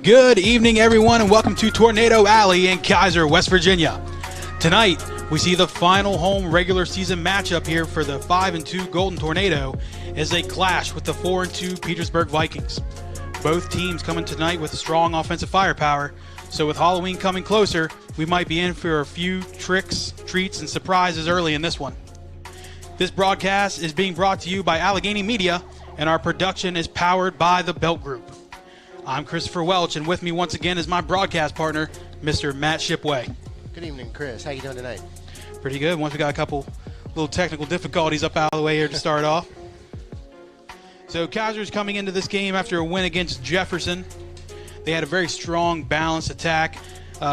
Good evening, everyone, and welcome to Tornado Alley in Kaiser, West Virginia. Tonight, we see the final home regular season matchup here for the 5-2 Golden Tornado as they clash with the 4-2 Petersburg Vikings. Both teams coming tonight with strong offensive firepower, so with Halloween coming closer, we might be in for a few tricks, treats, and surprises early in this one. This broadcast is being brought to you by Allegany Media, and our production is powered by the Belt Group. I'm Christopher Welch, and with me once again is my broadcast partner, Mr. Matt Shipway. Good evening, Chris. How you doing tonight? Pretty good. Once we got a couple little technical difficulties up out of the way here to start off. So Kaiser's coming into this game after a win against Jefferson. They had a very strong, balanced attack,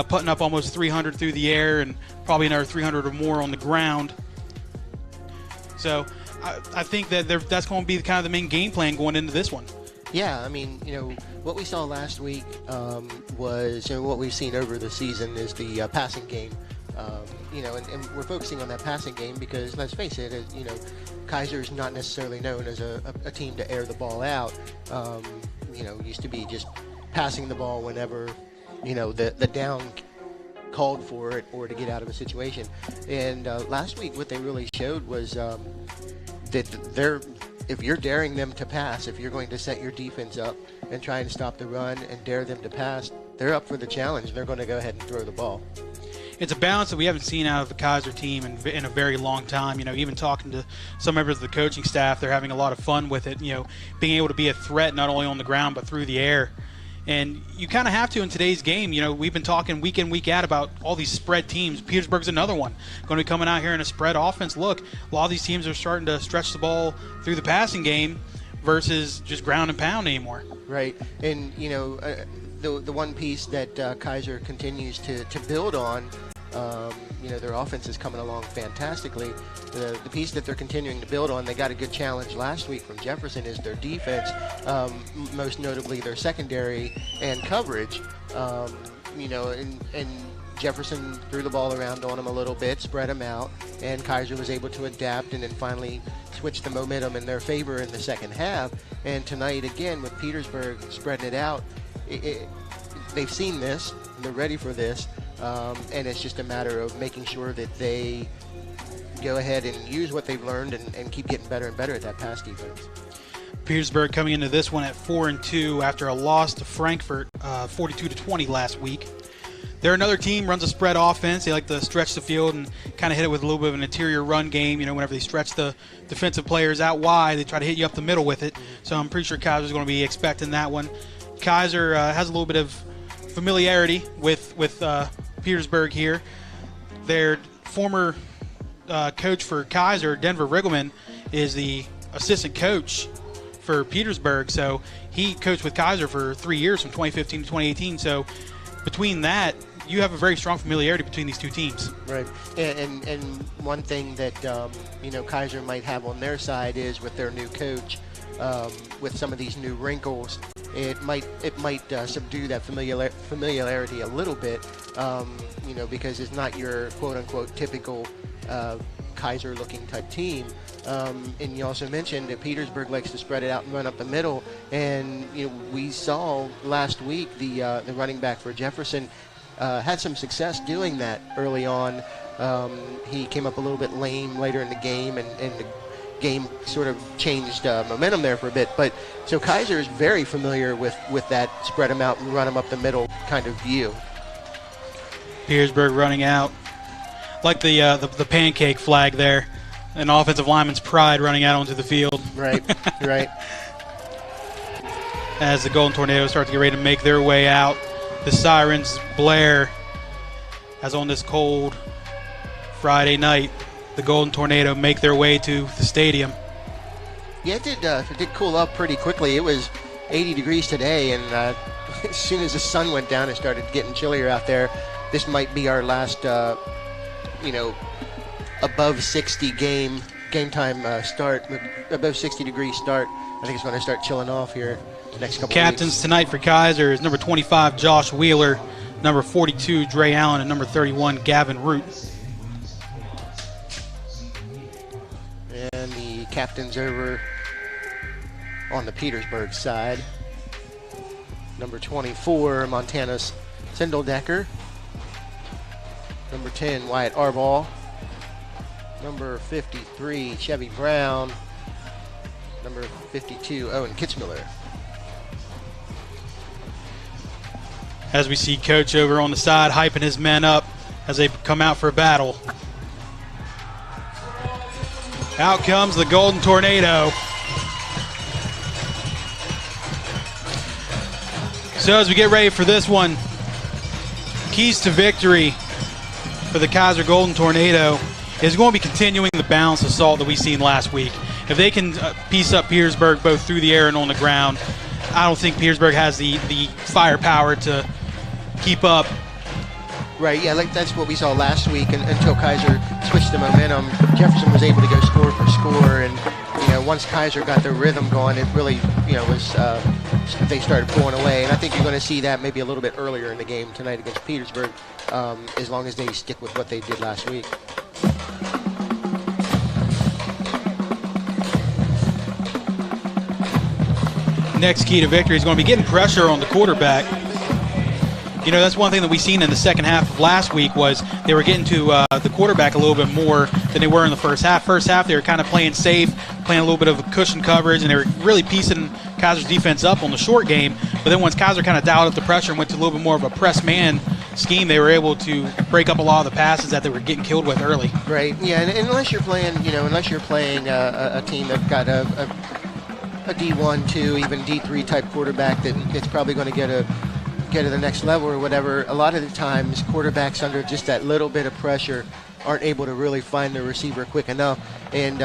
putting up almost 300 through the air and probably another 300 or more on the ground. So I think that that's going to be kind of the main game plan going into this one. Yeah, I mean, what we saw last week was, what we've seen over the season is the passing game. And we're focusing on that passing game because, let's face it, Kaiser's not necessarily known as a team to air the ball out. Used to be just passing the ball whenever, the down called for it or to get out of a situation. And last week, what they really showed was that if you're daring them to pass, if you're going to set your defense up and try and stop the run and dare them to pass, they're up for the challenge. They're going to go ahead and throw the ball. It's a balance that we haven't seen out of the Kaiser team in a very long time. Even talking to some members of the coaching staff, they're having a lot of fun with it, being able to be a threat not only on the ground but through the air. And you kind of have to in today's game. We've been talking week in, week out about all these spread teams. Petersburg's another one. Going to be coming out here in a spread offense. Look, a lot of these teams are starting to stretch the ball through the passing game versus just ground and pound anymore. Right. And, the one piece that Kaiser continues to build on, their offense is coming along fantastically. The piece that they're continuing to build on, they got a good challenge last week from Jefferson, is their defense, most notably their secondary and coverage. And Jefferson threw the ball around on them a little bit, spread them out, and Kaiser was able to adapt and then finally switch the momentum in their favor in the second half. And tonight, again, with Petersburg spreading it out, they've seen this, they're ready for this. And it's just a matter of making sure that they go ahead and use what they've learned and keep getting better and better at that pass defense. Petersburg coming into this one at 4-2 after a loss to Frankfurt 42-20 last week. They're another team, runs a spread offense. They like to stretch the field and kind of hit it with a little bit of an interior run game. Whenever they stretch the defensive players out wide, they try to hit you up the middle with it. So I'm pretty sure Kaiser's going to be expecting that one. Kaiser has a little bit of familiarity with Petersburg here. Their former coach for Kaiser, Denver Riggleman, is the assistant coach for Petersburg. So he coached with Kaiser for 3 years from 2015 to 2018. So between that, you have a very strong familiarity between these two teams. Right. And one thing that, Kaiser might have on their side is with their new coach, with some of these new wrinkles, it might subdue that familiarity a little bit, because it's not your quote-unquote typical Kaiser-looking type team. And you also mentioned that Petersburg likes to spread it out and run up the middle. And we saw last week the running back for Jefferson had some success doing that early on. He came up a little bit lame later in the game, and the game sort of changed momentum there for a bit. But so Kaiser is very familiar with that spread them out and run them up the middle kind of view. Petersburg running out like the pancake flag there. An offensive lineman's pride running out onto the field. Right, right. As the Golden Tornadoes start to get ready to make their way out, the sirens blare as on this cold Friday night, the Golden Tornado make their way to the stadium. Yeah, it did cool up pretty quickly. It was 80 degrees today, and as soon as the sun went down, it started getting chillier out there. This might be our last, above 60 game time start, above 60 degree start. I think it's going to start chilling off here the next couple Captains weeks. Tonight for Kaiser is number 25, Josh Wheeler, number 42, Dre Allen, and number 31, Gavin Root. And the captains over on the Petersburg side. Number 24, Montana's Sindeldecker. Number 10, Wyatt Arball. Number 53, Chevy Brown. Number 52, Owen Kitzmiller. As we see Coach over on the side hyping his men up as they come out for a battle. Out comes the Golden Tornado. So as we get ready for this one, keys to victory for the Kaiser Golden Tornado is going to be continuing the balanced assault that we seen last week. If they can piece up Petersburg both through the air and on the ground, I don't think Petersburg has the firepower to keep up. Right, yeah, like that's what we saw last week until Kaiser switched the momentum. Jefferson was able to go score for score, and once Kaiser got their rhythm going, it really was they started pulling away. And I think you're going to see that maybe a little bit earlier in the game tonight against Petersburg, as long as they stick with what they did last week. Next key to victory is going to be getting pressure on the quarterback. That's one thing that we seen in the second half of last week was they were getting to the quarterback a little bit more than they were in the first half. First half, they were kind of playing safe, playing a little bit of a cushion coverage, and they were really piecing Kaiser's defense up on the short game. But then once Kaiser kind of dialed up the pressure and went to a little bit more of a press man scheme, they were able to break up a lot of the passes that they were getting killed with early. Right, yeah, and unless you're playing, a team that got a D1, 2, even D3 type quarterback that it's probably going to get to the next level or whatever, a lot of the times quarterbacks under just that little bit of pressure aren't able to really find the receiver quick enough. And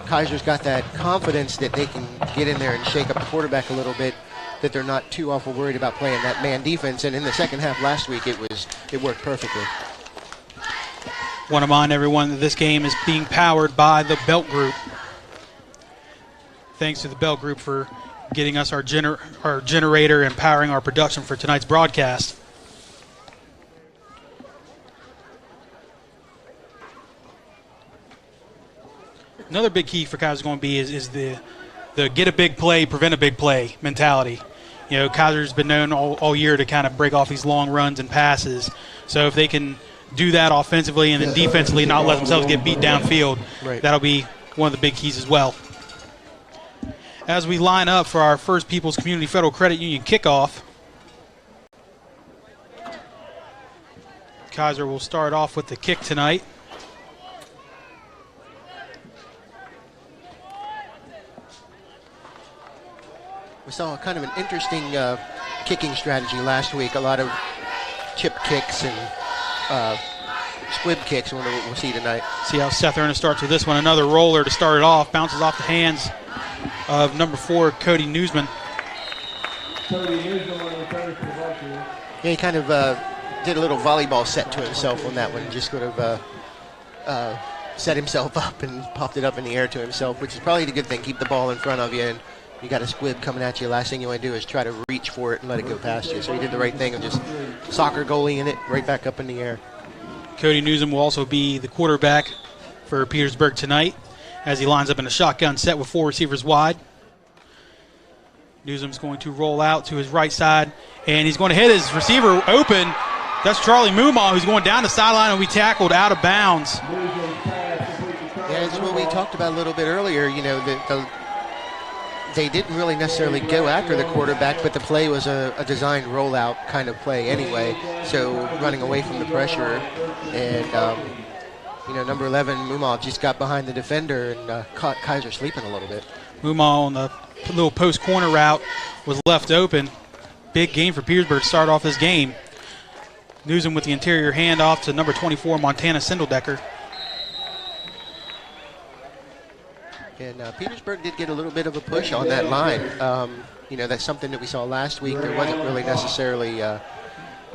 Kaiser's got that confidence that they can get in there and shake up the quarterback a little bit, that they're not too awful worried about playing that man defense. And in the second half last week, it worked perfectly. Want to remind everyone that this game is being powered by the Belt Group. Thanks to the Belt Group for getting us our generator and powering our production for tonight's broadcast. Another big key for Kaiser is going to be is the get a big play, prevent a big play mentality. Kaiser's been known all year to kind of break off these long runs and passes. So if they can do that offensively and then defensively not let themselves get beat downfield, right, that'll be one of the big keys as well. As we line up for our First People's Community Federal Credit Union kickoff, Kaiser will start off with the kick tonight. We saw kind of an interesting kicking strategy last week. A lot of chip kicks and squib kicks. I wonder what we'll see tonight. See how Seth Ernest starts with this one. Another roller to start it off. Bounces off the hands of number 4, Cody Newsman. Yeah, he kind of did a little volleyball set to himself on that one. Just sort of set himself up and popped it up in the air to himself, which is probably the good thing. Keep the ball in front of you, and you got a squib coming at you. Last thing you want to do is try to reach for it and let it go past you. So he did the right thing of just soccer goalie in it right back up in the air. Cody Newsom will also be the quarterback for Petersburg tonight as he lines up in a shotgun set with 4 receivers wide. Newsom's going to roll out to his right side, and he's going to hit his receiver open. That's Charlie Mumaw, who's going down the sideline, and we tackled out of bounds. Yeah, it's what we talked about a little bit earlier. They didn't really necessarily go after the quarterback, but the play was a designed rollout kind of play anyway. So running away from the pressure, and number 11 Mumaw just got behind the defender and caught Kaiser sleeping a little bit. Mumaw on the little post corner route was left open. Big game for Petersburg to start off this game. Newsom with the interior handoff to number 24 Montana Sindeldecker. And Petersburg did get a little bit of a push on that line. That's something that we saw last week. There wasn't really necessarily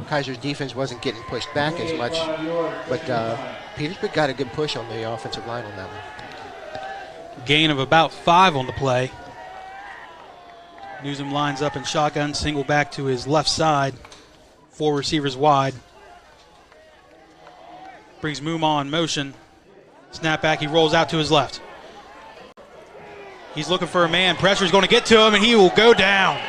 Kaiser's defense wasn't getting pushed back as much, but Petersburg got a good push on the offensive line on that one. Gain of about 5 on the play. Newsom lines up in shotgun, single back to his left side. 4 receivers wide. Brings Mumaw in motion. Snap back, he rolls out to his left. He's looking for a man. Pressure's going to get to him, and he will go down.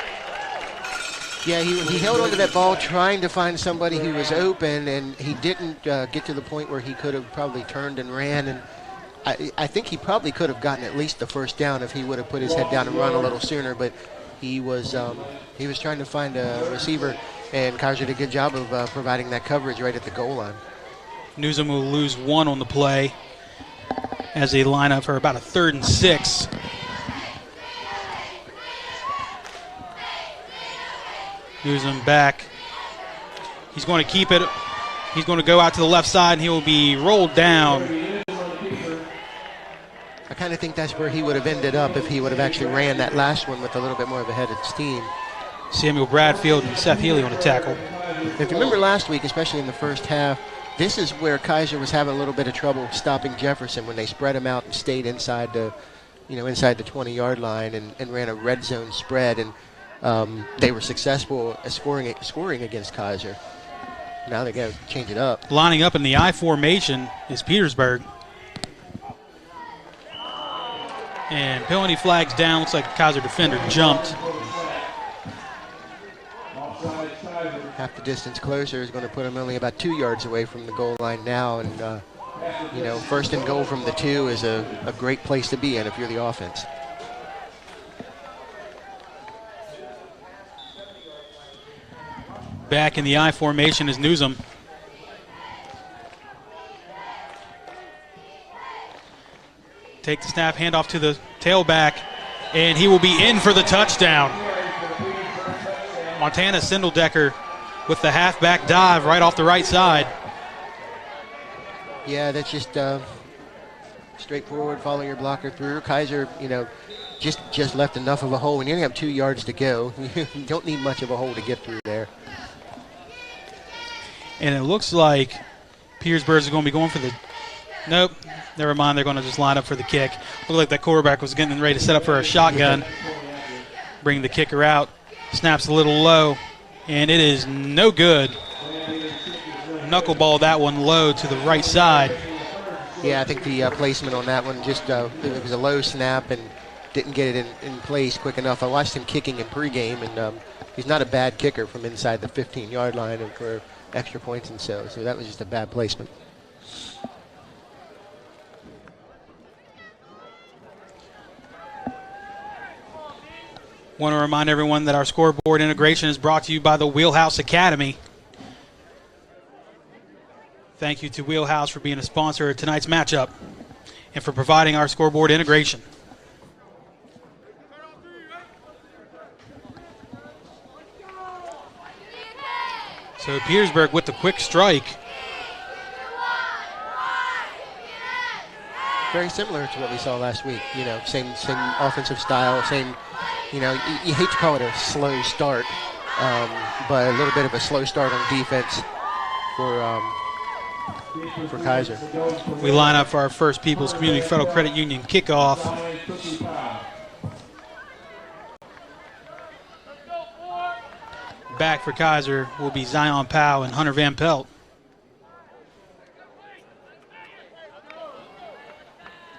Yeah, he held onto that ball trying to find somebody who was open, and he didn't get to the point where he could have probably turned and ran. And I think he probably could have gotten at least the first down if he would have put his head down and run a little sooner. But he was trying to find a receiver, and Kaiser did a good job of providing that coverage right at the goal line. Newsom will lose 1 on the play as they line up for about a 3rd and 6. Newsom back. He's going to keep it. He's going to go out to the left side, and he will be rolled down. I kind of think that's where he would have ended up if he would have actually ran that last one with a little bit more of a head of steam. Samuel Bradfield and Seth Healy on the tackle. If you remember last week, especially in the first half, this is where Kaiser was having a little bit of trouble stopping Jefferson when they spread him out and stayed inside the 20-yard line and ran a red zone spread, and they were successful at scoring against Kaiser. Now they got to change it up. Lining up in the I formation is Petersburg. And penalty flags down. Looks like a Kaiser defender jumped. Half the distance closer is going to put him only about 2 yards away from the goal line now. And, 1st and goal from the 2 is a great place to be in if you're the offense. Back in the I formation is Newsom. Take the snap, hand off to the tailback, and he will be in for the touchdown. Montana Sindeldecker with the halfback dive right off the right side. Yeah, that's just straightforward, follow your blocker through. Kaiser, just left enough of a hole. When you only have 2 yards to go, you don't need much of a hole to get through there. And it looks like Petersburg is going to be going for the – nope, never mind. They're going to just line up for the kick. Looked like that quarterback was getting ready to set up for a shotgun. Bring the kicker out. Snaps a little low, and it is no good. Knuckleball that one low to the right side. Yeah, I think the placement on that one just it was a low snap and didn't get it in place quick enough. I watched him kicking in pregame, and he's not a bad kicker from inside the 15-yard line and for extra points and so that was just a bad placement. Want to remind everyone that our scoreboard integration is brought to you by the Wheelhouse Academy. Thank you to Wheelhouse for being a sponsor of tonight's matchup and for providing our scoreboard integration. So Petersburg with the quick strike. Very similar to what we saw last week. Same offensive style, same. You hate to call it a slow start, but a little bit of a slow start on defense for Kaiser. We line up for our First People's Community Federal Credit Union kickoff. Back for Kaiser will be Zion Powell and Hunter Van Pelt.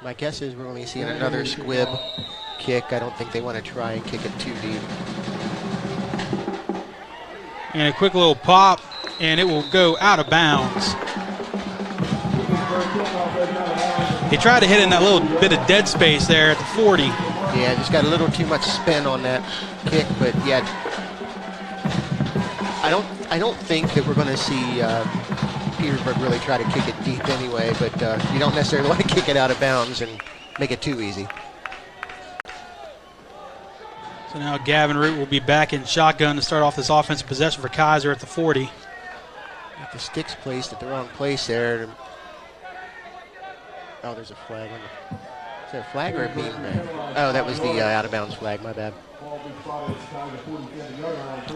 My guess is we're only seeing another squib kick. I don't think they want to try and kick it too deep. And a quick little pop, and it will go out of bounds. He tried to hit in that little bit of dead space there at the 40. Yeah, just got a little too much spin on that kick, but yeah, I don't think that we're going to see Petersburg really try to kick it deep anyway, but you don't necessarily want to kick it out of bounds and make it too easy. So now Gavin Root will be back in shotgun to start off this offensive possession for Kaiser at the 40. Got the sticks placed at the wrong place there. Oh, there's a flag. Is there a flag or a beanbag? Oh, that was the out-of-bounds flag. My bad.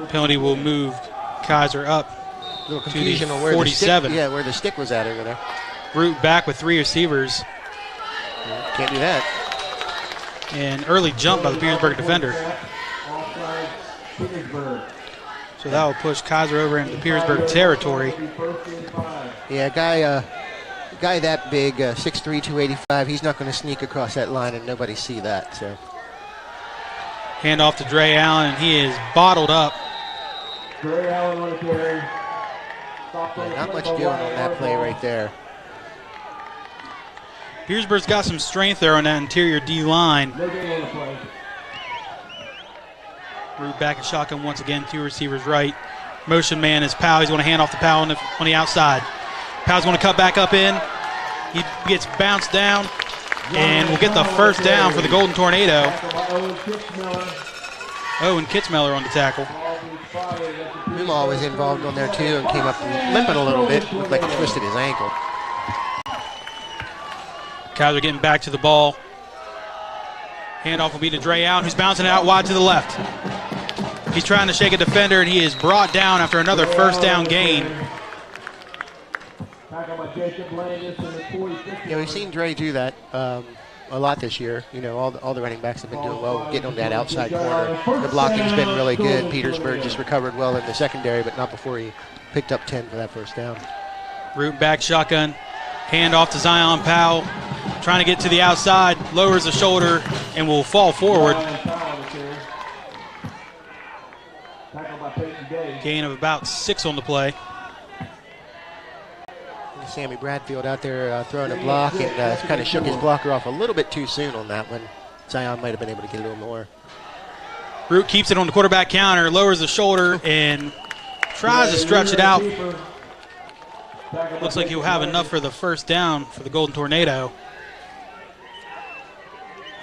Penalty will move Kaiser up A little to confusion the on where 47. the stick, where the stick was at over there. Root back with 3 receivers. Can't do that. And early jump by the Petersburg defender. So that will push Kaiser over into Petersburg territory. Yeah, guy that big, 6'3", 285, he's not going to sneak across that line and nobody see that. So Hand off to Dre Allen, and he is bottled up Not much doing on that play right there. Petersburg's got some strength there on that interior D line. Root back and shotgun once again, 2 receivers right. Motion man is Powell. He's going to hand off to Powell on the outside. Powell's going to cut back up in. He gets bounced down and will get the first down for the Golden Tornado. Owen Kitzmiller on the tackle. Moomaw was involved on there too and came up limping a little bit. Looked like he twisted his ankle. Kaiser getting back to the ball. Handoff will be to Dre Allen, who's bouncing it out wide to the left. He's trying to shake a defender, and he is brought down after another first down gain. Yeah, we've seen Dre do that a lot this year. You know, all the running backs have been doing well, getting on that outside corner. The blocking's been really good. Petersburg just recovered well in the secondary, but not before he picked up 10 for that first down. Root back shotgun. Hand off to Zion Powell. Trying to get to the outside. Lowers the shoulder and will fall forward. Gain of about 6 on the play. Sammy Bradfield out there throwing a block and kind of shook his blocker off a little bit too soon on that one. Zion might have been able to get a little more. Root keeps it on the quarterback counter, lowers the shoulder, and tries to stretch it out. Looks like he'll have enough for the first down for the Golden Tornado.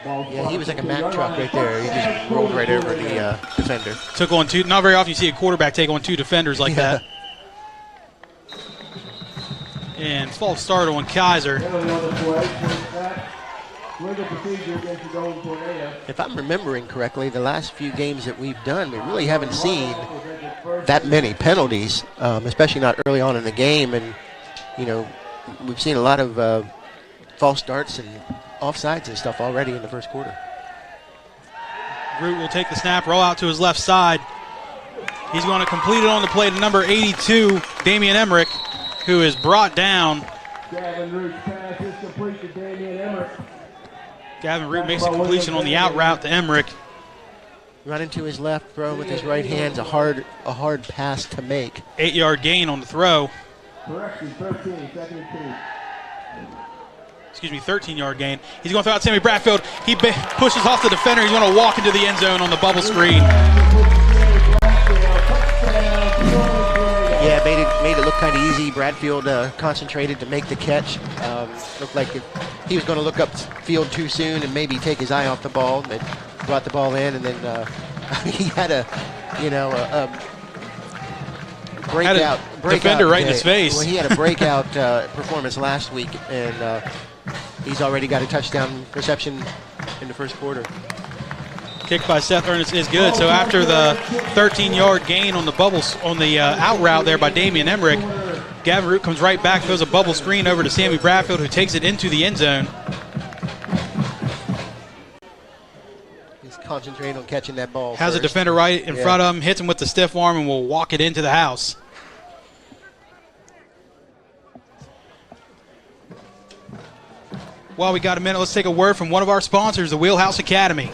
Yeah, he was like a Mack truck right there. He just rolled right over the defender. Took on 2. Not very often you see a quarterback take on 2 defenders like that. And false start on Kaiser. If I'm remembering correctly, the last few games that we've done, we really haven't seen that many penalties, especially not early on in the game. And, you know, we've seen a lot of false starts and offsides and stuff already in the first quarter. Root will take the snap, roll out to his left side. He's going to complete it on the play to number 82, Damian Emmerich, who is brought down. Gavin Root's pass is complete to Damian Emmerich. Gavin Root makes a completion on the out route to Emmerich. Running to his left, throw with his right hand's a hard pass to make. 8-yard gain on the throw. Correction, 13, second and 13-yard gain. He's going to throw out Sammy Bradfield. He pushes off the defender. He's going to walk into the end zone on the bubble screen. Yeah, made it look kind of easy. Bradfield concentrated to make the catch. Looked like he was going to look upfield too soon and maybe take his eye off the ball. But brought the ball in, and then he had a breakout defender right in his face. Well, he had a breakout performance last week, and he's already got a touchdown reception in the first quarter. Kick by Seth Ernest is good. So after the 13-yard gain on the bubbles on the out route there by Damian Emmerich, Gavin Root comes right back, throws a bubble screen over to Sammy Bradfield, who takes it into the end zone. He's concentrating on catching that ball. Has a defender right in front of him, hits him with the stiff arm, and will walk it into the house. While we got a minute, let's take a word from one of our sponsors, the Wheelhouse Academy.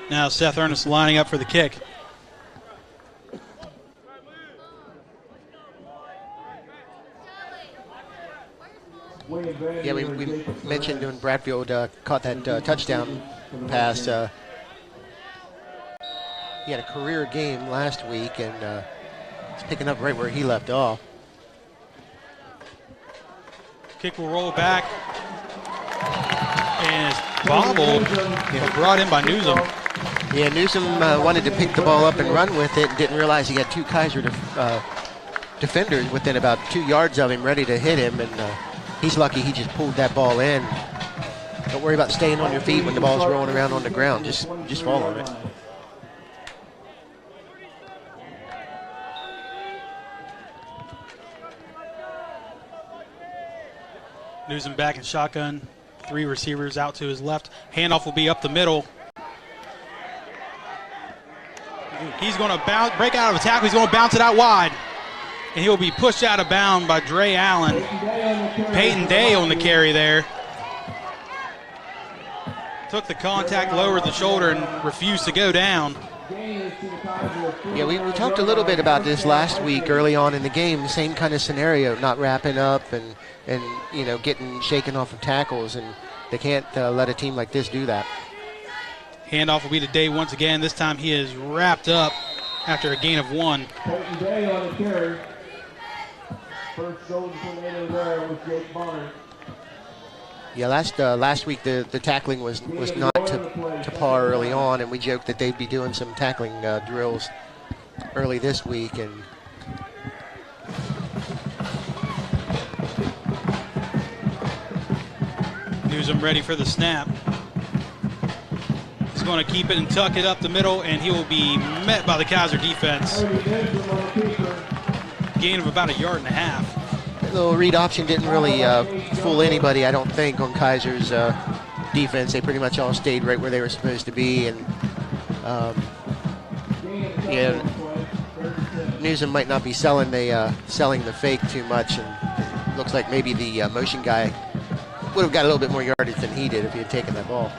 Now Seth Ernest lining up for the kick. Yeah, we mentioned when Bradfield caught that touchdown pass. He had a career game last week, and he's picking up right where he left off. Kick will roll back. And it's bobbled, but brought in by Newsom. Yeah, Newsom wanted to pick the ball up and run with it and didn't realize he had two Kaiser defenders within about 2 yards of him ready to hit him, and he's lucky he just pulled that ball in. Don't worry about staying on your feet when the ball's rolling around on the ground. Just fall on it. Newsom back in shotgun. 3 receivers out to his left. Handoff will be up the middle. He's going to break out of a tackle. He's going to bounce it out wide. And he'll be pushed out of bounds by Dre Allen. Peyton Day on the carry there. Took the contact, lowered the shoulder, and refused to go down. Yeah, we talked a little bit about this last week early on in the game. Same kind of scenario, not wrapping up and you know, getting shaken off of tackles, and they can't let a team like this do that. Handoff will be to Day once again. This time he is wrapped up after a gain of 1. Peyton Day on the carry. First shoulder tornado there was Jake Barnes. Yeah, last week the tackling was not to par early on, and we joked that they'd be doing some tackling drills early this week. And Newsom ready for the snap. He's going to keep it and tuck it up the middle, and he will be met by the Kaiser defense. Gain of about 1.5 yards. The little read option didn't really fool anybody, I don't think, on Kaiser's defense. They pretty much all stayed right where they were supposed to be, and yeah, Newsom might not be selling the fake too much, and looks like maybe the motion guy would have got a little bit more yardage than he did if he had taken that ball.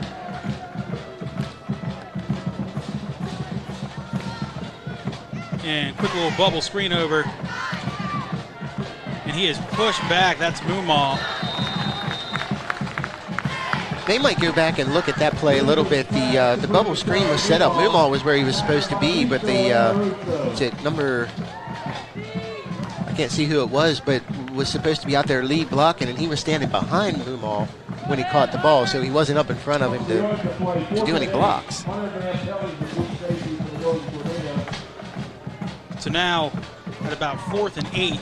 And quick little bubble screen over. And he is pushed back. That's Moomaw. They might go back and look at that play a little bit. The bubble screen was set up. Moomaw was where he was supposed to be, but number, I can't see who it was, but was supposed to be out there lead blocking, and he was standing behind Moomaw when he caught the ball, so he wasn't up in front of him to do any blocks. So now at about 4th and 8,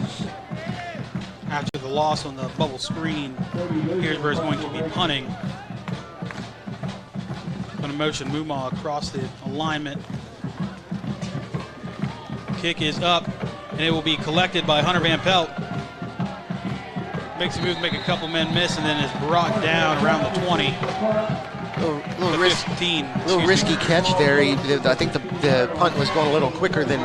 after the loss on the bubble screen, here's where it's going to be punting. Going to motion Moomaw across the alignment. Kick is up, and it will be collected by Hunter Van Pelt. Makes a move, make a couple men miss, and then is brought down around the 20. Little risky catch there. I think the punt was going a little quicker than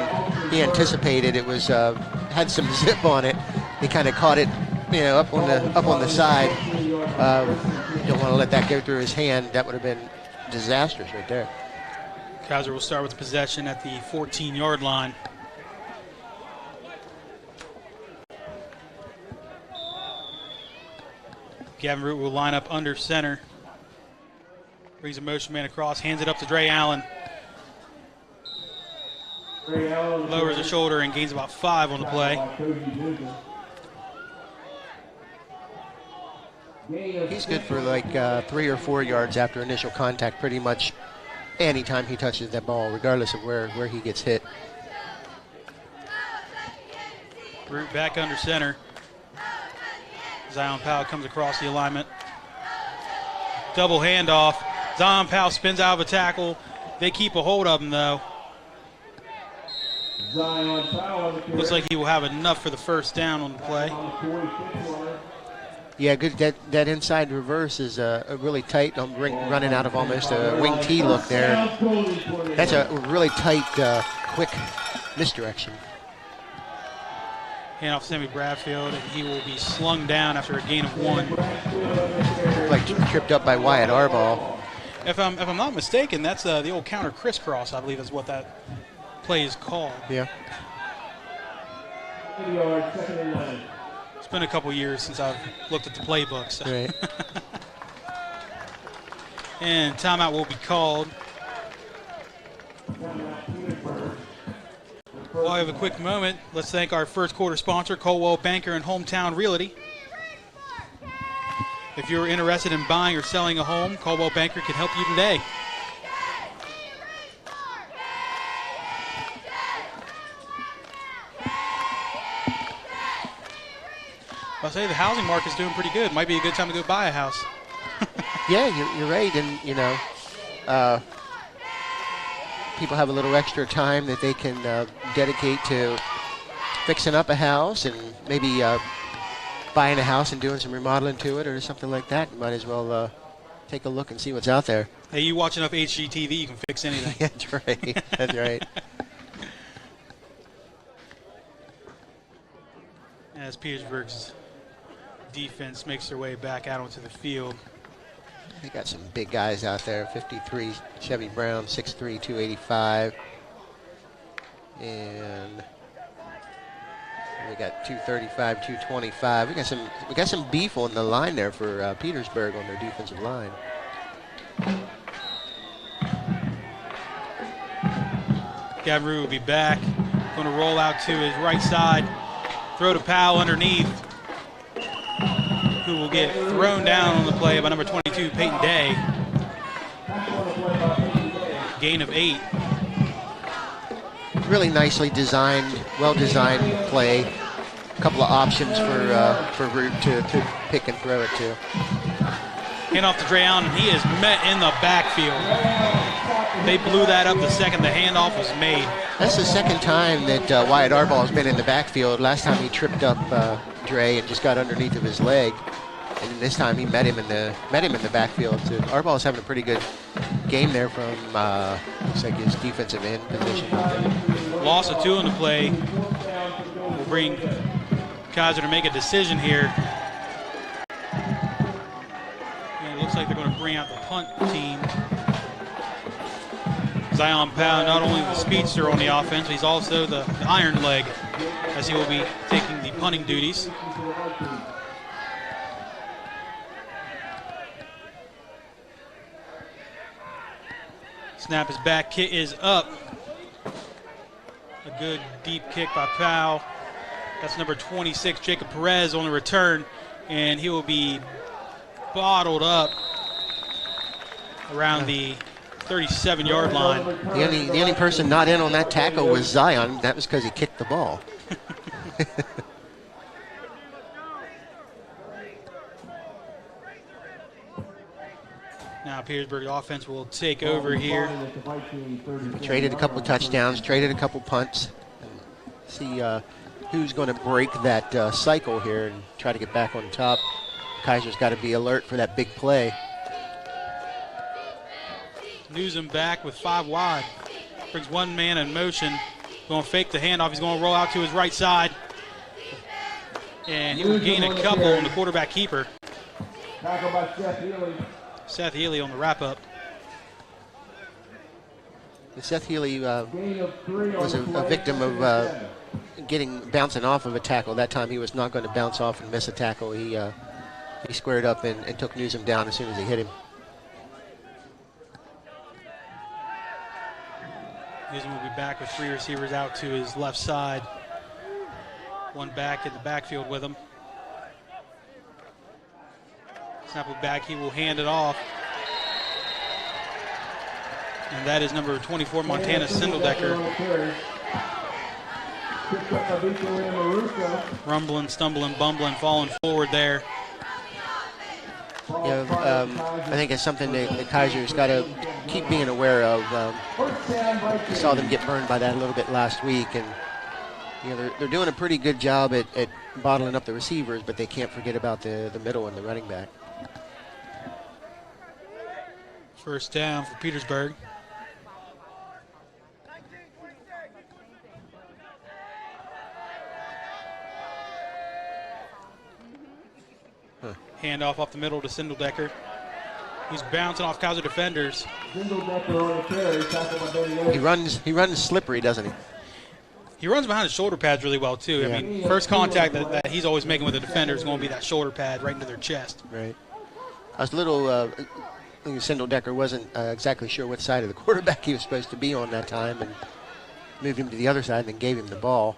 he anticipated. It was had some zip on it. He kind of caught it, you know, up on the side. Don't want to let that go through his hand. That would have been disastrous right there. Kaiser will start with possession at the 14-yard line. Gavin Root will line up under center. Brings a motion man across, hands it up to Dre Allen. Lowers the shoulder and gains about 5 on the play. He's good for like 3 or 4 yards after initial contact pretty much anytime he touches that ball, regardless of where he gets hit. Root back under center. Zion Powell comes across the alignment. Double handoff. Zion Powell spins out of a tackle. They keep a hold of him, though. Looks like he will have enough for the first down on the play. Yeah, good. That inside reverse is a really tight, running out of almost a wing T look there. That's a really tight, quick misdirection. Hand off Sammy Bradfield, and he will be slung down after a gain of 1. Like tripped up by Wyatt Arball. If I'm not mistaken, that's the old counter crisscross, I believe is what that play is called. Yeah. It's been a couple years since I've looked at the playbook. So. Right. And timeout will be called. While we have a quick moment, let's thank our first quarter sponsor, Coldwell Banker and Hometown Realty. If you're interested in buying or selling a home, Coldwell Banker can help you today. I'll say the housing market's doing pretty good. Might be a good time to go buy a house. Yeah, you're right. And, you know, people have a little extra time that they can dedicate to fixing up a house and maybe buying a house and doing some remodeling to it or something like that. You might as well take a look and see what's out there. Hey, you watch enough HGTV, you can fix anything. That's right. That's right. As Petersburg's defense makes their way back out onto the field. They got some big guys out there. 53 Chevy Brown, 6'3", 285. And we got 235, 225. We got some beef on the line there for Petersburg on their defensive line. Gavru will be back. Going to roll out to his right side. Throw to Powell underneath, who will get thrown down on the play by number 22, Peyton Day. Gain of 8. Really nicely designed, well-designed play. A couple of options for Root to pick and throw it to. Hand off to Dre Allen, and he is met in the backfield. They blew that up the second the handoff was made. That's the second time that Wyatt Arball has been in the backfield. Last time he tripped up Dre and just got underneath of his leg, and then this time he met him in the backfield. So Arball's having a pretty good game there from looks like his defensive end position. Loss of 2 in the play will bring Kaiser to make a decision here. And it looks like they're going to bring out the punt team. Zion Powell, not only the speedster on the offense, but he's also the iron leg, as he will be taking the punting duties. Snap is back, kick is up. A good deep kick by Powell. That's number 26, Jacob Perez, on the return, and he will be bottled up around the 37-yard line. The only person not in on that tackle was Zion. That was because he kicked the ball. Now Petersburg offense will take over here. Traded a couple of touchdowns, traded a couple punts. See who's going to break that cycle here and try to get back on top. Kaiser's got to be alert for that big play. Newsom back with 5 wide. Brings one man in motion. Going to fake the handoff. He's going to roll out to his right side. And he will gain a couple on the quarterback keeper. Tackle by Seth Healy. Seth Healy on the wrap-up. Seth Healy was a victim of bouncing off of a tackle. That time he was not going to bounce off and miss a tackle. He squared up and took Newsom down as soon as he hit him. Newsom will be back with 3 receivers out to his left side. One back in the backfield with him. Snap it back, he will hand it off. And that is number 24, Montana Sindeldecker. Rumbling, stumbling, bumbling, falling forward there. Yeah, I think it's something that Kaiser's got to keep being aware of. We saw them get burned by that a little bit last week, and they're doing a pretty good job at bottling up the receivers, but they can't forget about the middle and the running back. First down for Petersburg. Handoff off the middle to Sindeldecker. He's bouncing off Kaiser defenders. He runs slippery, doesn't he? He runs behind his shoulder pads really well, too. Yeah. I mean, first contact that he's always making with the defender is going to be that shoulder pad right into their chest. Right. I was a little, I think Sindeldecker wasn't exactly sure what side of the quarterback he was supposed to be on that time, and moved him to the other side and then gave him the ball.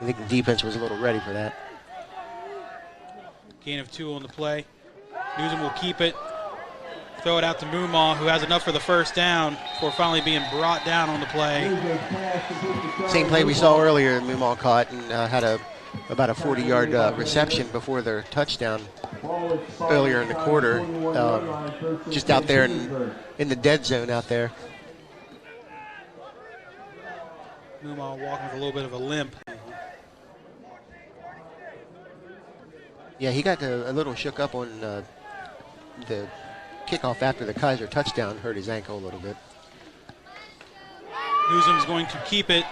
I think the defense was a little ready for that. Gain of 2 on the play. Newsom will keep it. Throw it out to Mumaw, who has enough for the first down before finally being brought down on the play. Same play we saw earlier, Mumaw caught and had about a 40-yard reception before their touchdown earlier in the quarter. Just out there in the dead zone out there. Mumaw walking with a little bit of a limp. Yeah, he got a little shook up on the kickoff after the Kaiser touchdown, hurt his ankle a little bit. Newsom's going to keep it,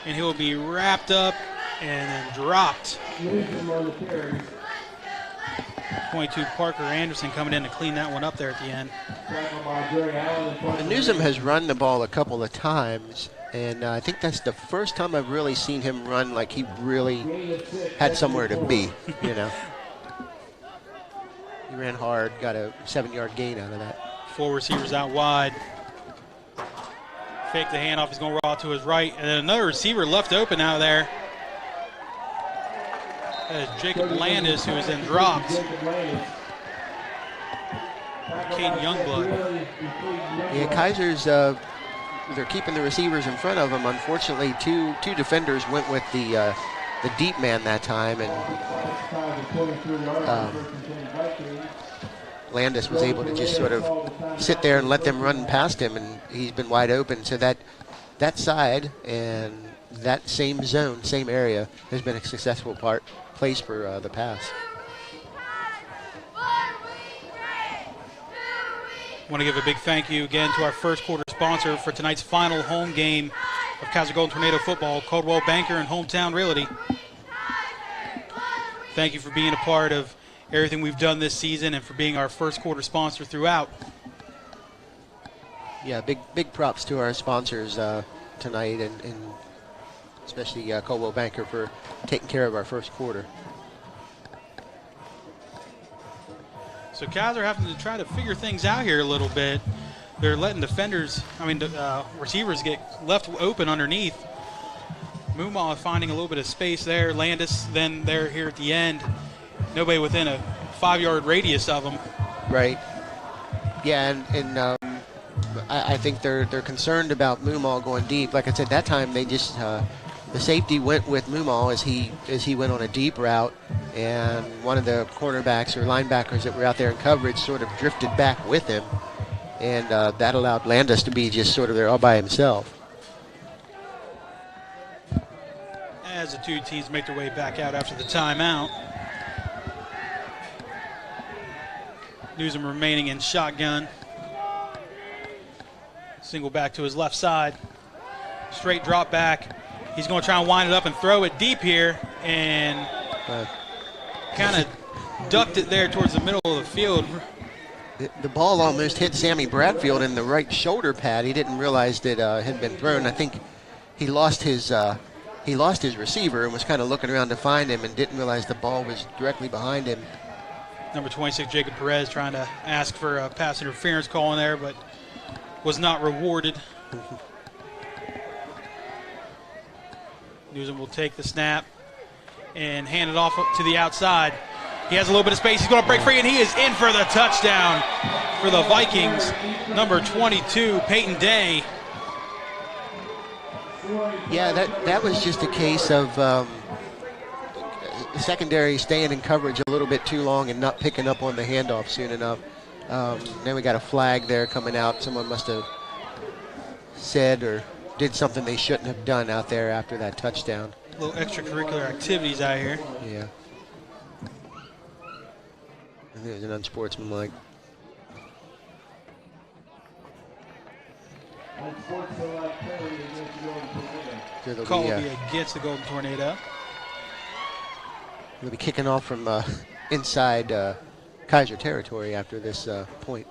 and he'll be wrapped up and then dropped. 22 Parker Anderson coming in to clean that one up there at the end. And Newsom has run the ball a couple of times, and I think that's the first time I've really seen him run like he really had somewhere to be, you know. He ran hard, got a 7-yard gain out of that. 4 receivers out wide. Fake the handoff, he's going to roll to his right, and then another receiver left open out there. That is Jacob Landis, who is then dropped. Caden Youngblood. Yeah, Kaiser's, they're keeping the receivers in front of them. Unfortunately, two defenders went with the deep man that time, and Landis was able to just sort of sit there and let them run past him, and he's been wide open. So that side and that same zone, same area, has been a successful place for the pass. I want to give a big thank you again to our first quarter sponsor for tonight's final home game of Kaiser Golden Tornado football, Coldwell Banker and Hometown Realty. Thank you for being a part of everything we've done this season and for being our first quarter sponsor throughout. Yeah, big props to our sponsors tonight, and especially Coldwell Banker for taking care of our first quarter. So Kaiser having to try to figure things out here a little bit. They're letting receivers get left open underneath. Mumaw finding a little bit of space there. Landis then there here at the end. Nobody within a 5-yard radius of them. Right. Yeah, and I think they're concerned about Mumaw going deep. Like I said, that time they just the safety went with Mumaw as he went on a deep route, and one of the cornerbacks or linebackers that were out there in coverage sort of drifted back with him, and that allowed Landis to be just sort of there all by himself. As the two teams make their way back out after the timeout. Newsom remaining in shotgun. Single back to his left side. Straight drop back. He's going to try and wind it up and throw it deep here, and kind of ducked it there towards the middle of the field. The ball almost hit Sammy Bradfield in the right shoulder pad. He didn't realize that it had been thrown. I think he lost his receiver and was kind of looking around to find him and didn't realize the ball was directly behind him. Number 26, Jacob Perez, trying to ask for a pass interference call in there, but was not rewarded. Newsom will take the snap and hand it off to the outside. He has a little bit of space. He's going to break free, and he is in for the touchdown for the Vikings. Number 22, Peyton Day. Yeah, that was just a case of secondary staying in coverage a little bit too long and not picking up on the handoff soon enough. Then we got a flag there coming out. Someone must have said or did something they shouldn't have done out there after that touchdown. Little extracurricular activities out here. Yeah. I think it was an unsportsmanlike. Call will be against the Golden Tornado. We'll be kicking off from inside Kaiser territory after this point.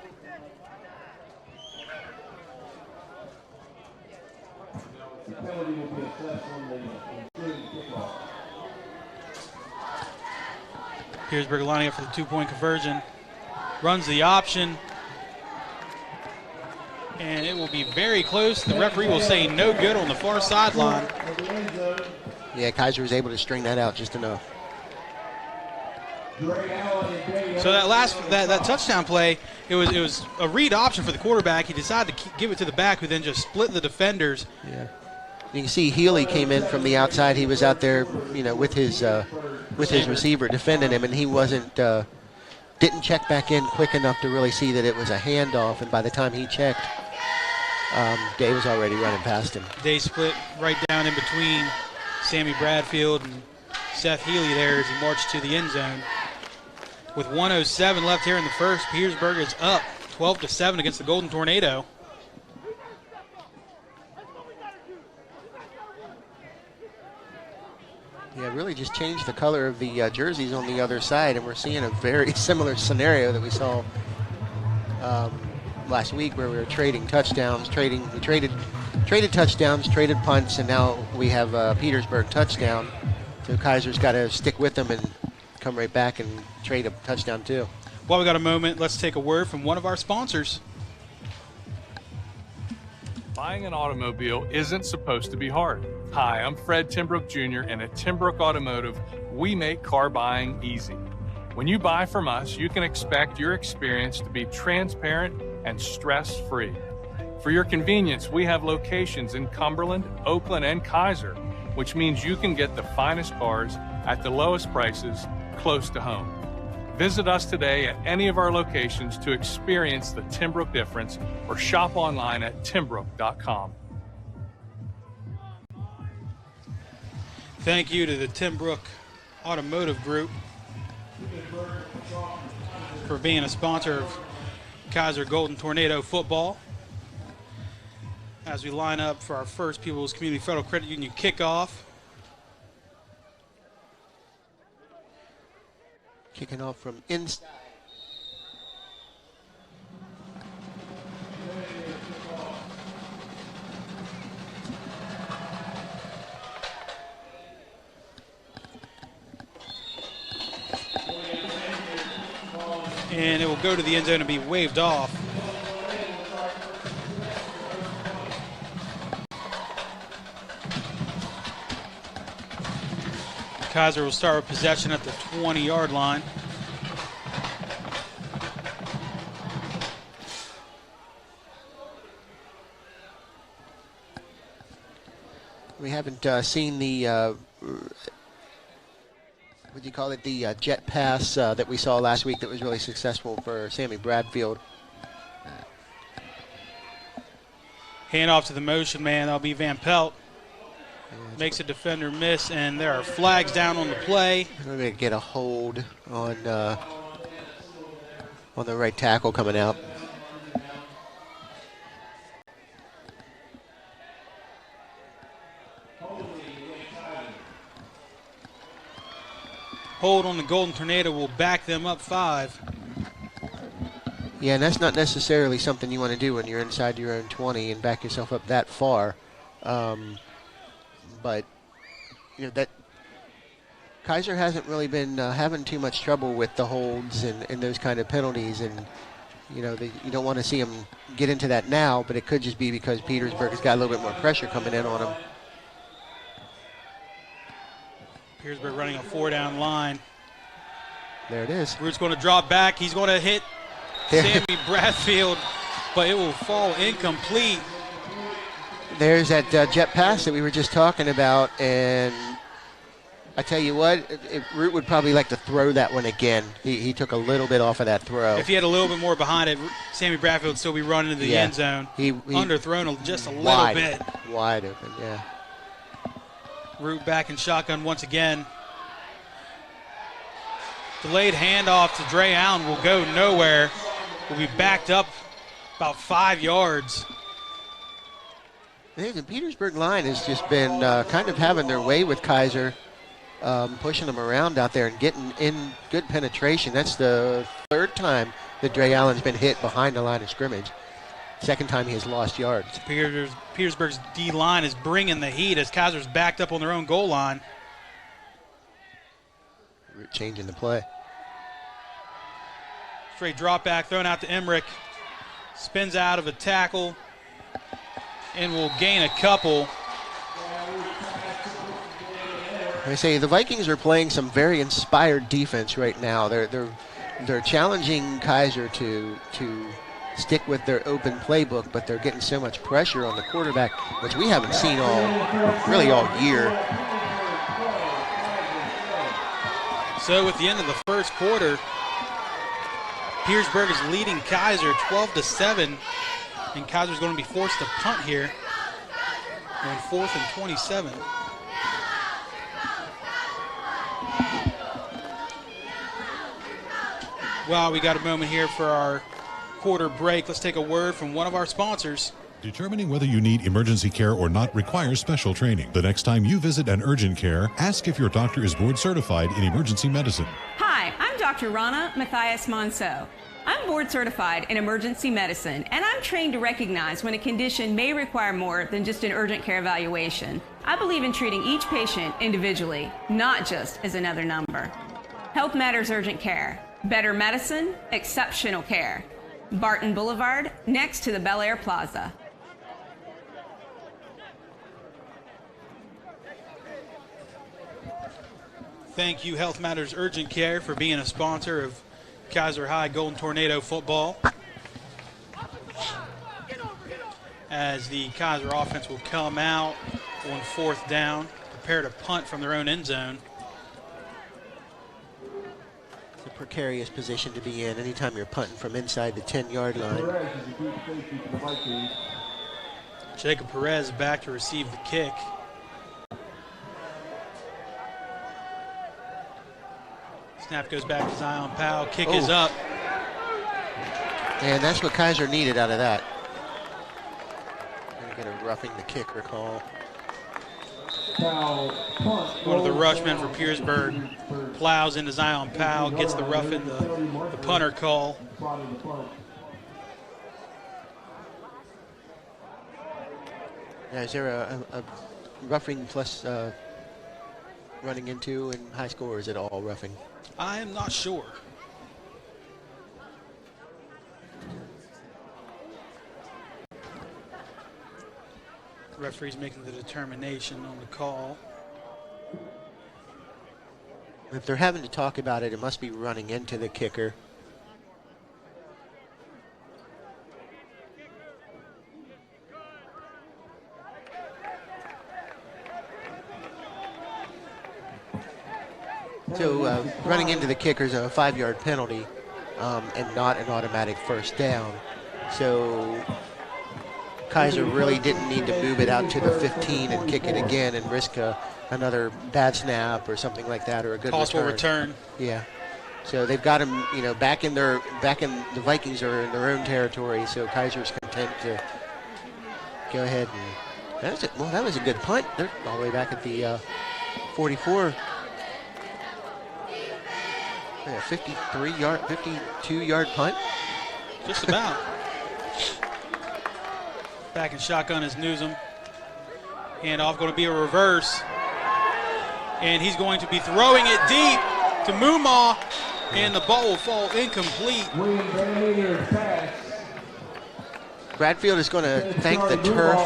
Petersburg lining up for the 2-point conversion. Runs the option. And it will be very close. The referee will say no good on the far sideline. Yeah, Kaiser was able to string that out just enough. So that touchdown play, it was a read option for the quarterback. He decided to give it to the back, who then just split the defenders. Yeah. You can see Healy came in from the outside. He was out there, with his receiver defending him, and he didn't check back in quick enough to really see that it was a handoff. And by the time he checked, Day was already running past him. Day split right down in between Sammy Bradfield and Seth Healy there as he marched to the end zone. With 1:07 left here in the first, Petersburg is up 12-7 against the Golden Tornado. Yeah, really just changed the color of the jerseys on the other side, and we're seeing a very similar scenario that we saw last week, where we were trading touchdowns, traded touchdowns, traded punts, and now we have a Petersburg touchdown. So Kaiser's got to stick with them and come right back and trade a touchdown too. While we got a moment, let's take a word from one of our sponsors. Buying an automobile isn't supposed to be hard. Hi, I'm Fred Timbrook Jr., and at Timbrook Automotive, we make car buying easy. When you buy from us, you can expect your experience to be transparent and stress-free. For your convenience, we have locations in Cumberland, Oakland, and Kaiser, which means you can get the finest cars at the lowest prices close to home. Visit us today at any of our locations to experience the Timbrook difference, or shop online at timbrook.com. Thank you to the Timbrook Automotive Group for being a sponsor of Kaiser Golden Tornado football. As we line up for our first People's Community Federal Credit Union kickoff. Kicking off from inside. And it will go to the end zone and be waved off. Kaiser will start with possession at the 20-yard line. We haven't seen the, what do you call it, the jet pass that we saw last week that was really successful for Sammy Bradfield. Hand off to the motion man. That'll be Van Pelt. Makes a defender miss, and there are flags down on the play. We're going to get a hold on the right tackle coming out. Hold on the Golden Tornado will back them up 5. Yeah, and that's not necessarily something you want to do when you're inside your own 20 and back yourself up that far. But that Kaiser hasn't really been having too much trouble with the holds and those kind of penalties, and you don't want to see them get into that now, but it could just be because Petersburg has got a little bit more pressure coming in on them. Petersburg running a 4-down line. There it is. Root's going to drop back. He's going to hit Sammy Bradfield, but it will fall incomplete. There's that jet pass that we were just talking about, and I tell you what, Root would probably like to throw that one again. He took a little bit off of that throw. If he had a little bit more behind it, Sammy Bradfield would still be running into the end zone. He underthrown just a little bit. Wide open, yeah. Root back in shotgun once again. Delayed handoff to Dre Allen will go nowhere. Will be backed up about 5 yards. The Petersburg line has just been kind of having their way with Kaiser, pushing them around out there and getting in good penetration. That's the 3rd time that Dre Allen's been hit behind the line of scrimmage. 2nd time he has lost yards. Petersburg's D-line is bringing the heat as Kaiser's backed up on their own goal line. Changing the play. Straight drop back, thrown out to Emmerich. Spins out of a tackle and will gain a couple. I say the Vikings are playing some very inspired defense right now. They're challenging Kaiser to stick with their open playbook, but they're getting so much pressure on the quarterback, which we haven't seen all year. So at the end of the first quarter, Petersburg is leading Kaiser 12-7, and Kaiser's going to be forced to punt here on 4th and 27. Well, we got a moment here for our quarter break. Let's take a word from one of our sponsors. Determining whether you need emergency care or not requires special training. The next time you visit an urgent care, ask if your doctor is board certified in emergency medicine. Hi, I'm Dr. Rana Matthias Monceau. I'm board certified in emergency medicine, and I'm trained to recognize when a condition may require more than just an urgent care evaluation. I believe in treating each patient individually, not just as another number. Health Matters Urgent Care. Better medicine, exceptional care. Barton Boulevard, next to the Bel Air Plaza. Thank you, Health Matters Urgent Care, for being a sponsor of Kaiser High Golden Tornado football. As the Kaiser offense will come out on 4th down, prepare to punt from their own end zone. It's a precarious position to be in anytime you're punting from inside the 10-yard line. Jacob Perez back to receive the kick. Snap goes back to Zion Powell. Kick is up. And that's what Kaiser needed out of that. Gonna get a roughing the kicker call. One of the rushmen for Petersburg plows into Zion Powell, gets the rough in the punter call. Yeah, is there a roughing plus running into in high school, or is it all roughing? I am not sure. The referee's making the determination on the call. If they're having to talk about it, it must be running into the kicker. So running into the kicker is a 5-yard penalty and not an automatic first down. So Kaiser really didn't need to move it out to the 15 and kick it again and risk another bad snap or something like that, or a good possible return. Yeah. So they've got him, back in the Vikings are in their own territory. So Kaiser's content to go ahead and that was a good punt. They're all the way back at the 44. Yeah, 52-yard punt. Just about. Back in shotgun is Newsom. Handoff going to be a reverse. And he's going to be throwing it deep to Mumma. And the ball will fall incomplete. Bradfield is going to thank the turf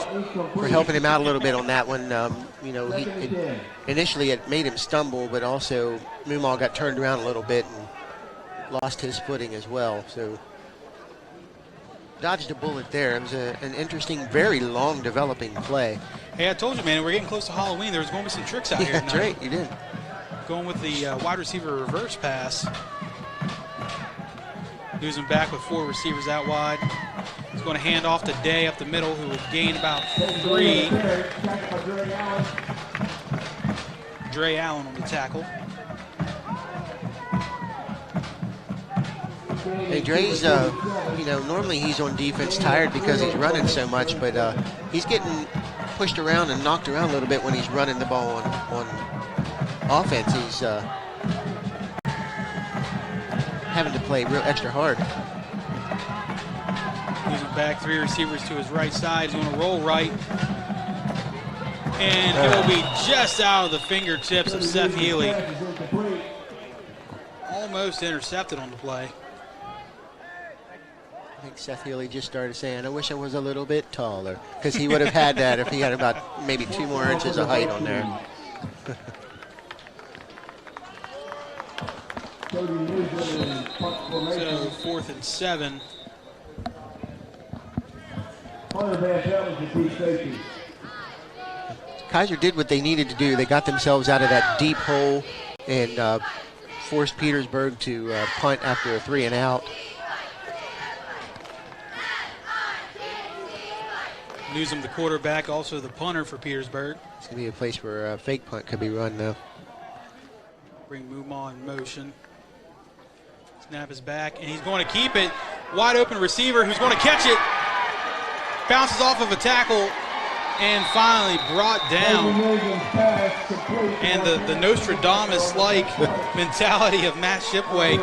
for helping him out a little bit on that one. Initially it made him stumble, but also Mumma got turned around a little bit and lost his footing as well. So dodged a bullet there. It was an interesting, very long developing play. Hey, I told you, man, we're getting close to Halloween. There's going to be some tricks out here tonight. That's right, you did. Going with the wide receiver reverse pass. Newsom back with 4 receivers out wide. He's going to hand off to Day up the middle, who will gain about 3. Dre Allen on the tackle. Hey, Dre's, normally he's on defense tired because he's running so much, but he's getting pushed around and knocked around a little bit when he's running the ball on offense. He's having to play real extra hard. Using back 3 receivers to his right side. He's going to roll right. And he'll be just out of the fingertips of Seth Healy. Almost intercepted on the play. I think Seth Healy just started saying, I wish I was a little bit taller, because he would have had that if he had about maybe 2 more inches of height on there. Cody Newsom in punt formation. So 4th and 7. Hunter Van Pelt is the deep safety. Kaiser did what they needed to do. They got themselves out of that deep hole and forced Petersburg to punt after a 3 and out. Newsom, the quarterback, also the punter for Petersburg. It's going to be a place where a fake punt could be run now. Bring Mumma in motion. Snap is back, and he's going to keep it. Wide open receiver who's going to catch it. Bounces off of a tackle and finally brought down. And the Nostradamus-like mentality of Matt Shipway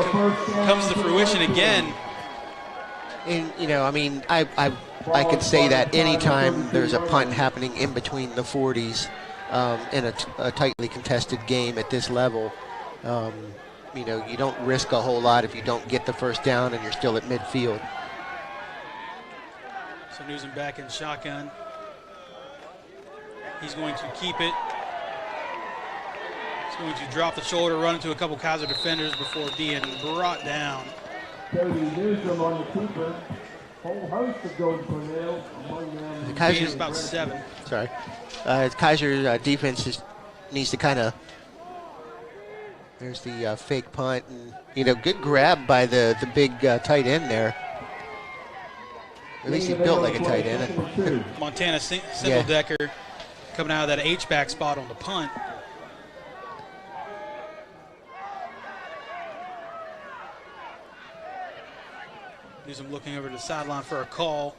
comes to fruition again. And, you know, I mean, I could say that anytime there's a punt happening in between the 40s in a tightly contested game at this level, you know, you don't risk a whole lot if you don't get the first down and you're still at midfield. So Newsom back in shotgun. He's going to keep it. He's going to drop the shoulder, run into a couple Kaiser defenders before being brought down. Cody Newsom on the keeper. Whole host of Golden Cornell among them. The Kaiser's Gain's about 7. Sorry. Kaiser defense needs to kind of. There's the fake punt, and you know, good grab by the big tight end there. At least he built like a tight end. Montana Sindeldecker coming out of that H-back spot on the punt. Newsom looking over to the sideline for a call.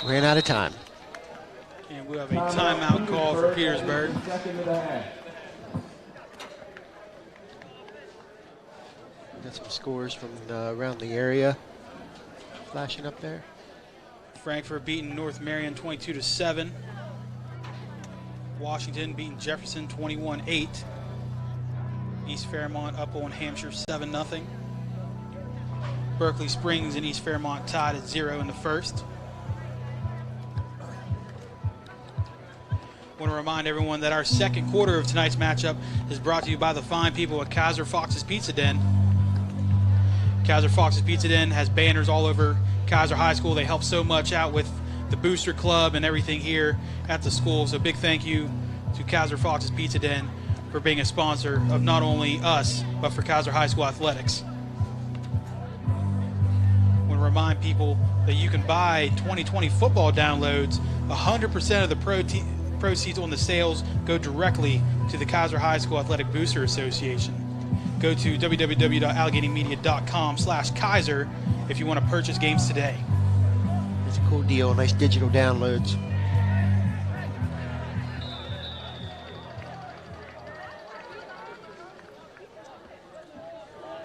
Ran out of time. And we'll have a timeout call for Petersburg. Got some scores from around the area flashing up there. Frankfurt beating North Marion 22-7. Washington beating Jefferson 21-8. East Fairmont up on Hampshire 7-0. Berkeley Springs and East Fairmont tied at 0 in the first. I want to remind everyone that our second quarter of tonight's matchup is brought to you by the fine people at Kaiser Fox's Pizza Den. Kaiser Fox's Pizza Den has banners all over Kaiser High School. They help so much out with the Booster Club and everything here at the school. So big thank you to Kaiser Fox's Pizza Den for being a sponsor of not only us, but for Kaiser High School athletics. I want to remind people that you can buy 2020 football downloads. 100% of the proceeds on the sales go directly to the Kaiser High School Athletic Booster Association. Go to www.alleganymedia.com/Kaiser if you want to purchase games today. It's a cool deal, nice digital downloads.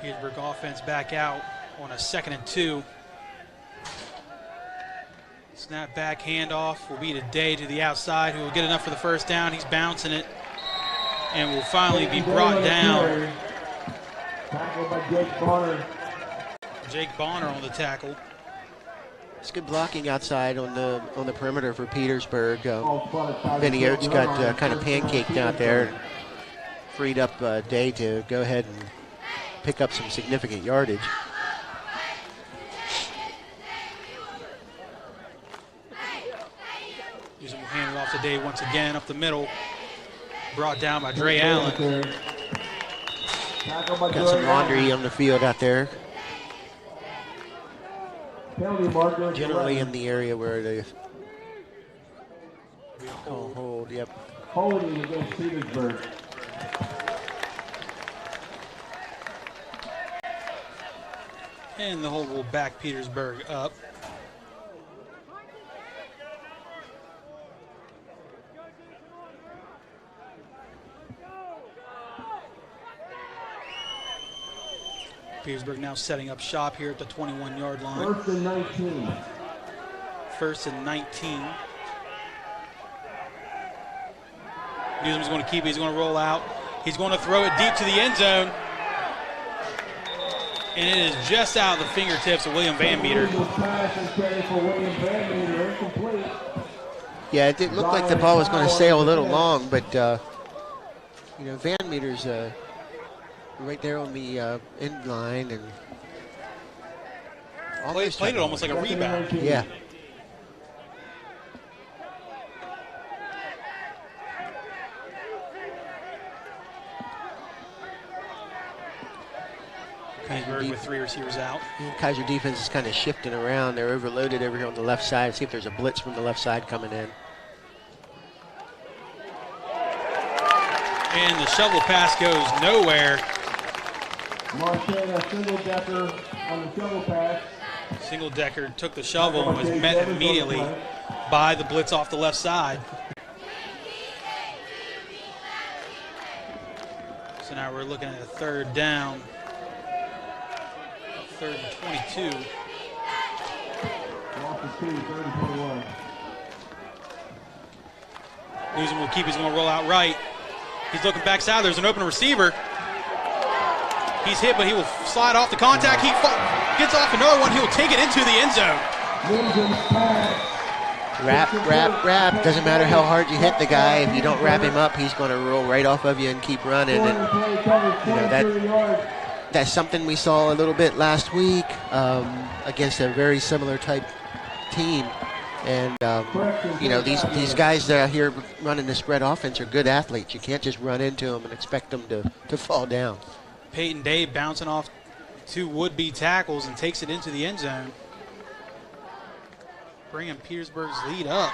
Petersburg offense back out on a 2nd and 2. Snap back handoff will be today to the outside, who will get enough for the first down. He's bouncing it and will finally be brought down. Tackled by Jake Bonner. Jake Bonner on the tackle. It's good blocking outside on the perimeter for Petersburg. Vinny Oates got kind of pancaked out there, freed up Day to go ahead and pick up some significant yardage. Newsom will hand it off to Day once again up the middle. Brought down by Dre Allen. Got some laundry on the field out there. Generally in the area where they call hold. Yep. Holding against Petersburg. And the hold will back Petersburg up. Petersburg now setting up shop here at the 21-yard line. 1st and 19. 1st and 19. Newsom's going to keep it. He's going to roll out. He's going to throw it deep to the end zone. And it is just out of the fingertips of William Van Meter. Yeah, it did look like the ball was going to sail a little long, but, Van Meter's right there on the end line. And played it almost like a rebound. Yeah. Petersburg with 3 receivers out. Kaiser defense is kind of shifting around. They're overloaded over here on the left side. See if there's a blitz from the left side coming in. And the shovel pass goes nowhere. Marchena Single-Decker on the shovel pass. Single-Decker took the shovel and was met immediately by the blitz off the left side. So now we're looking at a 3rd down. 3rd and 22. Newsom will keep. He's going to roll out right. He's looking backside. There's an open receiver. He's hit, but he will slide off the contact. He gets off another one. He will take it into the end zone. Wrap. Doesn't matter how hard you hit the guy. If you don't wrap him up, he's going to roll right off of you and keep running. And that's something we saw a little bit last week against a very similar type team. And, these guys that are here running the spread offense are good athletes. You can't just run into them and expect them to fall down. Peyton Day bouncing off 2 would-be tackles and takes it into the end zone, bringing Petersburg's lead up.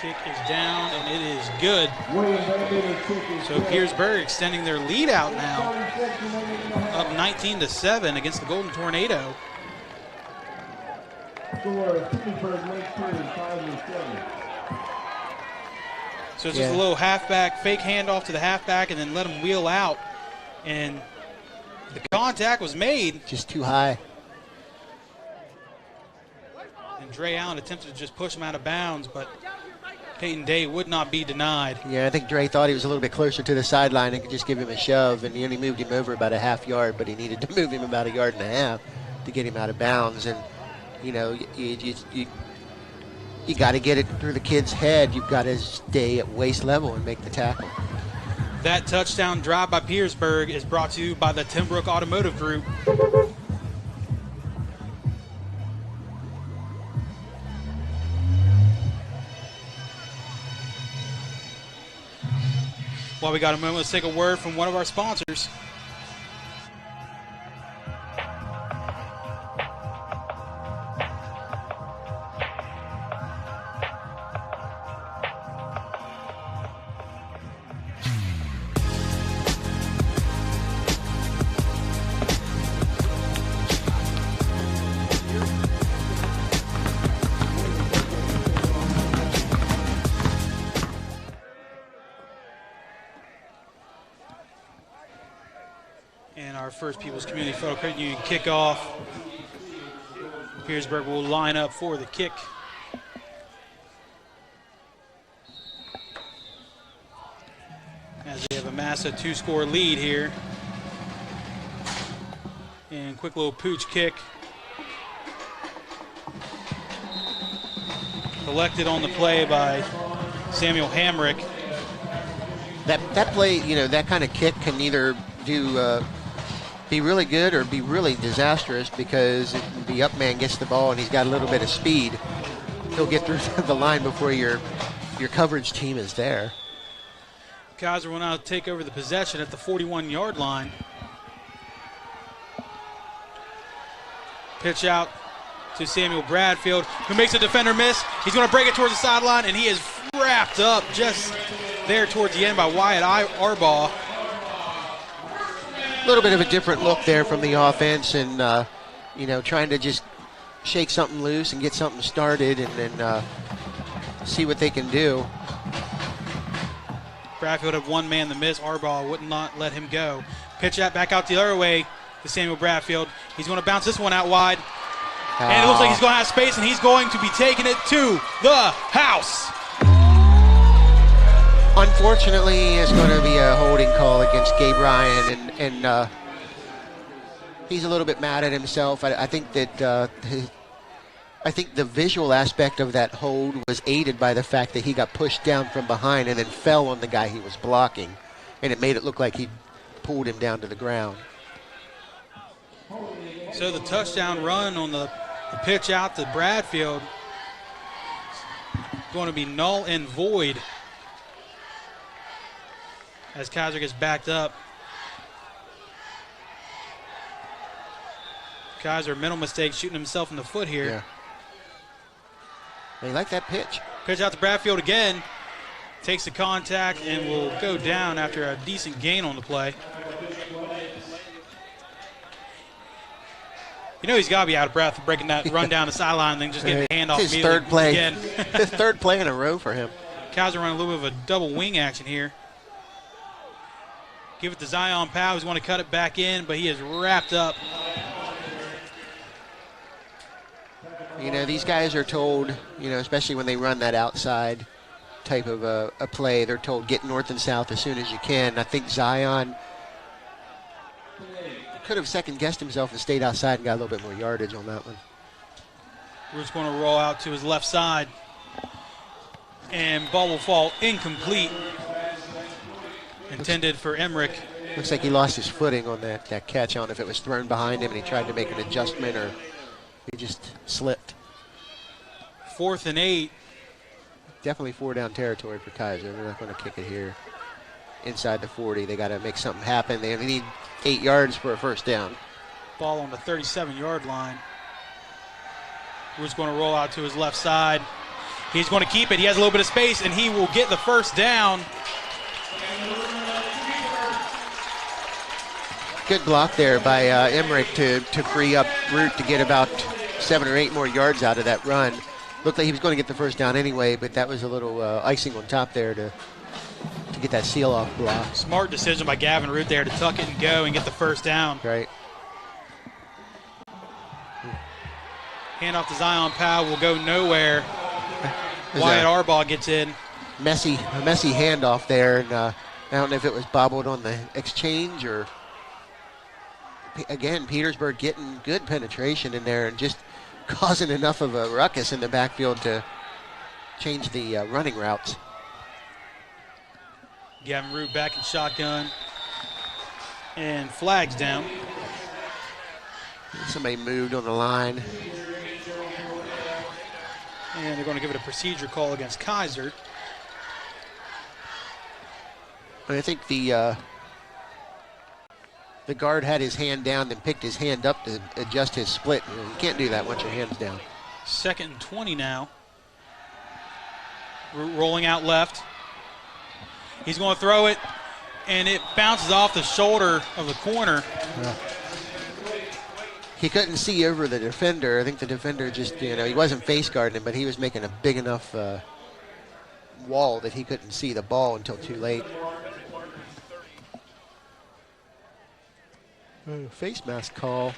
Kick is down, and it is good. So Petersburg extending their lead out now, up 19-7 against the Golden Tornado. So it's just a little halfback, fake handoff to the halfback, and then let him wheel out. And the contact was made. Just too high. And Dre Allen attempted to just push him out of bounds, but Peyton Day would not be denied. Yeah, I think Dre thought he was a little bit closer to the sideline and could just give him a shove, and he only moved him over about a half yard, but he needed to move him about 1.5 yards to get him out of bounds. And, you got to get it through the kid's head. You've got to stay at waist level and make the tackle. That touchdown drive by Petersburg is brought to you by the Timbrook Automotive Group. While we got a moment, let's take a word from one of our sponsors. First People's Community Photo Credit Union kickoff. Petersburg will line up for the kick. As they have amassed a 2-score lead here. And quick little pooch kick. Collected on the play by Samuel Hamrick. That play, that kind of kick can either be really good or be really disastrous, because the up man gets the ball and he's got a little bit of speed. He'll get through the line before your coverage team is there. Kaiser will now take over the possession at the 41-yard line. Pitch out to Samuel Bradfield, who makes a defender miss. He's going to break it towards the sideline, and he is wrapped up just there towards the end by Wyatt Arbaugh. A little bit of a different look there from the offense, and trying to just shake something loose and get something started, and then see what they can do. Bradfield had one man to miss. Arbaugh would not let him go. Pitch that back out the other way to Samuel Bradfield. He's going to bounce this one out wide. And it looks like he's going to have space, and he's going to be taking it to the house. Unfortunately, it's going to be a holding call against Gabe Ryan, and he's a little bit mad at himself. I think that I think the visual aspect of that hold was aided by the fact that he got pushed down from behind and then fell on the guy he was blocking, and it made it look like he pulled him down to the ground. So the touchdown run on the pitch out to Bradfield going to be null and void as Kaiser gets backed up. Kaiser, mental mistake, shooting himself in the foot here. Yeah. They like that pitch. Pitch out to Bradfield again. Takes the contact and will go down after a decent gain on the play. You know he's got to be out of breath breaking that run down the sideline and then just getting the handoff His immediately third play. again. His third play in a row for him. Kaiser running a little bit of a double wing action here. Give it to Zion Powell, who's going to cut it back in, but he is wrapped up. You know, these guys are told, you know, especially when they run that outside type of a play, they're told get north and south as soon as you can. I think Zion could have second-guessed himself and stayed outside and got a little bit more yardage on that one. Root's going to roll out to his left side. And ball will fall incomplete. Intended for Emmerich. Looks like he lost his footing on that catch. I don't know if it was thrown behind him and he tried to make an adjustment or he just slipped. 4th and 8. Definitely 4-down territory for Kaiser. They're not going to kick it here inside the 40. They got to make something happen. They need 8 yards for a first down. Ball on the 37-yard line. Root's going to roll out to his left side. He's going to keep it. He has a little bit of space, and he will get the first down. Good block there by Emmerich to free up Root to get about 7 or 8 more yards out of that run. Looked like he was going to get the first down anyway, but that was a little icing on top there to get that seal-off block. Smart decision by Gavin Root there to tuck it and go and get the first down. Right. Hand off to Zion Powell will go nowhere. Wyatt Arbaugh gets in. A messy handoff there, and I don't know if it was bobbled on the exchange or... Again, Petersburg getting good penetration in there and just causing enough of a ruckus in the backfield to change the running routes. Gavin Root back in shotgun. And flags down. Somebody moved on the line. And they're going to give it a procedure call against Kaiser. I think the guard had his hand down and picked his hand up to adjust his split. You can't do that once your hand's down. 2nd and 20 now. Root rolling out left. He's going to throw it, and it bounces off the shoulder of the corner. Yeah. He couldn't see over the defender. I think the defender just, you know, he wasn't face guarding him, but he was making a big enough wall that he couldn't see the ball until too late. Face mask call.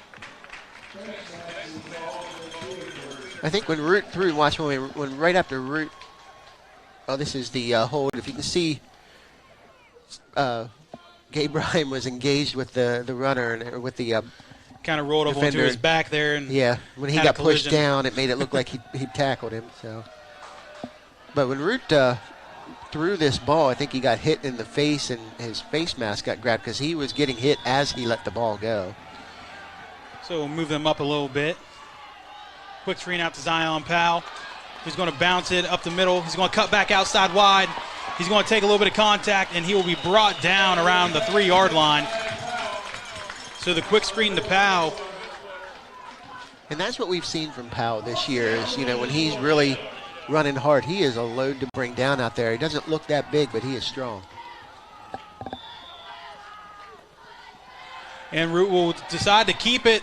I think when Root threw, watch when right after Root, oh, this is the hold. If you can see, Gabe Ryan was engaged with the runner and with the kind of rolled up onto his back there. And yeah, when he got pushed down, it made it look like he tackled him. So, but when Root threw this ball, I think he got hit in the face and his face mask got grabbed because he was getting hit as he let the ball go. So we'll move them up a little bit. Quick screen out to Zion Powell. He's going to bounce it up the middle. He's going to cut back outside wide. He's going to take a little bit of contact, and he will be brought down around the 3-yard line. So the quick screen to Powell. And that's what we've seen from Powell this year is, you know, when he's really running hard, he is a load to bring down out there. He doesn't look that big, but he is strong. And Root will decide to keep it.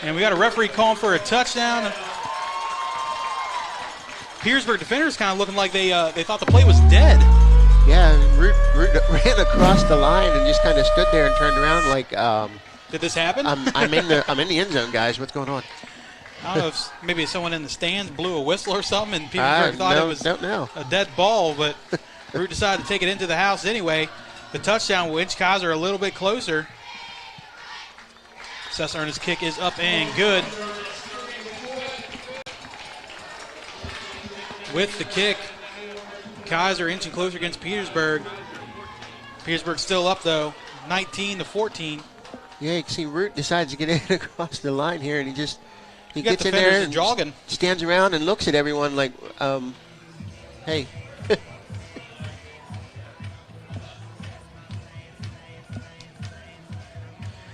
And we got a referee calling for a touchdown. Petersburg defenders kind of looking like they thought the play was dead. Yeah, Root ran across the line and just kind of stood there and turned around like, did this happen? I'm in the end zone, guys. What's going on? I don't know if maybe someone in the stands blew a whistle or something and Petersburg thought it was a dead ball, but Root decided to take it into the house anyway. The touchdown will inch Kaiser a little bit closer. Seth Ernest's kick is up and good. with the kick. Kaiser inching closer against Petersburg. Petersburg still up, though, 19-14. Yeah, you can see Root decides to get in across the line here, and he gets in defenders there and jogging. Stands around and looks at everyone like, hey.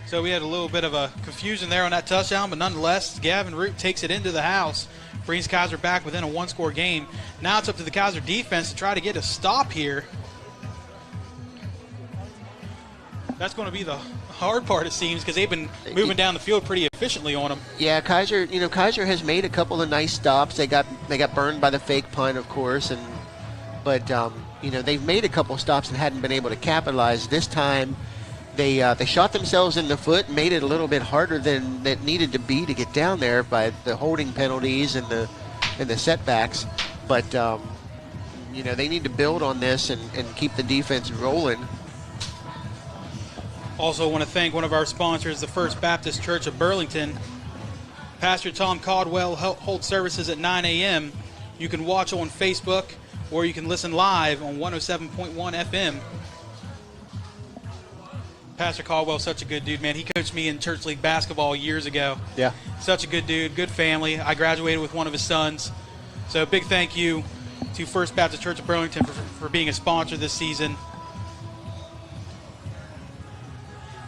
So we had a little bit of a confusion there on that touchdown, but nonetheless, Gavin Root takes it into the house, brings Kaiser back within a one-score game. Now it's up to the Kaiser defense to try to get a stop here. That's going to be the hard part, it seems, because they've been moving down the field pretty efficiently on them. Yeah, Kaiser has made a couple of nice stops. They got burned by the fake punt, of course, but they've made a couple stops and hadn't been able to capitalize. This time, they shot themselves in the foot, and made it a little bit harder than it needed to be to get down there by the holding penalties and the setbacks. But they need to build on this and keep the defense rolling. Also want to thank one of our sponsors, the First Baptist Church of Burlington. Pastor Tom Coldwell holds services at 9 a.m. You can watch on Facebook or you can listen live on 107.1 FM. Pastor Caldwell's such a good dude, man. He coached me in church league basketball years ago. Yeah. Such a good dude, good family. I graduated with one of his sons. So big thank you to First Baptist Church of Burlington for being a sponsor this season.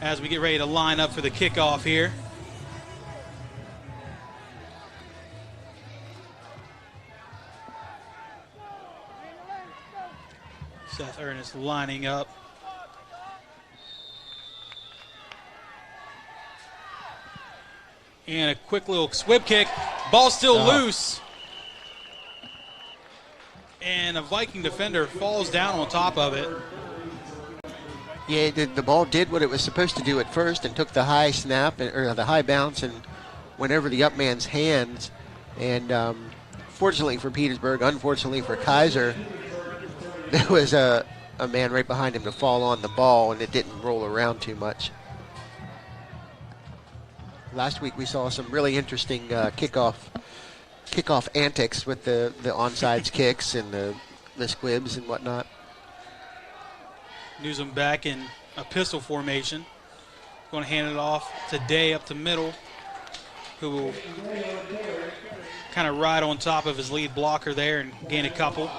As we get ready to line up for the kickoff here. Seth Ernest lining up. And a quick little swib kick. Ball still loose. And a Viking defender falls down on top of it. Yeah, the ball did what it was supposed to do at first and took the high snap or the high bounce and went over the up man's hands. And fortunately for Petersburg, unfortunately for Kaiser, there was a man right behind him to fall on the ball, and it didn't roll around too much. Last week we saw some really interesting kickoff antics with the onside kicks and the squibs and whatnot. Newsom back in a pistol formation. Going to hand it off to Day up the middle, who will kind of ride on top of his lead blocker there and gain a couple.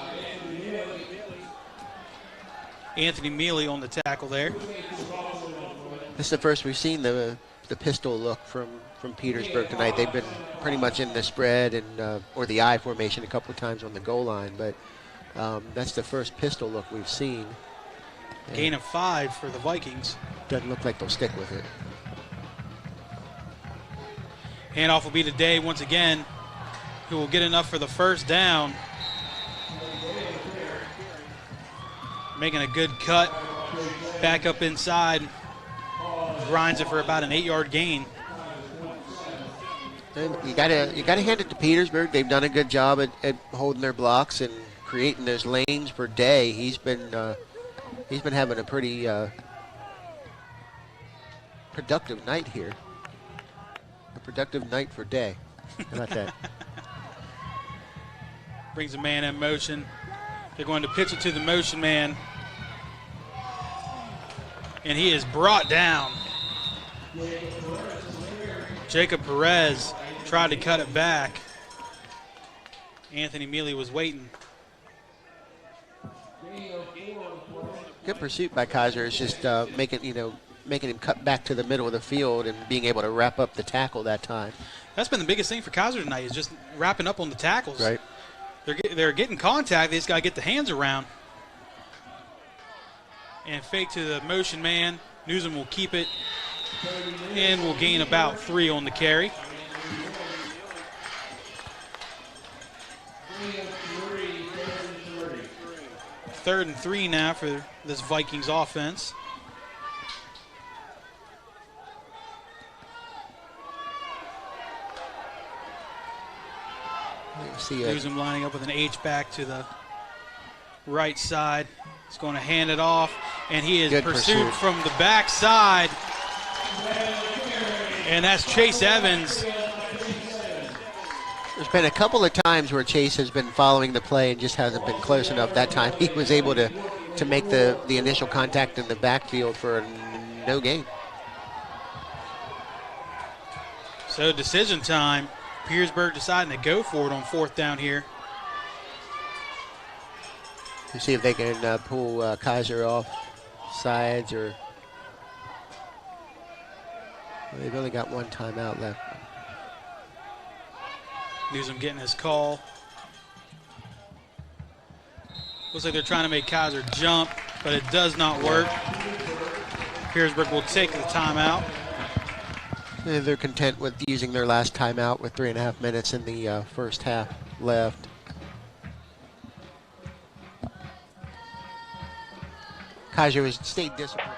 Anthony Mealy on the tackle there. This is the first we've seen the pistol look from Petersburg tonight. They've been pretty much in the spread and or the I formation a couple of times on the goal line, but that's the first pistol look we've seen. Gain of 5 for the Vikings. Doesn't look like they'll stick with it. Handoff will be to Day once again, who will get enough for the first down. Making a good cut. Back up inside. Grinds it for about an 8-yard gain. And you gotta hand it to Petersburg. They've done a good job at holding their blocks and creating those lanes for Day. He's been having a pretty productive night here. A productive night for Day. How about that? Brings a man in motion. They're going to pitch it to the motion man. And he is brought down. Jacob Perez tried to cut it back. Anthony Mealy was waiting. Good pursuit by Kaiser. It's just making him cut back to the middle of the field and being able to wrap up the tackle that time. That's been the biggest thing for Kaiser tonight, is just wrapping up on the tackles. Right. They're getting contact. They just got to get the hands around. And fake to the motion man. Newsom will keep it and will gain about 3 on the carry. Third and 3 now for this Vikings offense. Newsom lining up with an H-back to the right side. He's going to hand it off, and he is pursued from the backside. And that's Chase Evans. There's been a couple of times where Chase has been following the play and just hasn't been close enough. That time he was able to make the initial contact in the backfield for no gain. So decision time. Petersburg deciding to go for it on 4th down here. To see if they can pull Kaiser off sides or... Well, they've only got one timeout left. Newsom getting his call. Looks like they're trying to make Kaiser jump, but it does not work. Petersburg will take the timeout. And they're content with using their last timeout with 3.5 minutes in the first half left. Kaiser has stayed disciplined.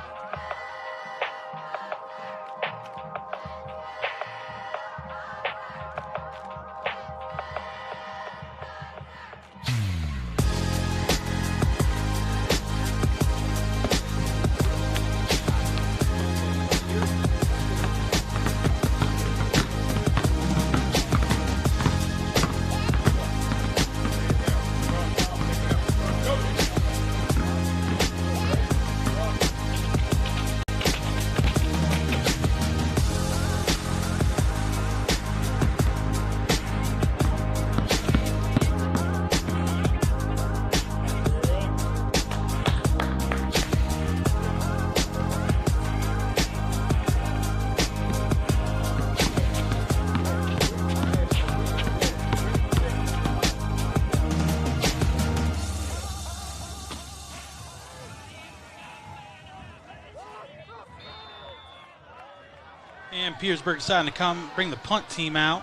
And Petersburg deciding to come bring the punt team out.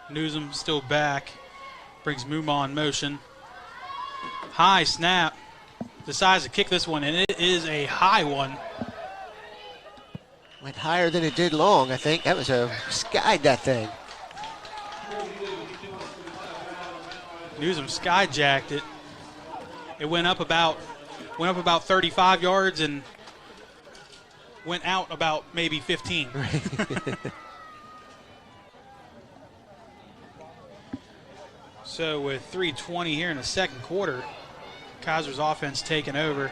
Newsom still back. Brings Muma in motion. High snap. Decides to kick this one, and it is a high one. Went higher than it did long, I think. That was a skied that thing. Newsom skyjacked it. It went up about 35 yards and went out about maybe 15. So with 3:20 here in the second quarter, Kaiser's offense taking over,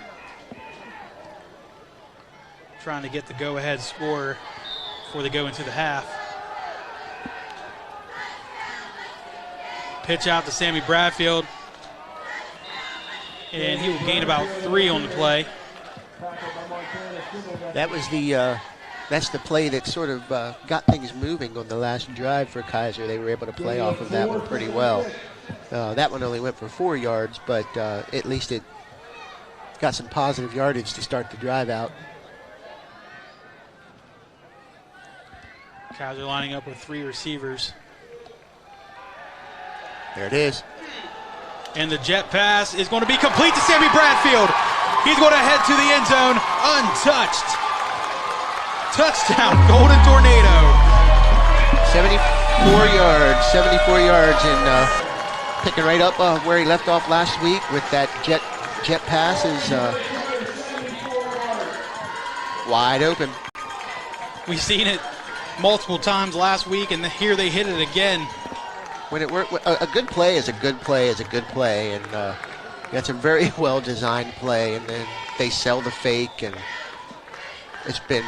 trying to get the go-ahead score before they go into the half. Pitch out to Sammy Bradfield, and he will gain about 3 on the play. That was that's the play that sort of got things moving on the last drive for Kaiser. They were able to play off of that one pretty well. That one only went for 4 yards, but at least it got some positive yardage to start the drive out. Kaiser lining up with 3 receivers. There it is. And the jet pass is going to be complete to Sammy Bradfield. He's going to head to the end zone untouched. Touchdown, Golden Tornado. 74 yards, and picking right up where he left off last week with that jet pass is wide open. We've seen it multiple times last week, and here they hit it again. When it worked, a good play is a good play is a good play, and that's a very well-designed play, and then they sell the fake, and it's been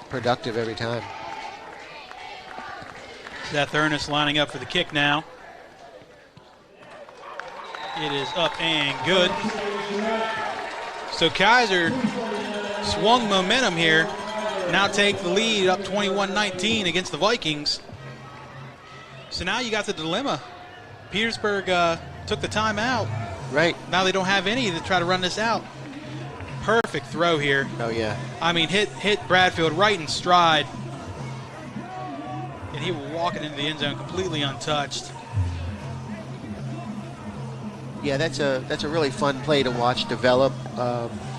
productive every time. Seth Ernest lining up for the kick now. It is up and good. So Kaiser swung momentum here. Now take the lead up 21-19 against the Vikings. So now you got the dilemma. Petersburg took the timeout. Right. Now they don't have any to try to run this out. Perfect throw here. Oh, yeah. I mean, hit Bradfield right in stride. And he will walk it into the end zone completely untouched. Yeah, that's a really fun play to watch develop.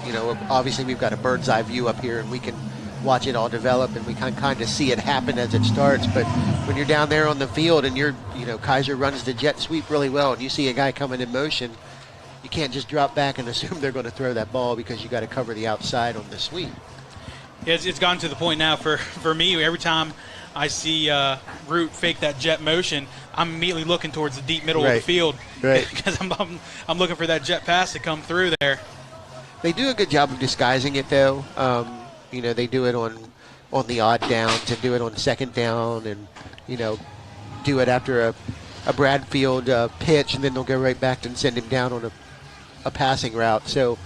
You know, obviously we've got a bird's eye view up here, and we can watch it all develop, and we can kind of see it happen as it starts. But when you're down there on the field and Kaiser runs the jet sweep really well, and you see a guy coming in motion, you can't just drop back and assume they're going to throw that ball, because you got to cover the outside on the sweep. Yeah, it's gotten to the point now for me, every time I see Root fake that jet motion, I'm immediately looking towards the deep middle of the field, because I'm looking for that jet pass to come through there. They do a good job of disguising it, though. You know, they do it on the odd downs and do it on second down, and you know, do it after a Bradfield pitch, and then they'll go right back and send him down on a passing route. So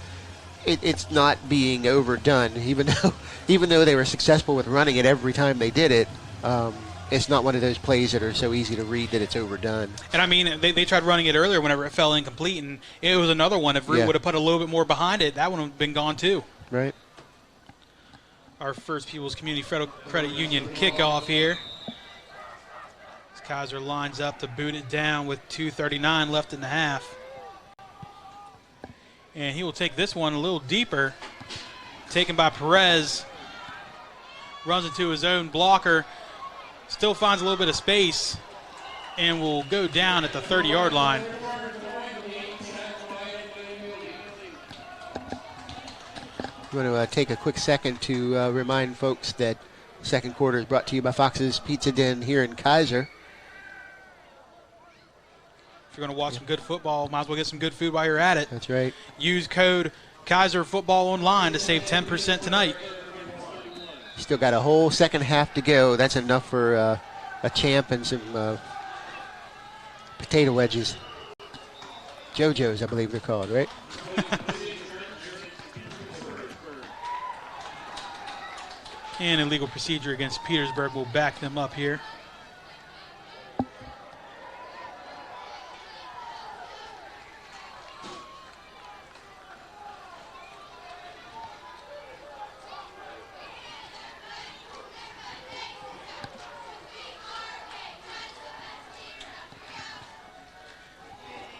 it's not being overdone, even though they were successful with running it every time they did it. It's not one of those plays that are so easy to read that it's overdone. And I mean, they tried running it earlier whenever it fell incomplete, and it was another one. If Root would have put a little bit more behind it, that would have been gone too. Right. Our First People's Community Credit Union kickoff here. As Kaiser lines up to boot it down with 2:39 left in the half. And he will take this one a little deeper. Taken by Perez. Runs into his own blocker. Still finds a little bit of space. And will go down at the 30-yard line. I'm going to take a quick second to remind folks that second quarter is brought to you by Fox's Pizza Den here in Kaiser. If you're going to watch some good football, might as well get some good food while you're at it. That's right. Use code Kaiser Football Online to save 10% tonight. Still got a whole second half to go. That's enough for a champ and some potato wedges. JoJo's, I believe they're called, right? And illegal procedure against Petersburg will back them up here.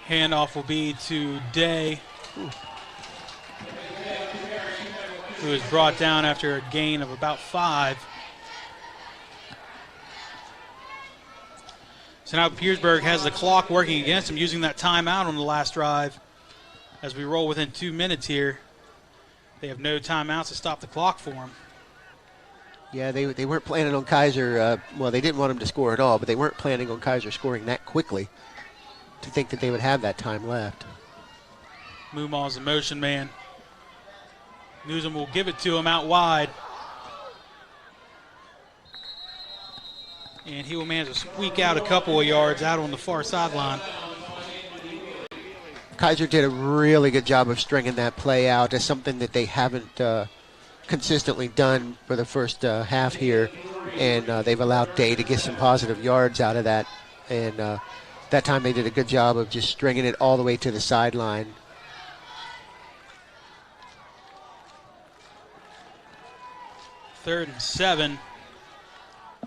Handoff will be to Day, who is brought down after a gain of about 5. So now Petersburg has the clock working against him, using that timeout on the last drive. As we roll within 2 minutes here, they have no timeouts to stop the clock for him. Yeah, they weren't planning on Kaiser. Well, they didn't want him to score at all, but they weren't planning on Kaiser scoring that quickly to think that they would have that time left. Muma's the motion man. Newsom will give it to him out wide. And he will manage to squeak out a couple of yards out on the far sideline. Kaiser did a really good job of stringing that play out as something that they haven't consistently done for the first half here. And they've allowed Day to get some positive yards out of that. And that time they did a good job of just stringing it all the way to the sideline. Third and 7.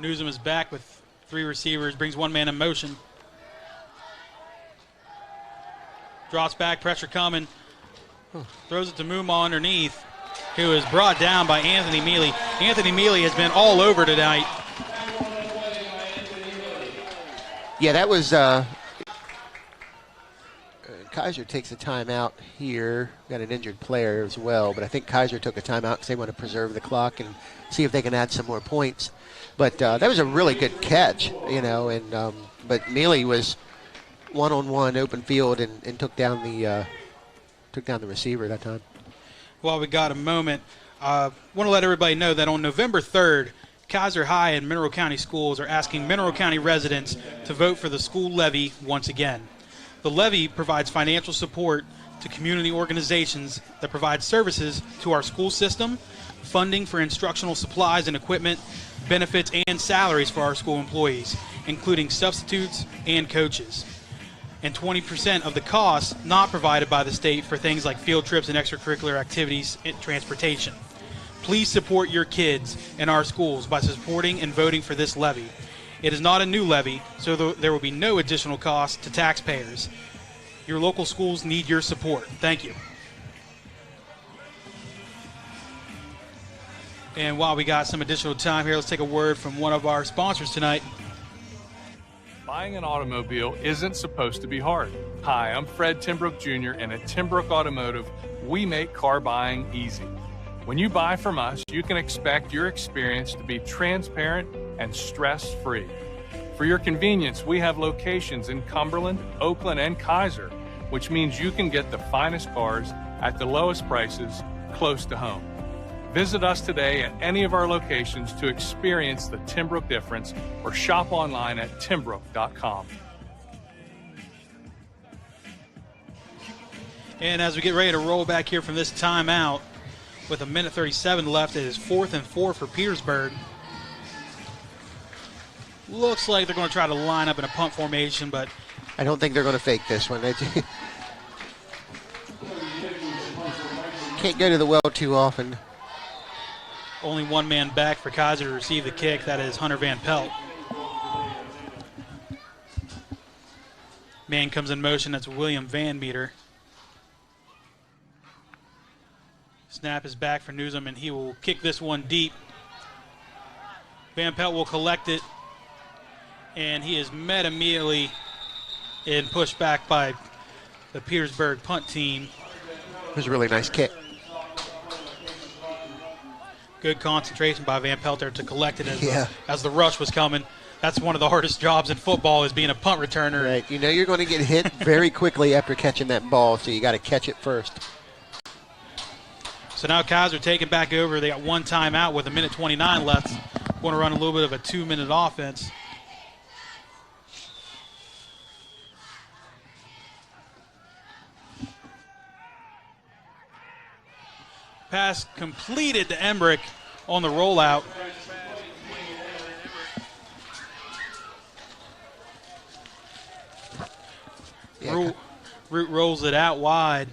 Newsom is back with 3 receivers, brings one man in motion. Drops back, pressure coming. Throws it to Muma underneath, who is brought down by Anthony Mealy. Anthony Mealy has been all over tonight. Yeah, that was Kaiser takes a timeout here. Got an injured player as well, but I think Kaiser took a timeout because they want to preserve the clock and see if they can add some more points. But that was a really good catch, you know. And but Mealy was one-on-one open field and took down the receiver that time. While we got a moment, want to let everybody know that on November 3rd, Kaiser High and Mineral County Schools are asking Mineral County residents to vote for the school levy once again. The levy provides financial support to community organizations that provide services to our school system, funding for instructional supplies and equipment, benefits and salaries for our school employees, including substitutes and coaches, and 20% of the costs not provided by the state for things like field trips and extracurricular activities and transportation. Please support your kids and our schools by supporting and voting for this levy. It is not a new levy, so there will be no additional cost to taxpayers. Your local schools need your support. Thank you. And while we got some additional time here, let's take a word from one of our sponsors tonight. Buying an automobile isn't supposed to be hard. Hi, I'm Fred Timbrook Jr., and at Timbrook Automotive, we make car buying easy. When you buy from us, you can expect your experience to be transparent and stress-free. For For your convenience, we have locations in Cumberland, Oakland, and Kaiser, which means you can get the finest cars at the lowest prices close to home. Visit us today at any of our locations to experience the Timbrook difference or shop online at timbrook.com. And as we get ready to roll back here from this timeout, with 1:37 left, it is 4th and 4 for Petersburg. Looks like they're going to try to line up in a punt formation, but I don't think they're going to fake this one. Can't go to the well too often. only one man back for Kaiser to receive the kick. That is Hunter Van Pelt. Man comes in motion. That's William Van Meter. Snap is back for Newsom, and he will kick this one deep. Van Pelt will collect it, and he is met immediately and pushed back by the Petersburg punt team. It was a really nice kick. Good concentration by Van Pelt there to collect it as the rush was coming. That's one of the hardest jobs in football, is being a punt returner. Right. You know you're going to get hit very quickly after catching that ball, so you got to catch it first. So now Kaiser taking back over. They got one timeout with 1:29 left. Want to run a little bit of a 2-minute offense. Pass completed to Emmerich on the rollout. Root rolls it out wide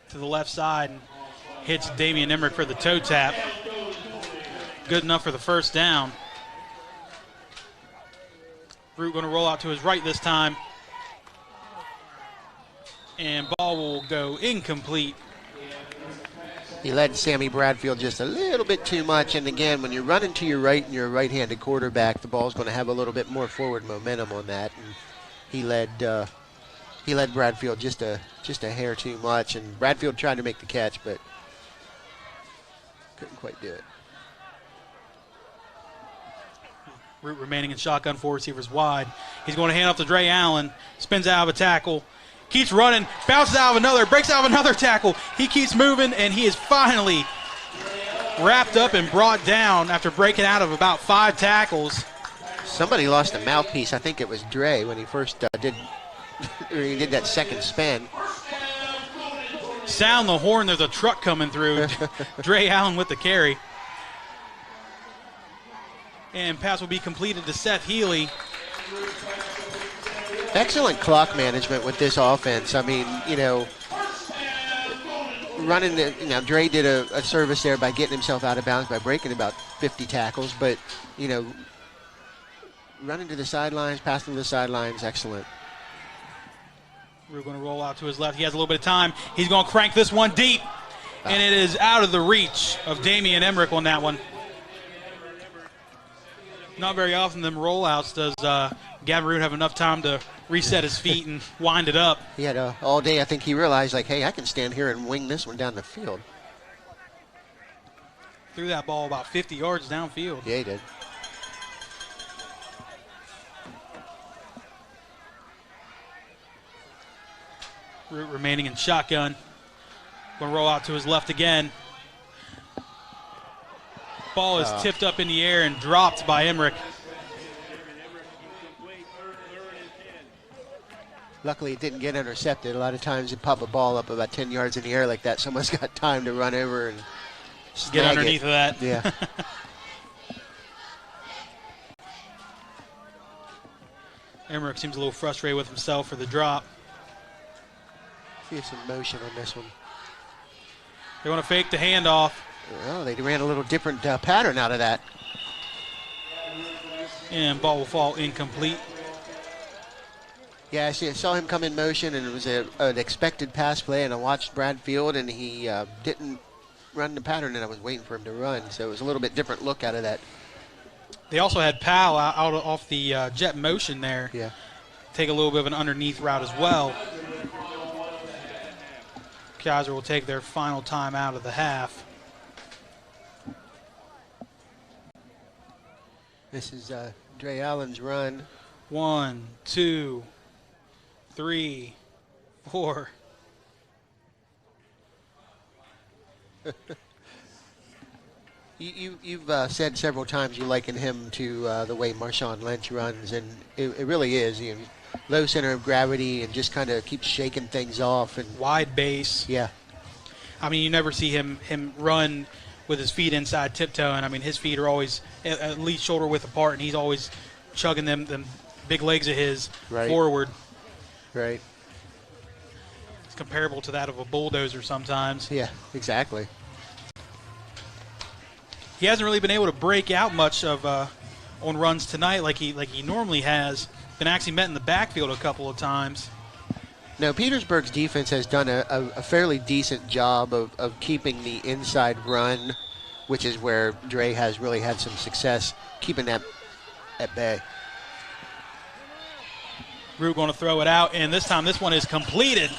to the left side and hits Damian Emmerich for the toe tap. Good enough for the first down. Root going to roll out to his right this time. And ball will go incomplete. He led Sammy Bradfield just a little bit too much, and again, when you're running to your right and you're a right-handed quarterback, the ball's going to have a little bit more forward momentum on that. And he led Bradfield just a hair too much, and Bradfield tried to make the catch, but couldn't quite do it. Root remaining in shotgun, four receivers wide. He's going to hand off to Dre Allen, spins out of a tackle. Keeps running, bounces out of another, breaks out of another tackle. He keeps moving, and he is finally wrapped up and brought down after breaking out of about 5 tackles. Somebody lost a mouthpiece. I think it was Dre when he first did that second spin. Sound the horn, there's a truck coming through. Dre Allen with the carry. And pass will be completed to Seth Healy. Excellent clock management with this offense. I mean, Dre did a service there by getting himself out of bounds by breaking about 50 tackles, but, running to the sidelines, passing to the sidelines, excellent. We're going to roll out to his left. He has a little bit of time. He's going to crank this one deep, and it is out of the reach of Damian Emmerich on that one. Not very often them rollouts does Gavin Root have enough time to reset his feet and wind it up. He had all day. I think he realized, hey, I can stand here and wing this one down the field. Threw that ball about 50 yards downfield. Yeah, he did. Root remaining in shotgun. Going to roll out to his left again. Ball is tipped up in the air and dropped by Emmerich. Luckily, it didn't get intercepted. A lot of times you pop a ball up about 10 yards in the air like that. Someone's got time to run over and get underneath of that. Yeah. Emmerich seems a little frustrated with himself for the drop. See some motion on this one. They want to fake the handoff. Well, they ran a little different pattern out of that. And ball will fall incomplete. Yeah, I saw him come in motion, and it was an expected pass play, and I watched Bradfield, and he didn't run the pattern, and I was waiting for him to run, so it was a little bit different look out of that. They also had Powell out off the jet motion there. Yeah. Take a little bit of an underneath route as well. Kaiser will take their final time out of the half. This is Dre Allen's run. 1, 2, 3, 4. You've said several times you liken him to the way Marshawn Lynch runs, and it really is. Low center of gravity and just kind of keeps shaking things off. And Wide base. yeah. I mean, you never see him run with his feet inside tiptoeing. I mean, his feet are always at least shoulder width apart, and he's always chugging them big legs of his forward. Right. It's comparable to that of a bulldozer sometimes. Yeah, exactly. He hasn't really been able to break out much of on runs tonight like he normally has. Been actually met in the backfield a couple of times. Now, Petersburg's defense has done a fairly decent job of keeping the inside run, which is where Dre has really had some success, keeping that at bay. Root going to throw it out, and this time this one is completed.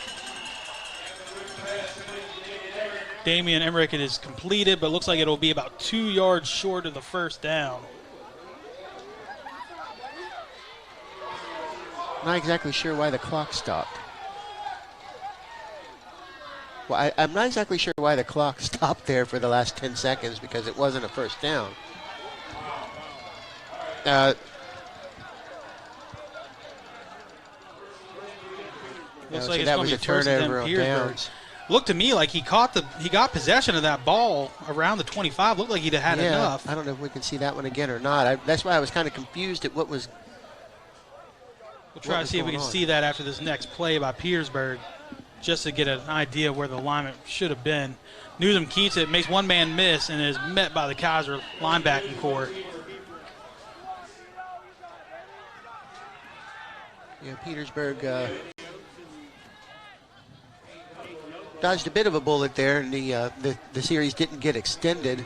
Damian Emmerich, it is completed, but looks like it'll be about 2 yards short of the first down. Not exactly sure why the clock stopped. Well, I'm not exactly sure why the clock stopped there for the last 10 seconds because it wasn't a first down. Looks so like it's that going was to a be first and turnover 10 on Petersburg. downs. Looked to me like he got possession of that ball around the 25. Looked like he'd had enough. I don't know if we can see that one again or not. That's why I was kind of confused at what was. We'll try to see if we can see that after this next play by Petersburg, just to get an idea of where the alignment should have been. Newsom keeps it, makes one man miss, and is met by the Kaiser linebacking core. Yeah, Petersburg dodged a bit of a bullet there, and the series didn't get extended.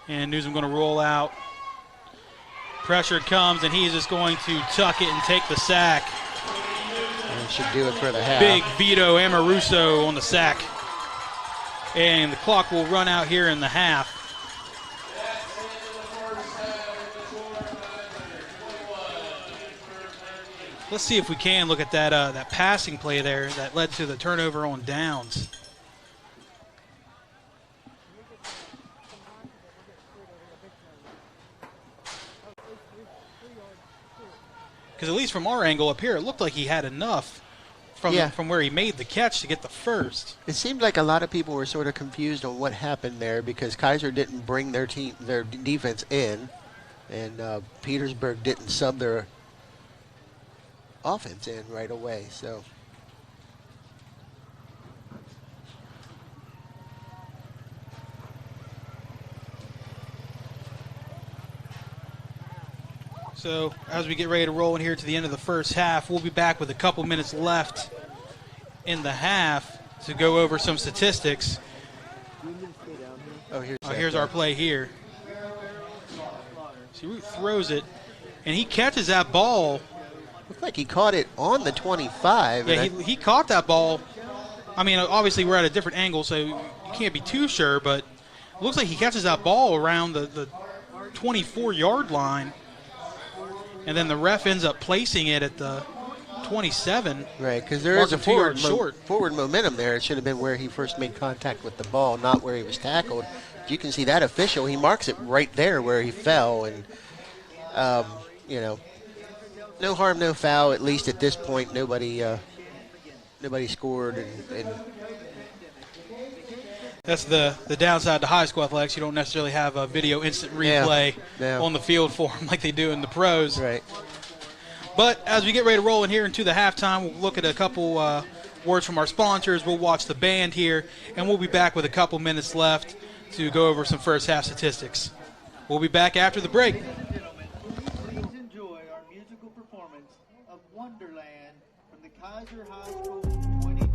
And Newsom going to roll out. Pressure comes, and he's just going to tuck it and take the sack. And should do it for the half. Big Vito Amoruso on the sack. And the clock will run out here in the half. Let's see if we can look at that passing play there that led to the turnover on downs. Because at least from our angle up here, it looked like he had enough from where he made the catch to get the first. It seemed like a lot of people were sort of confused on what happened there because Kaiser didn't bring their defense in, and Petersburg didn't sub their offense in right away. So as we get ready to roll in here to the end of the first half, we'll be back with a couple minutes left in the half to go over some statistics. Here's our play here. See, Root throws it, and he catches that ball. Looked like he caught it on the 25. Yeah, he caught that ball. I mean, obviously we're at a different angle, so you can't be too sure, but it looks like he catches that ball around the 24-yard line. And then the ref ends up placing it at the 27. Right, because there is a forward momentum there. It should have been where he first made contact with the ball, not where he was tackled. You can see that official. He marks it right there where he fell. And, no harm, no foul. At least at this point, nobody scored. And that's the downside to high school athletics. You don't necessarily have a video instant replay on the field for them like they do in the pros. Right. But as we get ready to roll in here into the halftime, we'll look at a couple words from our sponsors. We'll watch the band here, and we'll be back with a couple minutes left to go over some first half statistics. We'll be back after the break. Please enjoy our musical performance of Wonderland from the Kaiser High School 2020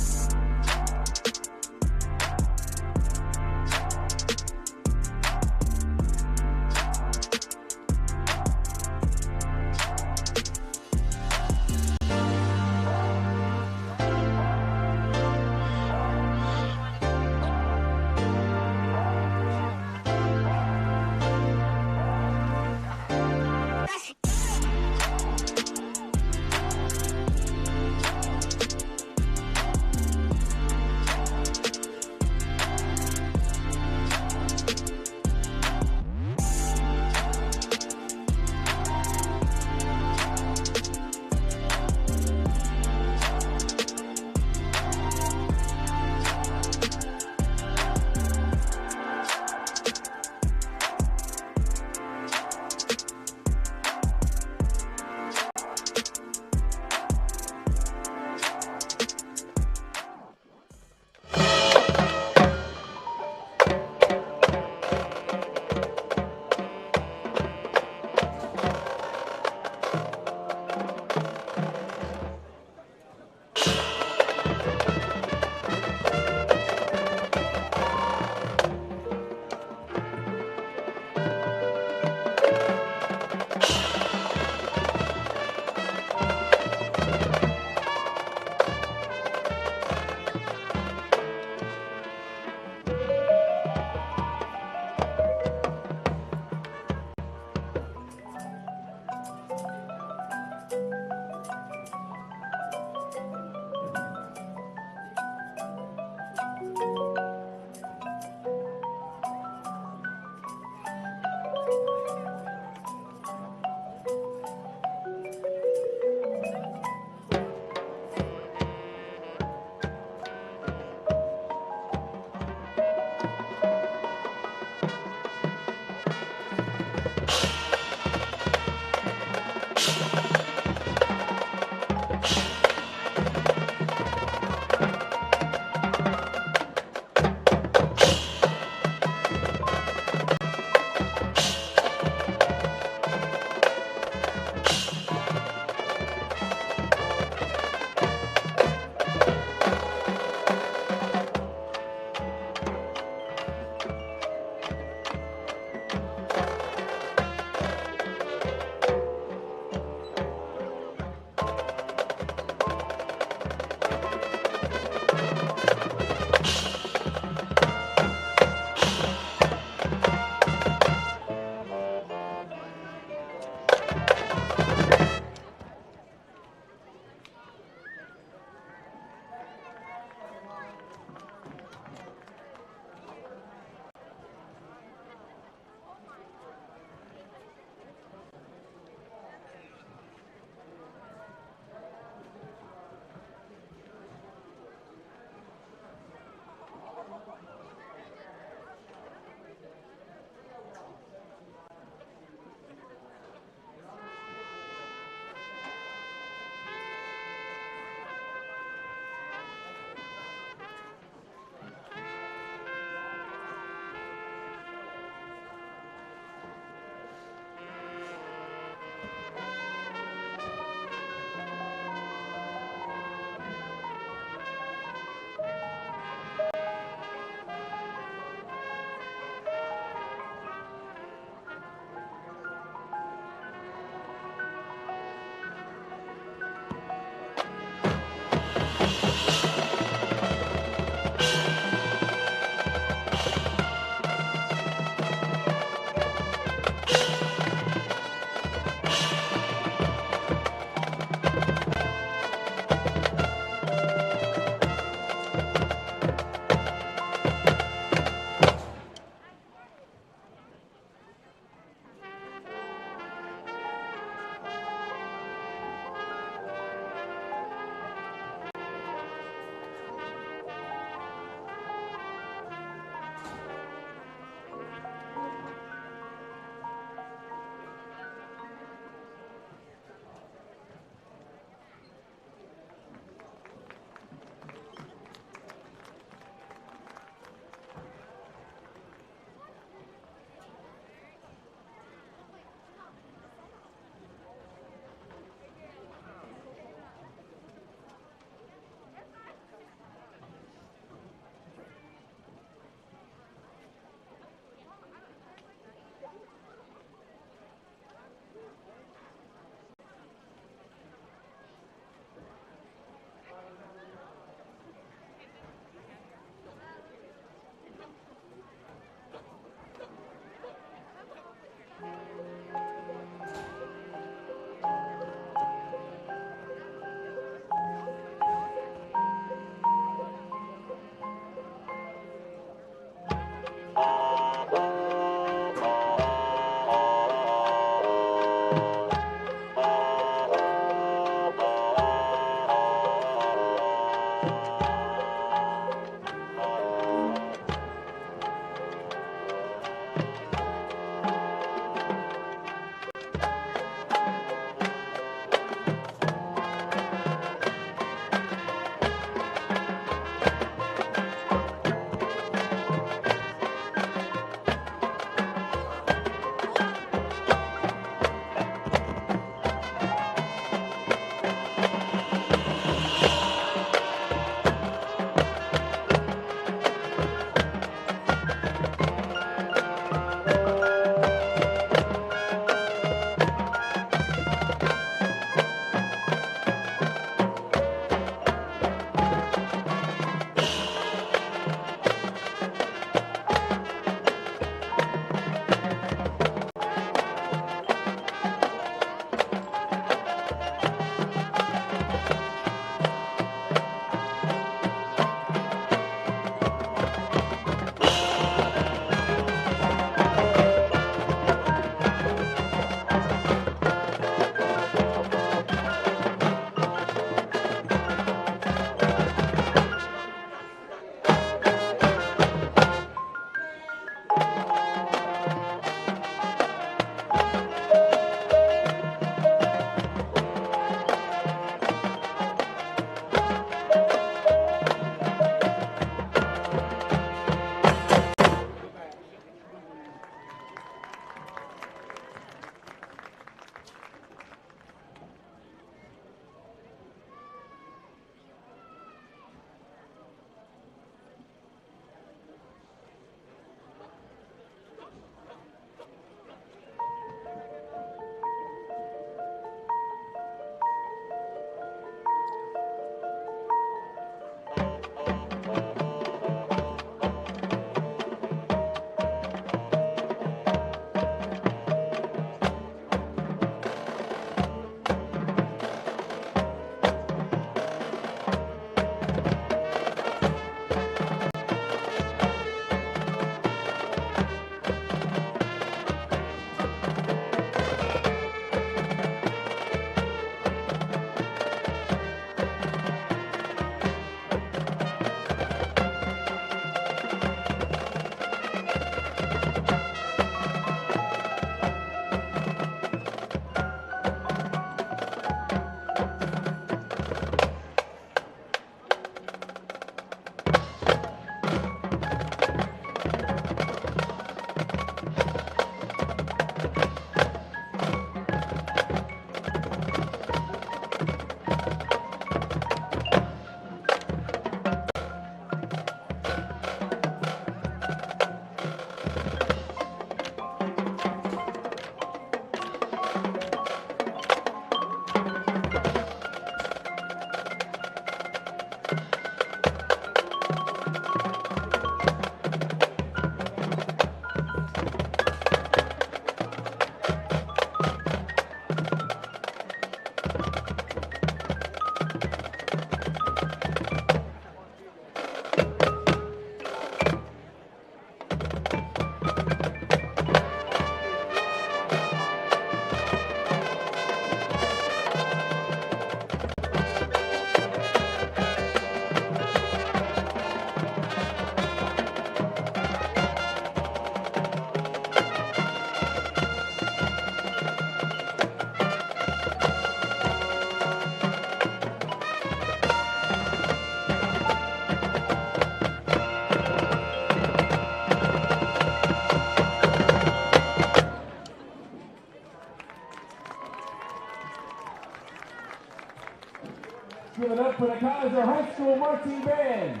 Give it up for the Kaiser High School marching band.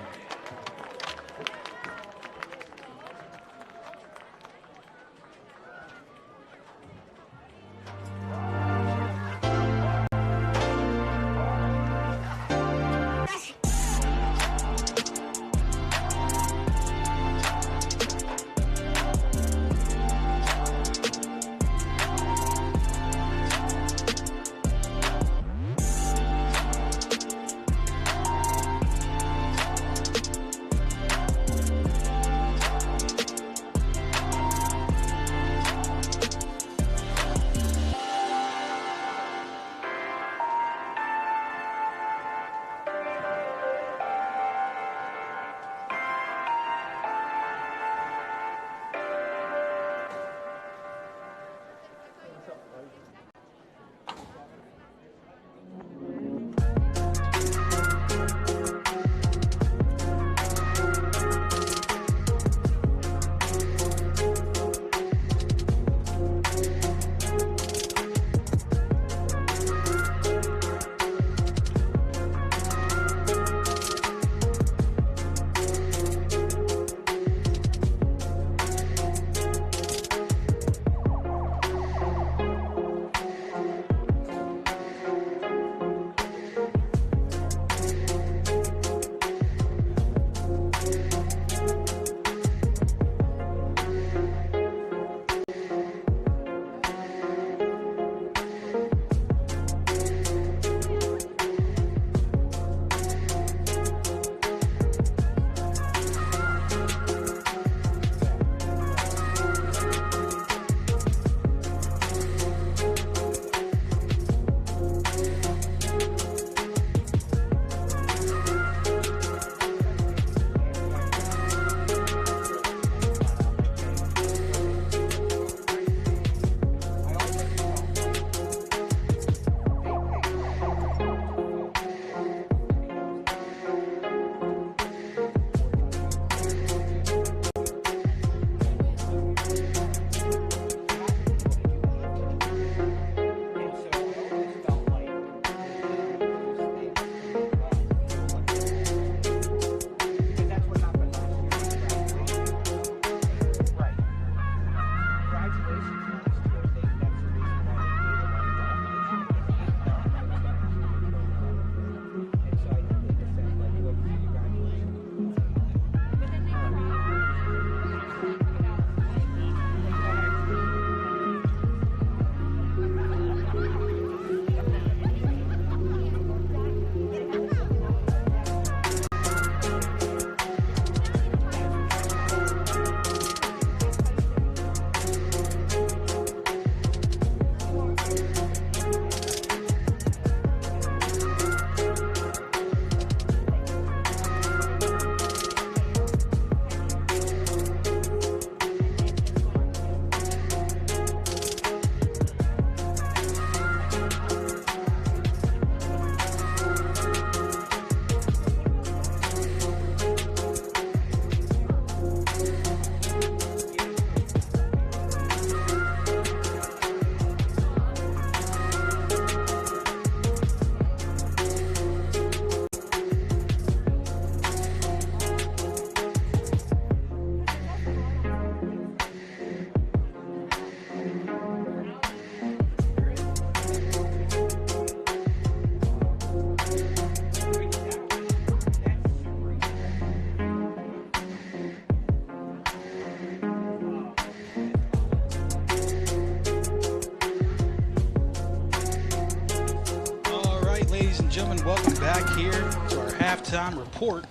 gentlemen, welcome back here to our halftime report.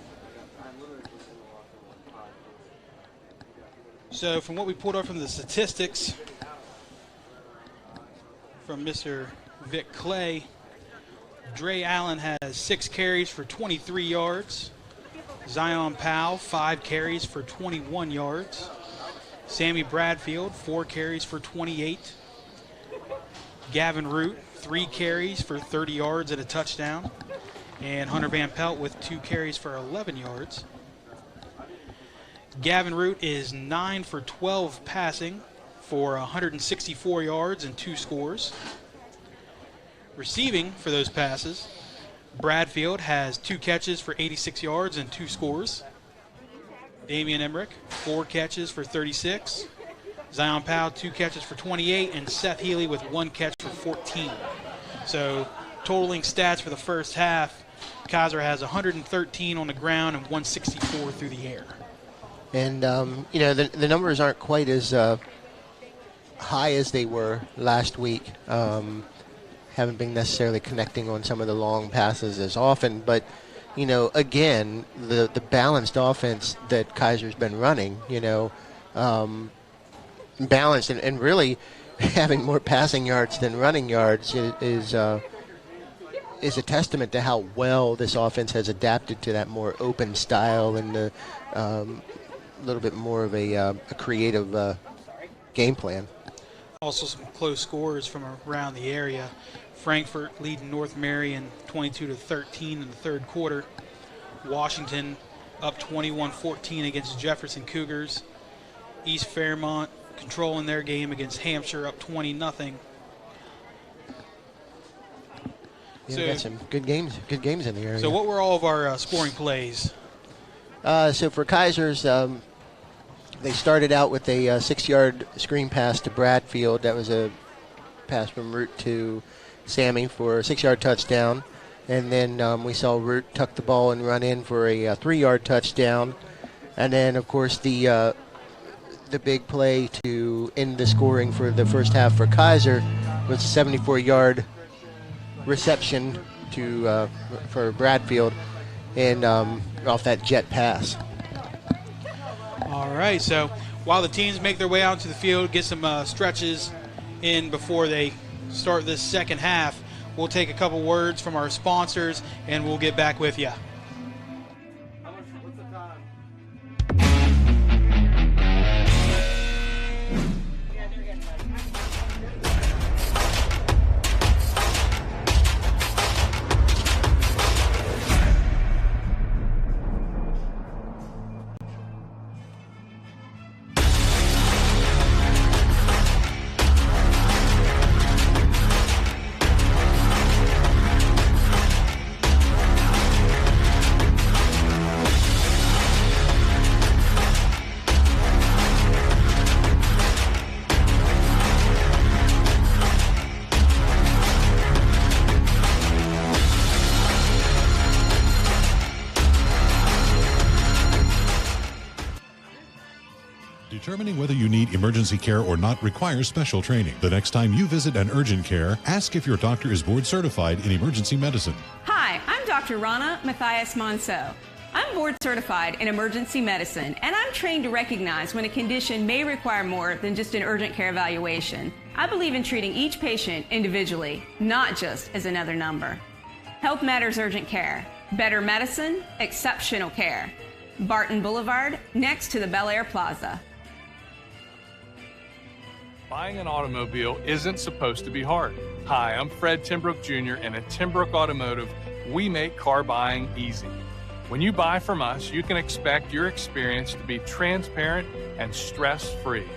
So from what we pulled up from the statistics from Mr. Vic Clay, Dre Allen has 6 carries for 23 yards. Zion Powell, 5 carries for 21 yards. Sammy Bradfield, 4 carries for 28. Gavin Root, 3 carries for 30 yards and a touchdown. And Hunter Van Pelt with 2 carries for 11 yards. Gavin Root is 9 for 12 passing for 164 yards and 2 scores. Receiving for those passes, Bradfield has 2 catches for 86 yards and 2 scores. Damian Emmerich, 4 catches for 36. Zion Powell, 2 catches for 28, and Seth Healy with 1 catch for 14. So totaling stats for the first half, Kaiser has 113 on the ground and 164 through the air. And, the numbers aren't quite as high as they were last week. Haven't been necessarily connecting on some of the long passes as often, but again, the balanced offense that Kaiser's been running, balanced and really having more passing yards than running yards is a testament to how well this offense has adapted to that more open style and a little bit more of a creative game plan. Also some close scores from around the area. Frankfort leading North Marion 22-13 in the third quarter. Washington up 21-14 against Jefferson Cougars. East Fairmont controlling their game against Hampshire up 20-0. Yeah, we got some good games in the area. So what were all of our scoring plays? So for Kaiser's, they started out with a 6-yard screen pass to Bradfield. That was a pass from Root to Sammy for a 6-yard touchdown. And then we saw Root tuck the ball and run in for a 3-yard touchdown. And then, of course, the big play to end the scoring for the first half for Kaiser was a 74-yard reception for Bradfield and off that jet pass. All right, so while the teams make their way out to the field, get some stretches in before they start this second half, we'll take a couple words from our sponsors and we'll get back with you. What's the time? Determining whether you need emergency care or not requires special training. The next time you visit an urgent care, ask if your doctor is board certified in emergency medicine. Hi, I'm Dr. Rana Matthias Monceau. I'm board certified in emergency medicine, and I'm trained to recognize when a condition may require more than just an urgent care evaluation. I believe in treating each patient individually, not just as another number. Health Matters Urgent Care. Better medicine, exceptional care. Barton Boulevard, next to the Bel Air Plaza. Buying an automobile isn't supposed to be hard. Hi, I'm Fred Timbrook Jr., and at Timbrook Automotive, we make car buying easy. When you buy from us, you can expect your experience to be transparent and stress-free.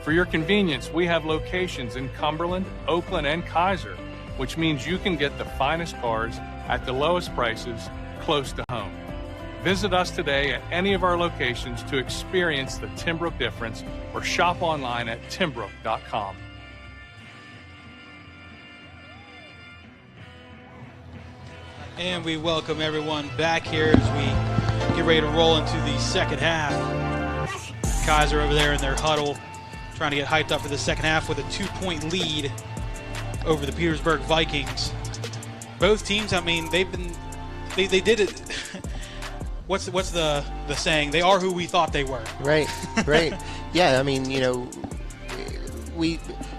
For your convenience, we have locations in Cumberland, Oakland, and Kaiser, which means you can get the finest cars at the lowest prices close to home. Visit us today at any of our locations to experience the Timbrook difference or shop online at timbrook.com. And we welcome everyone back here as we get ready to roll into the second half. Kaiser over there in their huddle trying to get hyped up for the second half with a 2-point lead over the Petersburg Vikings. Both teams, I mean, they did it. What's the saying? They are who we thought they were. Right. Yeah, I mean,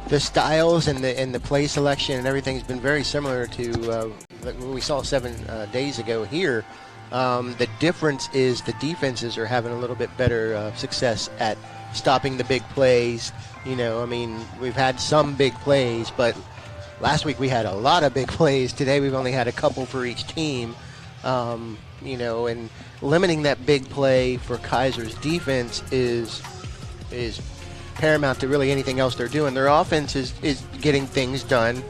the styles and the play selection and everything's been very similar to what we saw 7 days ago here. The difference is the defenses are having a little bit better success at stopping the big plays. I mean, we've had some big plays, but last week we had a lot of big plays. Today we've only had a couple for each team. And limiting that big play for Kaiser's defense is paramount to really anything else they're doing. Their offense is getting things done.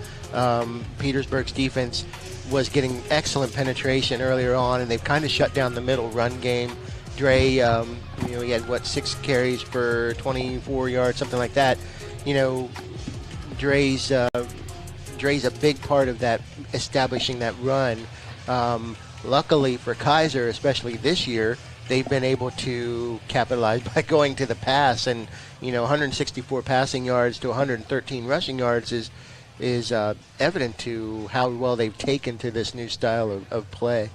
Petersburg's defense was getting excellent penetration earlier on, and they've kind of shut down the middle run game. Dre, he had 6 carries for 24 yards, something like that. Dre's a big part of that, establishing that run. Luckily for Kaiser, especially this year, they've been able to capitalize by going to the pass, and 164 passing yards to 113 rushing yards is evident to how well they've taken to this new style of play.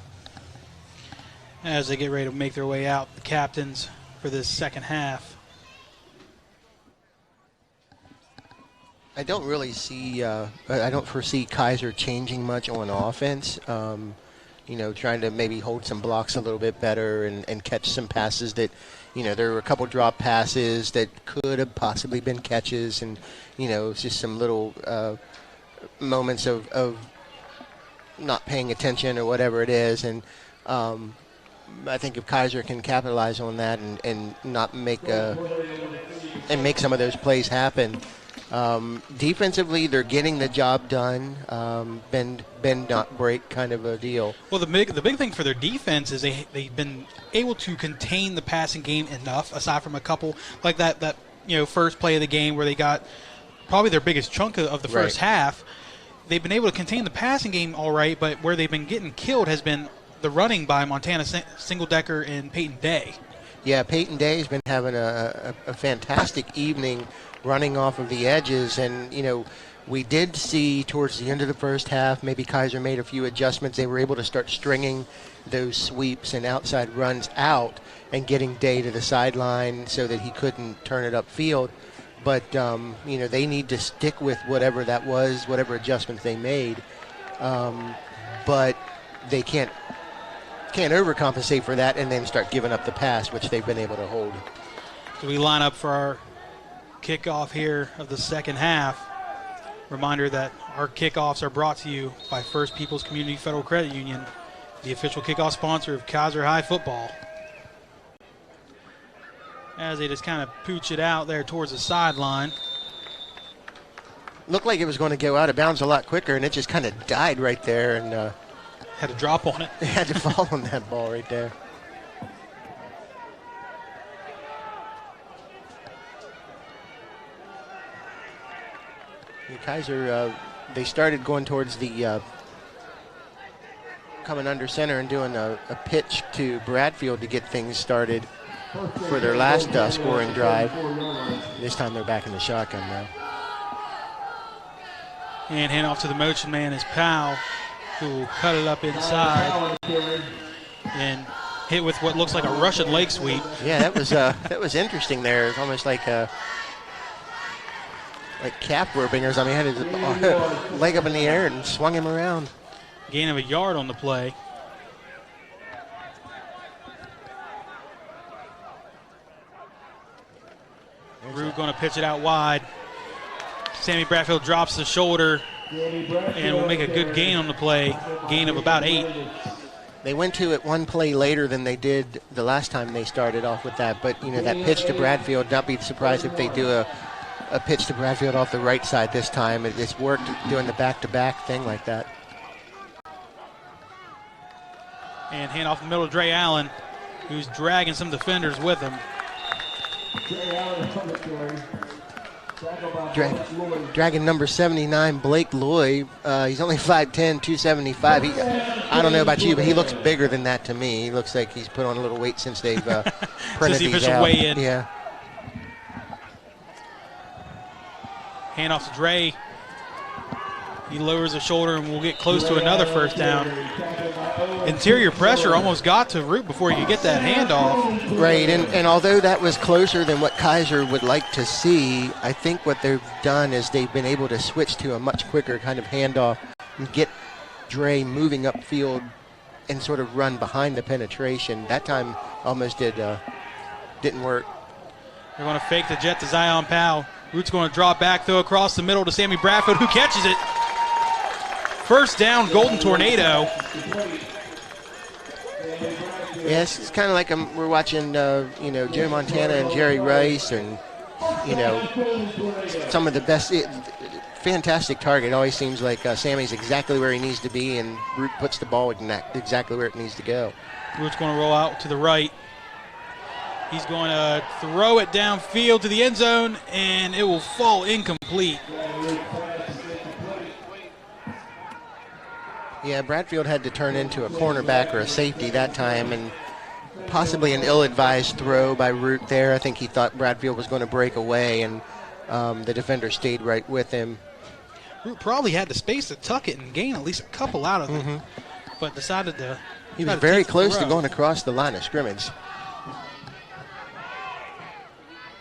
As they get ready to make their way out, the captains for this second half. I don't really see, I don't foresee Kaiser changing much on offense. Trying to maybe hold some blocks a little bit better and catch some passes that, there were a couple drop passes that could have possibly been catches, and, it's just some little moments of not paying attention or whatever it is. And I think if Kaiser can capitalize on that and not make some of those plays happen. Defensively, they're getting the job done. Bend not break kind of a deal. Well, the big thing for their defense is they've been able to contain the passing game enough, aside from a couple like that first play of the game where they got probably their biggest chunk of the first half. They've been able to contain the passing game all right, but where they've been getting killed has been the running by Montana Singledecker and Peyton Day. Yeah, Peyton Day has been having a fantastic evening running off of the edges, and we did see towards the end of the first half, maybe Kaiser made a few adjustments. They were able to start stringing those sweeps and outside runs out and getting Day to the sideline so that he couldn't turn it upfield. But they need to stick with whatever that was, whatever adjustments they made. But they can't overcompensate for that and then start giving up the pass, which they've been able to hold. So we line up for our kickoff here of the second half. Reminder that our kickoffs are brought to you by First People's Community Federal Credit Union, the official kickoff sponsor of Kaiser High football. As they just kind of pooch it out there towards the sideline. Looked like it was going to go out of bounds a lot quicker, and it just kind of died right there, and had to drop on it. They had to fall on that ball right there. Kaiser, they started going towards the coming under center and doing a pitch to Bradfield to get things started for their last scoring drive. This time they're back in the shotgun now. And hand off to the motion man is Powell, who will cut it up inside and hit with what looks like a Russian leg sweep. Yeah, that was interesting there. It's almost like calf whipping or something. He had his leg up in the air and swung him around. Gain of a yard on the play. Rue going to pitch it out wide. Sammy Bradfield drops the shoulder and will make a good gain on the play. Gain of about 8. They went to it one play later than they did the last time they started off with that. But, that pitch to Bradfield, not be surprised if they do a pitch to Bradfield off the right side this time. It's worked doing the back-to-back thing like that. And hand off the middle to Dre Allen, who's dragging some defenders with him. Dragging number 79, Blake Lloyd. He's only 5'10", 275. I don't know about you, but he looks bigger than that to me. He looks like he's put on a little weight since they've printed these out. Weigh-in. Yeah. Hand off to Dre. He lowers the shoulder and we'll get close to another first down. Interior pressure almost got to Root before he could get that handoff. Right, and although that was closer than what Kaiser would like to see, I think what they've done is they've been able to switch to a much quicker kind of handoff and get Dre moving upfield and sort of run behind the penetration. That time almost didn't work. They're going to fake the jet to Zion Powell. Root's going to draw back, throw across the middle to Sammy Bradfield, who catches it. First down, Golden Tornado. Yes, it's kind of like we're watching, Joe Montana and Jerry Rice, and some of the best fantastic target. It always seems like Sammy's exactly where he needs to be, and Root puts the ball exactly where it needs to go. Root's going to roll out to the right. He's going to throw it downfield to the end zone, and it will fall incomplete. Yeah, Bradfield had to turn into a cornerback or a safety that time, and possibly an ill-advised throw by Root there. I think he thought Bradfield was going to break away, and the defender stayed right with him. Root probably had the space to tuck it and gain at least a couple out of it, but decided to. He was very close to going across the line of scrimmage.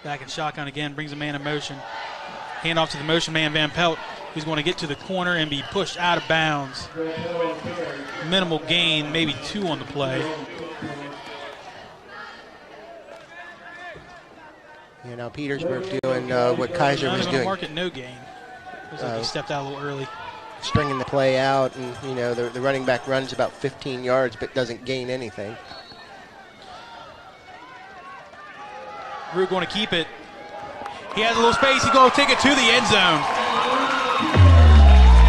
Back in shotgun again, brings a man in motion. Hand off to the motion man, Van Pelt, who's going to get to the corner and be pushed out of bounds. Minimal gain, maybe 2 on the play. Yeah, now Petersburg doing what Kaiser was doing. Mark it no gain. Looks like he stepped out a little early. Stringing the play out, and the running back runs about 15 yards but doesn't gain anything. Root going to keep it. He has a little space. He's going to take it to the end zone.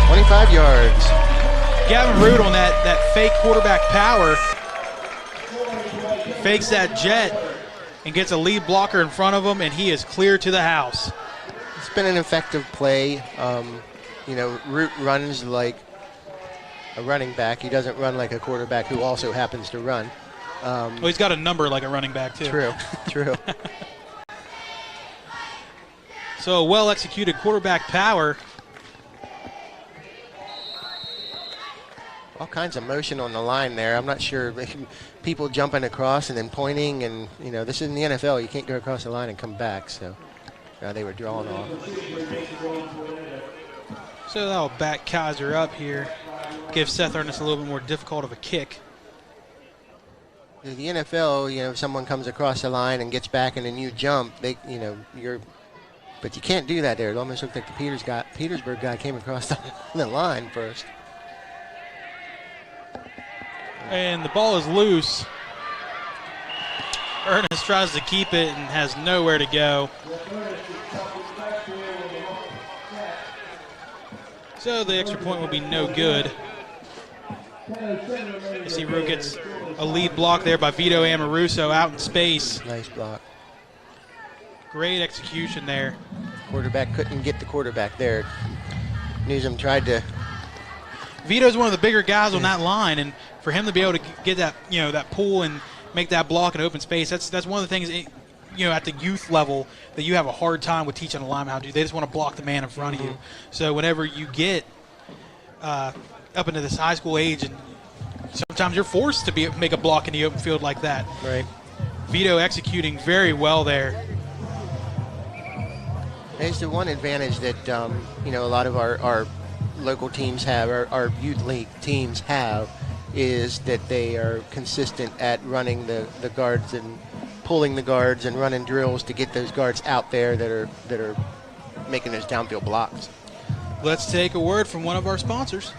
25 yards. Gavin Root on that fake quarterback power. Fakes that jet and gets a lead blocker in front of him, and he is clear to the house. It's been an effective play. Root runs like a running back. He doesn't run like a quarterback who also happens to run. Well, he's got a number like a running back, too. True. So, well-executed quarterback power. All kinds of motion on the line there. I'm not sure. People jumping across and then pointing, and, this is in the NFL. You can't go across the line and come back, so they were drawn off. So that'll back Kaiser up here. Give Seth Ernest a little bit more difficult of a kick. In the NFL, if someone comes across the line and gets back and then you jump, but you can't do that there. It almost looked like the Petersburg guy came across the line first. And the ball is loose. Ernest tries to keep it and has nowhere to go. So the extra point will be no good. You see Root gets a lead block there by Vito Amoruso out in space. Nice block. Great execution there. Quarterback couldn't get the quarterback there. Newsom tried to. Vito's one of the bigger guys on that line, and for him to be able to get that, that pull and make that block in open space, that's one of the things, at the youth level that you have a hard time with teaching a lineman how to do. They just want to block the man in front of you. So whenever you get up into this high school age, and sometimes you're forced to make a block in the open field like that. Right. Vito executing very well there. There's the one advantage that a lot of our local teams have, our youth league teams have, is that they are consistent at running the guards and pulling the guards and running drills to get those guards out there that are making those downfield blocks. Let's take a word from one of our sponsors.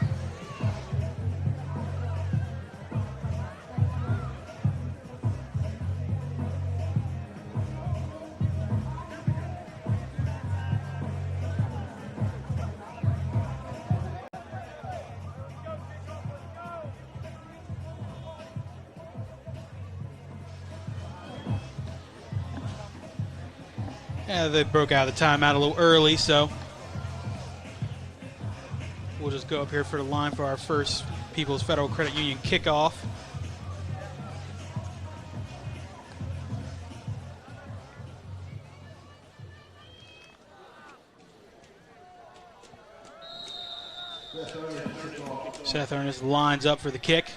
Yeah, they broke out of the timeout a little early, so we'll just go up here for the line for our first People's Federal Credit Union kickoff. Seth Ernest lines up for the kick.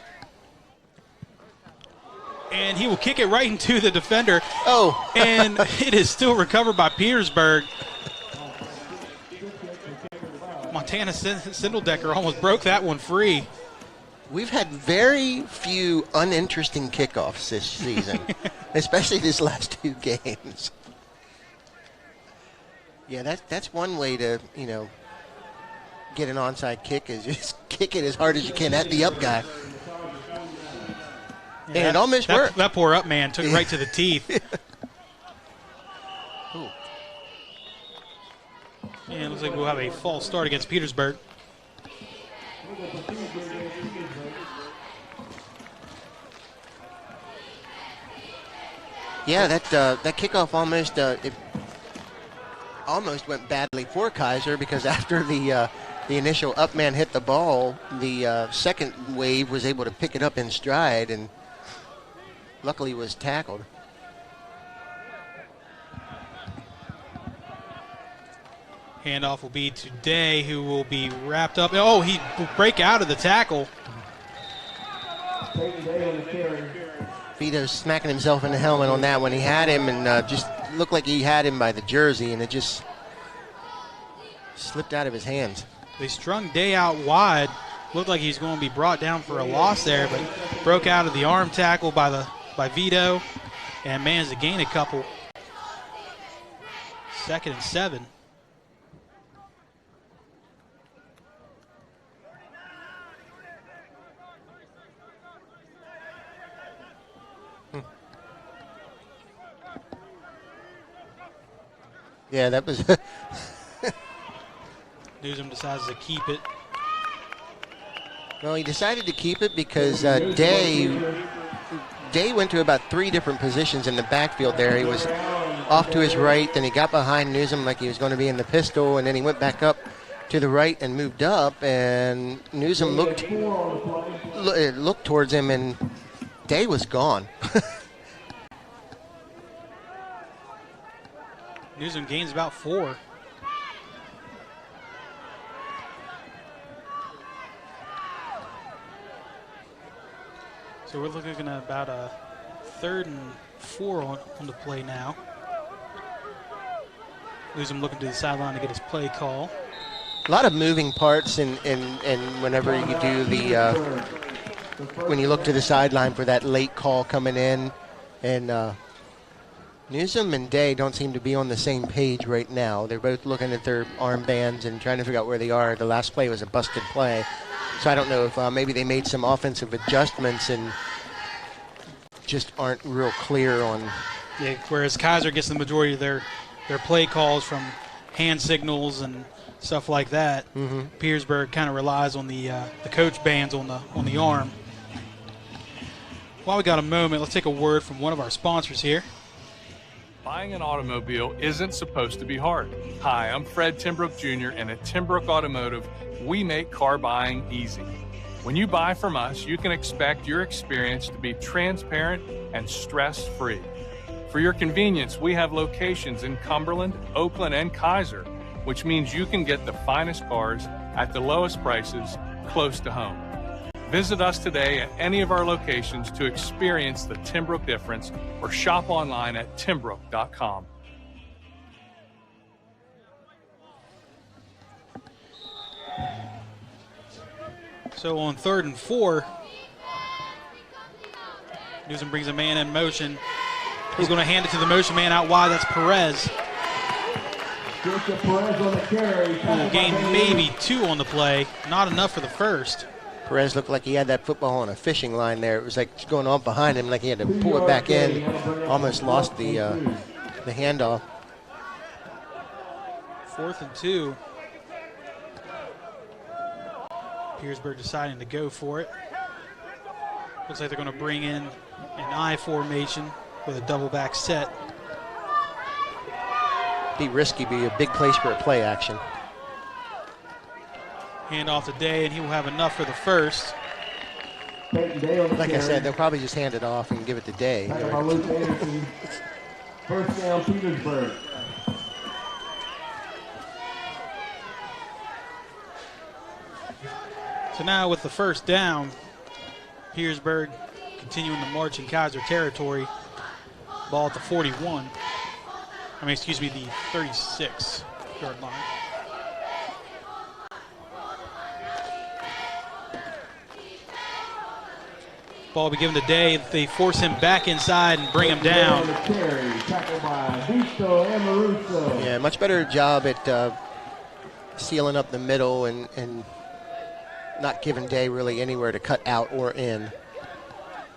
And he will kick it right into the defender. Oh. And it is still recovered by Petersburg. Montana Sindeldecker almost broke that one free. We've had very few uninteresting kickoffs this season, especially these last 2 games. Yeah, that's one way to, get an onside kick, is just kick it as hard as you can at the up guy. Yeah, and it almost worked. That poor up man took it right to the teeth. And it looks Looks like we'll have a false start against Petersburg. Yeah, that kickoff almost almost went badly for Kaiser, because after the initial up man hit the ball, the second wave was able to pick it up in stride and luckily was tackled. Handoff will be to Day, who will be wrapped up. Oh, he will break out of the tackle. Vito's smacking himself in the helmet on that one. He had him, and just looked like he had him by the jersey, and it just slipped out of his hands. They strung Day out wide. Looked like he's going to be brought down for a loss there, but broke out of the arm tackle by Vito and managed to gain a couple. 2nd and 7. Yeah, that was. Newsom decides to keep it. Well, he decided to keep it because Day went to about 3 different positions in the backfield there. He was off to his right, then he got behind Newsom like he was going to be in the pistol, and then he went back up to the right and moved up, and Newsom looked towards him, and Day was gone. Newsom gains about 4. So we're looking at about a 3rd and 4 on the play now. Newsom looking to the sideline to get his play call. A lot of moving parts, and whenever you do when you look to the sideline for that late call coming in, and Newsom and Day don't seem to be on the same page right now. They're both looking at their armbands and trying to figure out where they are. The last play was a busted play. So I don't know if maybe they made some offensive adjustments and just aren't real clear on. Yeah, whereas Kaiser gets the majority of their play calls from hand signals and stuff like that. Mm-hmm. Petersburg kind of relies on the coach bands on the arm. While we got a moment, let's take a word from one of our sponsors here. Buying an automobile isn't supposed to be hard. Hi, I'm Fred Timbrook Jr., and at Timbrook Automotive, we make car buying easy. When you buy from us, you can expect your experience to be transparent and stress-free. For your convenience, we have locations in Cumberland, Oakland, and Kaiser, which means you can get the finest cars at the lowest prices close to home. Visit us today at any of our locations to experience the Timbrook difference, or shop online at timbrook.com. So on 3rd and 4, Newsom brings a man in motion. He's going to hand it to the motion man out wide. That's Perez. Will gain maybe 2 on the play. Not enough for the first. Perez looked like he had that football on a fishing line there. It was like going on behind him, like he had to pull it back in. Almost lost the handoff. 4th and 2. Petersburg deciding to go for it. Looks like they're going to bring in an I formation with a double back set. Be risky, be a big place for a play action. Hand off to Day, and he will have enough for the first. Like I said, they'll probably just hand it off and give it to Day. First down, Petersburg. So now with the first down, Petersburg continuing to march in Kaiser territory. Ball at the 41. I mean, excuse me, the 36-yard line. Ball will be given to Day. They force him back inside and bring him down. Yeah, much better job at sealing up the middle and not giving Day really anywhere to cut out or in.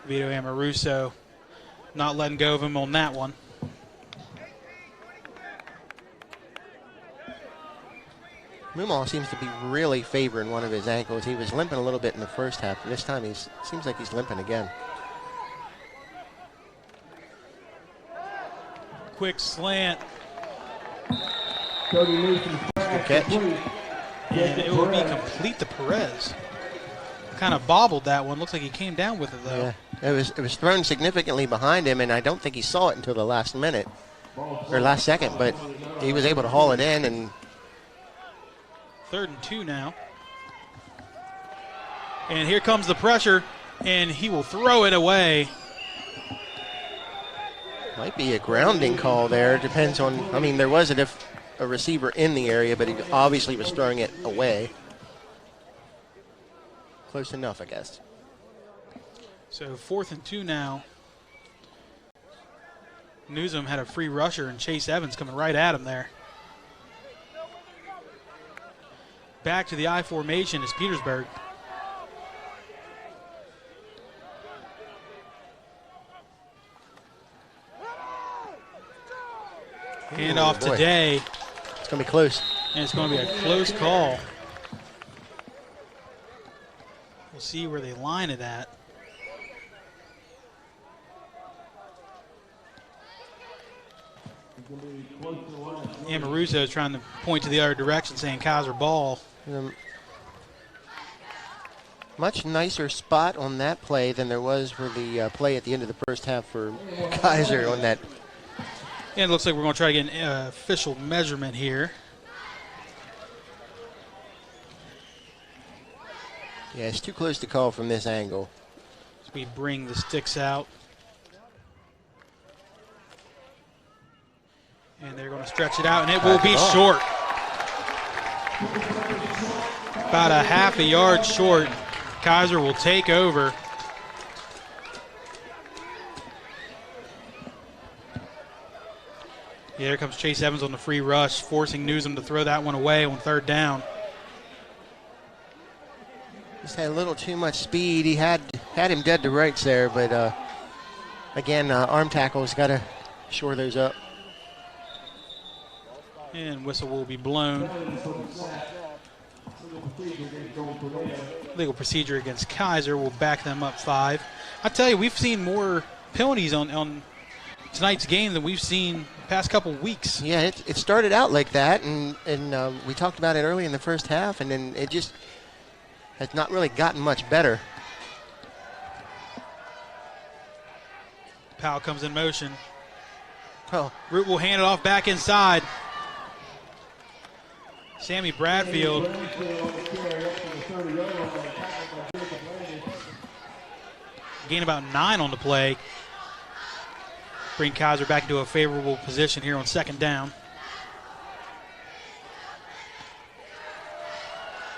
Vito Amoruso not letting go of him on that one. Mumal seems to be really favoring one of his ankles. He was limping a little bit in the first half. This time seems like he's limping again. Quick slant. Good catch. And it will be complete to Perez. Kind of bobbled that one. Looks like he came down with it, though. Yeah, it was thrown significantly behind him, and I don't think he saw it until the last minute, or last second, but he was able to haul it in. And 3rd and 2 now. And here comes the pressure, and he will throw it away. Might be a grounding call there. Depends on, I mean, there was a receiver in the area, but he obviously was throwing it away. Close enough, I guess. So 4th and 2 now. Newsom had a free rusher, and Chase Evans coming right at him there. Back to the I formation is Petersburg. Hand off today. It's going to be close. And it's going to be a close call. We'll see where they line it at. Amoruso is trying to point to the other direction, saying Kaiser ball. Much nicer spot on that play than there was for the play at the end of the first half for Kaiser on that. And it looks like we're going to try to get an official measurement here. Yeah, it's too close to call from this angle. As we bring the sticks out. And they're going to stretch it out, and it will be short. About a half a yard short. Kaiser will take over. Yeah, here comes Chase Evans on the free rush, forcing Newsom to throw that one away on 3rd down. Just had a little too much speed. He had him dead to rights there, but again, arm tackle's got to shore those up. And whistle will be blown. Legal procedure against Kaiser will back them up 5. I tell you, we've seen more penalties on tonight's game than we've seen the past couple weeks. Yeah, it started out like that, and we talked about it early in the first half, and then it just has not really gotten much better. Powell comes in motion. Oh, Root will hand it off back inside. Sammy Bradfield. Gain about 9 on the play. Bring Kaiser back into a favorable position here on 2nd down.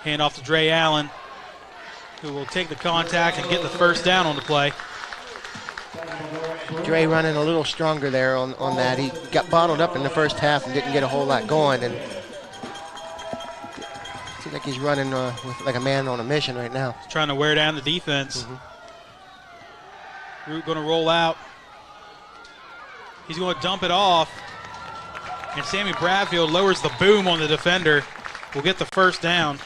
Hand off to Dre Allen, who will take the contact and get the 1st down on the play. Dre running a little stronger there on that. He got bottled up in the first half and didn't get a whole lot going, and seems like he's running with like a man on a mission right now. He's trying to wear down the defense. Root going to roll out. He's going to dump it off. And Sammy Bradfield lowers the boom on the defender. Will get the 1st down.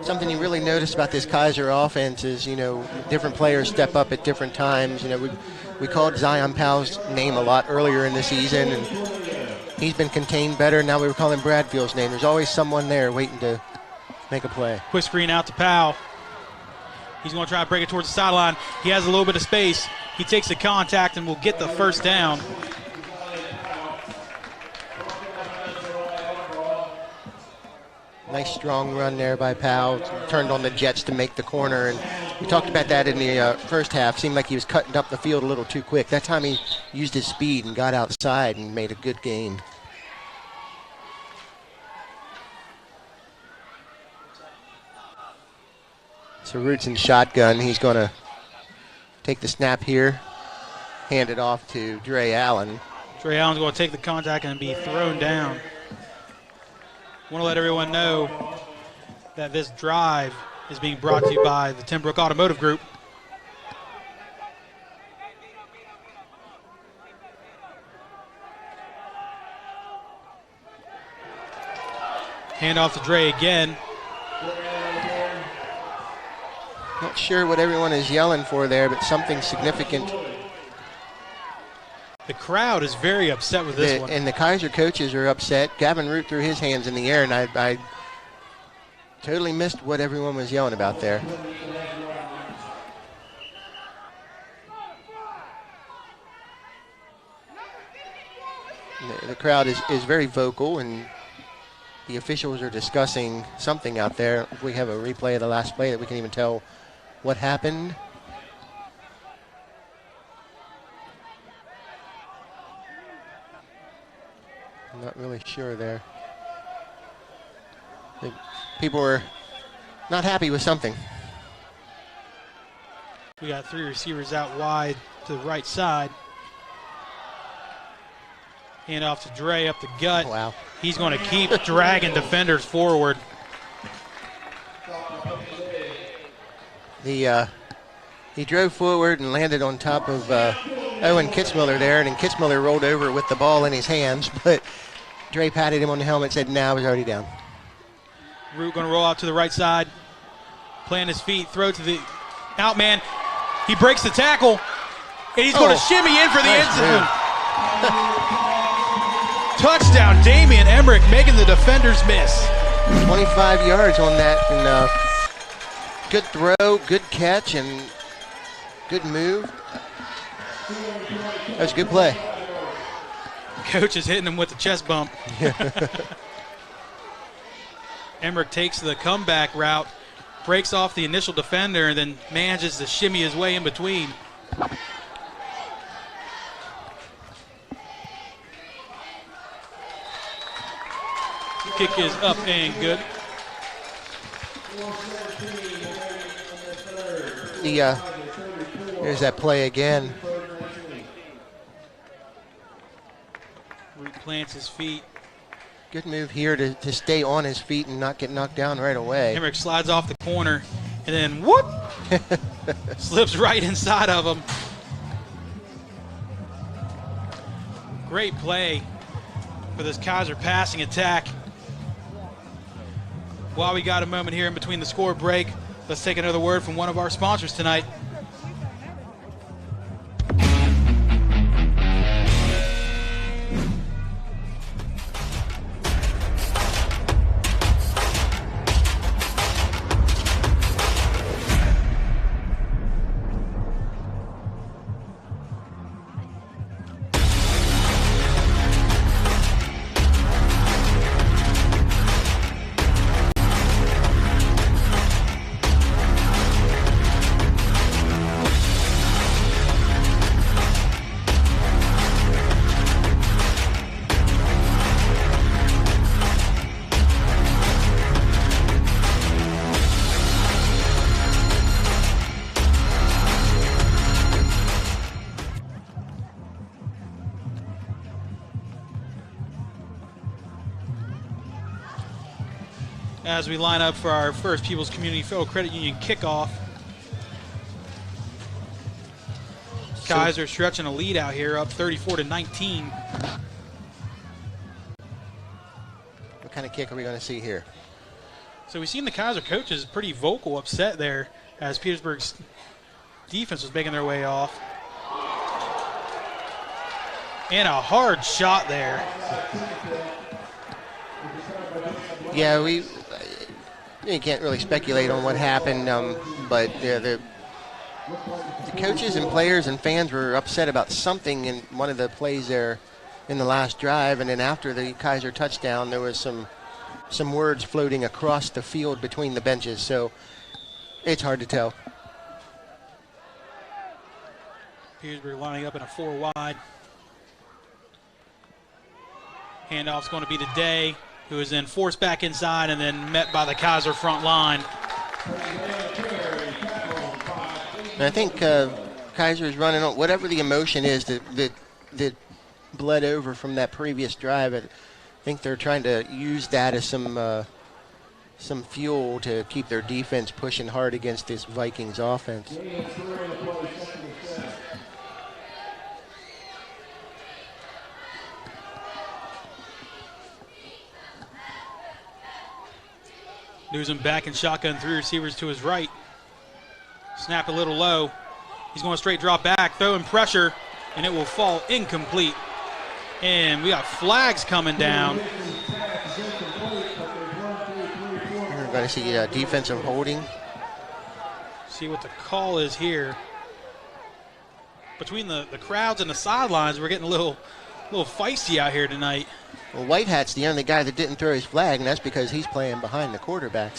Something you really notice about this Kaiser offense is, different players step up at different times. We called Zion Powell's name a lot earlier in the season, and he's been contained better. Now we were calling Bradfield's name. There's always someone there waiting to make a play. Quick screen out to Powell. He's going to try to break it towards the sideline. He has a little bit of space. He takes the contact and will get the 1st down. Nice strong run there by Powell. Turned on the jets to make the corner. And we talked about that in the first half. Seemed like he was cutting up the field a little too quick. That time he used his speed and got outside and made a good gain. So Root's in shotgun. He's going to take the snap here, hand it off to Dre Allen. Dre Allen's going to take the contact and be thrown down. Want to let everyone know that this drive is being brought to you by the Timbrook Automotive Group. Hand off to Dre again. Not sure what everyone is yelling for there, but something significant. The crowd is very upset with this one. And the Kaiser coaches are upset. Gavin Root threw his hands in the air, and I totally missed what everyone was yelling about there. The crowd is very vocal, and the officials are discussing something out there. We have a replay of the last play that we can even tell what happened. I'm not really sure there. The people were not happy with something. We got 3 receivers out wide to the right side. Hand off to Dre up the gut. Wow. He's going to keep dragging defenders forward. He drove forward and landed on top of Owen Kitzmiller there, and then Kitzmiller rolled over with the ball in his hands, but Dre patted him on the helmet and said, "Nah, he's already down." Root going to roll out to the right side. Plant his feet, throw to the out man. He breaks the tackle, and he's going to shimmy in for the end zone. Touchdown, Damian Emmerich making the defenders miss. 25 yards on that, and good throw, good catch, and good move. That was a good play. Coach is hitting him with the chest bump. Emmerich takes the comeback route, breaks off the initial defender, and then manages to shimmy his way in between. Kick is up and good. There's that play again. Root plants his feet. Good move here to stay on his feet and not get knocked down right away. Emmerich slides off the corner, and then whoop! Slips right inside of him. Great play for this Kaiser passing attack. While we got a moment here in between the score break, let's take another word from one of our sponsors tonight. As we line up for our first People's Community Federal Credit Union kickoff. Kaiser stretching a lead out here, up 34-19. What kind of kick are we going to see here? So we've seen the Kaiser coaches pretty vocal, upset there as Petersburg's defense was making their way off. And a hard shot there. Yeah, you can't really speculate on what happened, but the coaches and players and fans were upset about something in one of the plays there in the last drive, and then after the Kaiser touchdown, there was some words floating across the field between the benches, so it's hard to tell. Petersburg lining up in a 4 wide. Handoff's going to be to Day, who is then forced back inside and then met by the Kaiser front line. And I think Kaiser is running on whatever the emotion is that bled over from that previous drive. I think they're trying to use that as some fuel to keep their defense pushing hard against this Vikings offense. Newsom back in shotgun, 3 receivers to his right. Snap a little low. He's going to straight drop back, throwing pressure, and it will fall incomplete. And we got flags coming down. We're going to see defensive holding. See what the call is here. Between the crowds and the sidelines, we're getting a little feisty out here tonight. Well, Whitehat's the only guy that didn't throw his flag, and that's because he's playing behind the quarterback,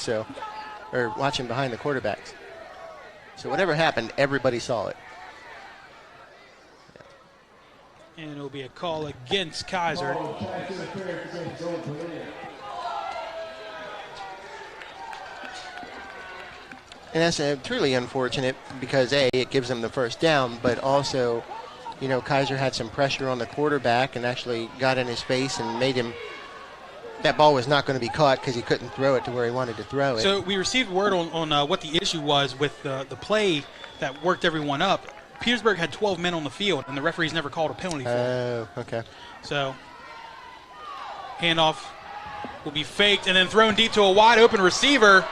or watching behind the quarterbacks. So whatever happened, everybody saw it. And it'll be a call against Kaiser. And that's truly unfortunate because, A, it gives them the first down, but also, you know, Kaiser had some pressure on the quarterback and actually got in his face and made him. That ball was not going to be caught because he couldn't throw it to where he wanted to throw it. So we received word on what the issue was with the play that worked everyone up. Petersburg had 12 men on the field, and the referees never called a penalty for it. Oh, okay. So handoff will be faked and then thrown deep to a wide open receiver.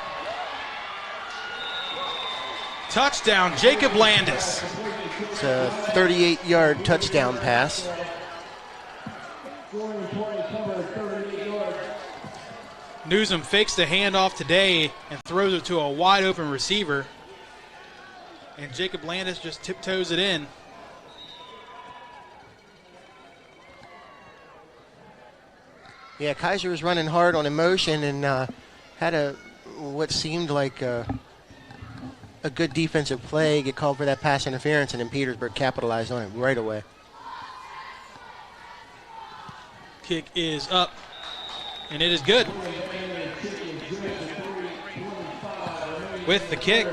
Touchdown, Jacob Landis. It's a 38-yard touchdown pass. Newsom fakes the handoff today and throws it to a wide open receiver. And Jacob Landis just tiptoes it in. Yeah, Kaiser was running hard on emotion and had what seemed like a good defensive play, get called for that pass interference, and then Petersburg capitalized on it right away. Kick is up, and it is good. With the kick.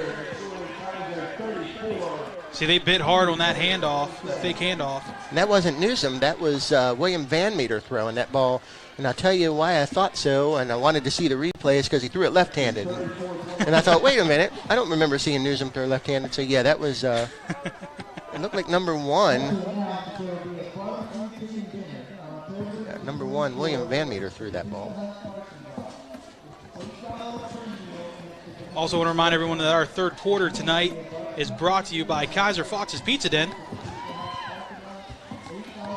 See, they bit hard on that handoff, that fake handoff. And that wasn't Newsom, that was William Van Meter throwing that ball. And I'll tell you why I thought so, and I wanted to see the replay, is because he threw it left-handed. And I thought, wait a minute, I don't remember seeing Newsom throw left-handed. So, yeah, that was, it looked like number 1. Number 1, William Van Meter threw that ball. Also want to remind everyone that our third quarter tonight is brought to you by Kaiser Fox's Pizza Den.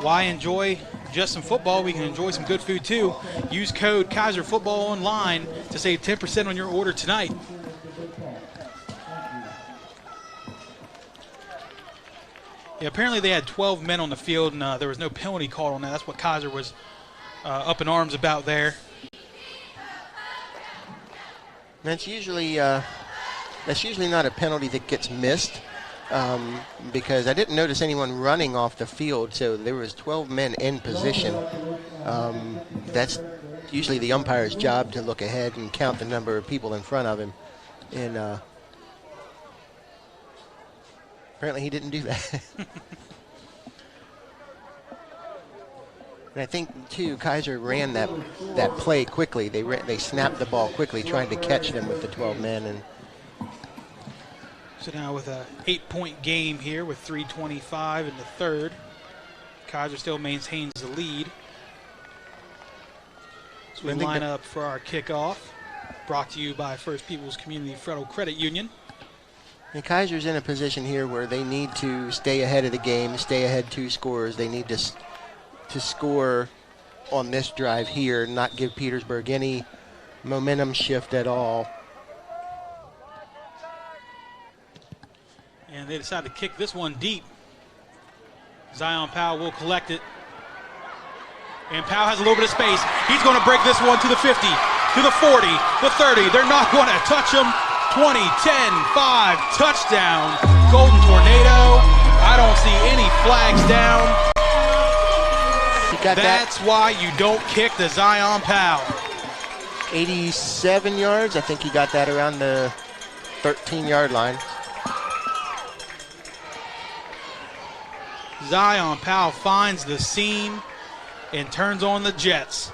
Why enjoy just some football? We can enjoy some good food too. Use code Kaiser Football online to save 10% on your order tonight. Yeah, apparently they had 12 men on the field, and there was no penalty called on that. That's what Kaiser was up in arms about there. That's usually not a penalty that gets missed, because I didn't notice anyone running off the field. So there was 12 men in position. That's usually the umpire's job to look ahead and count the number of people in front of him. And apparently he didn't do that. And I think, too, Kaiser ran that play quickly. They snapped the ball quickly, trying to catch them with the 12 men. And so now with a 8-point game here with 3:25 in the third, Kaiser still maintains the lead. So we line up for our kickoff, brought to you by First People's Community Federal Credit Union. And Kaiser's in a position here where they need to stay ahead of the game, stay ahead 2 scores. They need to score on this drive here, not give Petersburg any momentum shift at all. And they decide to kick this one deep. Zion Powell will collect it. And Powell has a little bit of space. He's going to break this one to the 50, to the 40, the 30. They're not going to touch him. 20, 10, 5, touchdown, Golden Tornado. I don't see any flags down. That's why you don't kick the Zion Powell. 87 yards. I think he got that around the 13-yard line. Zion Powell finds the seam and turns on the Jets.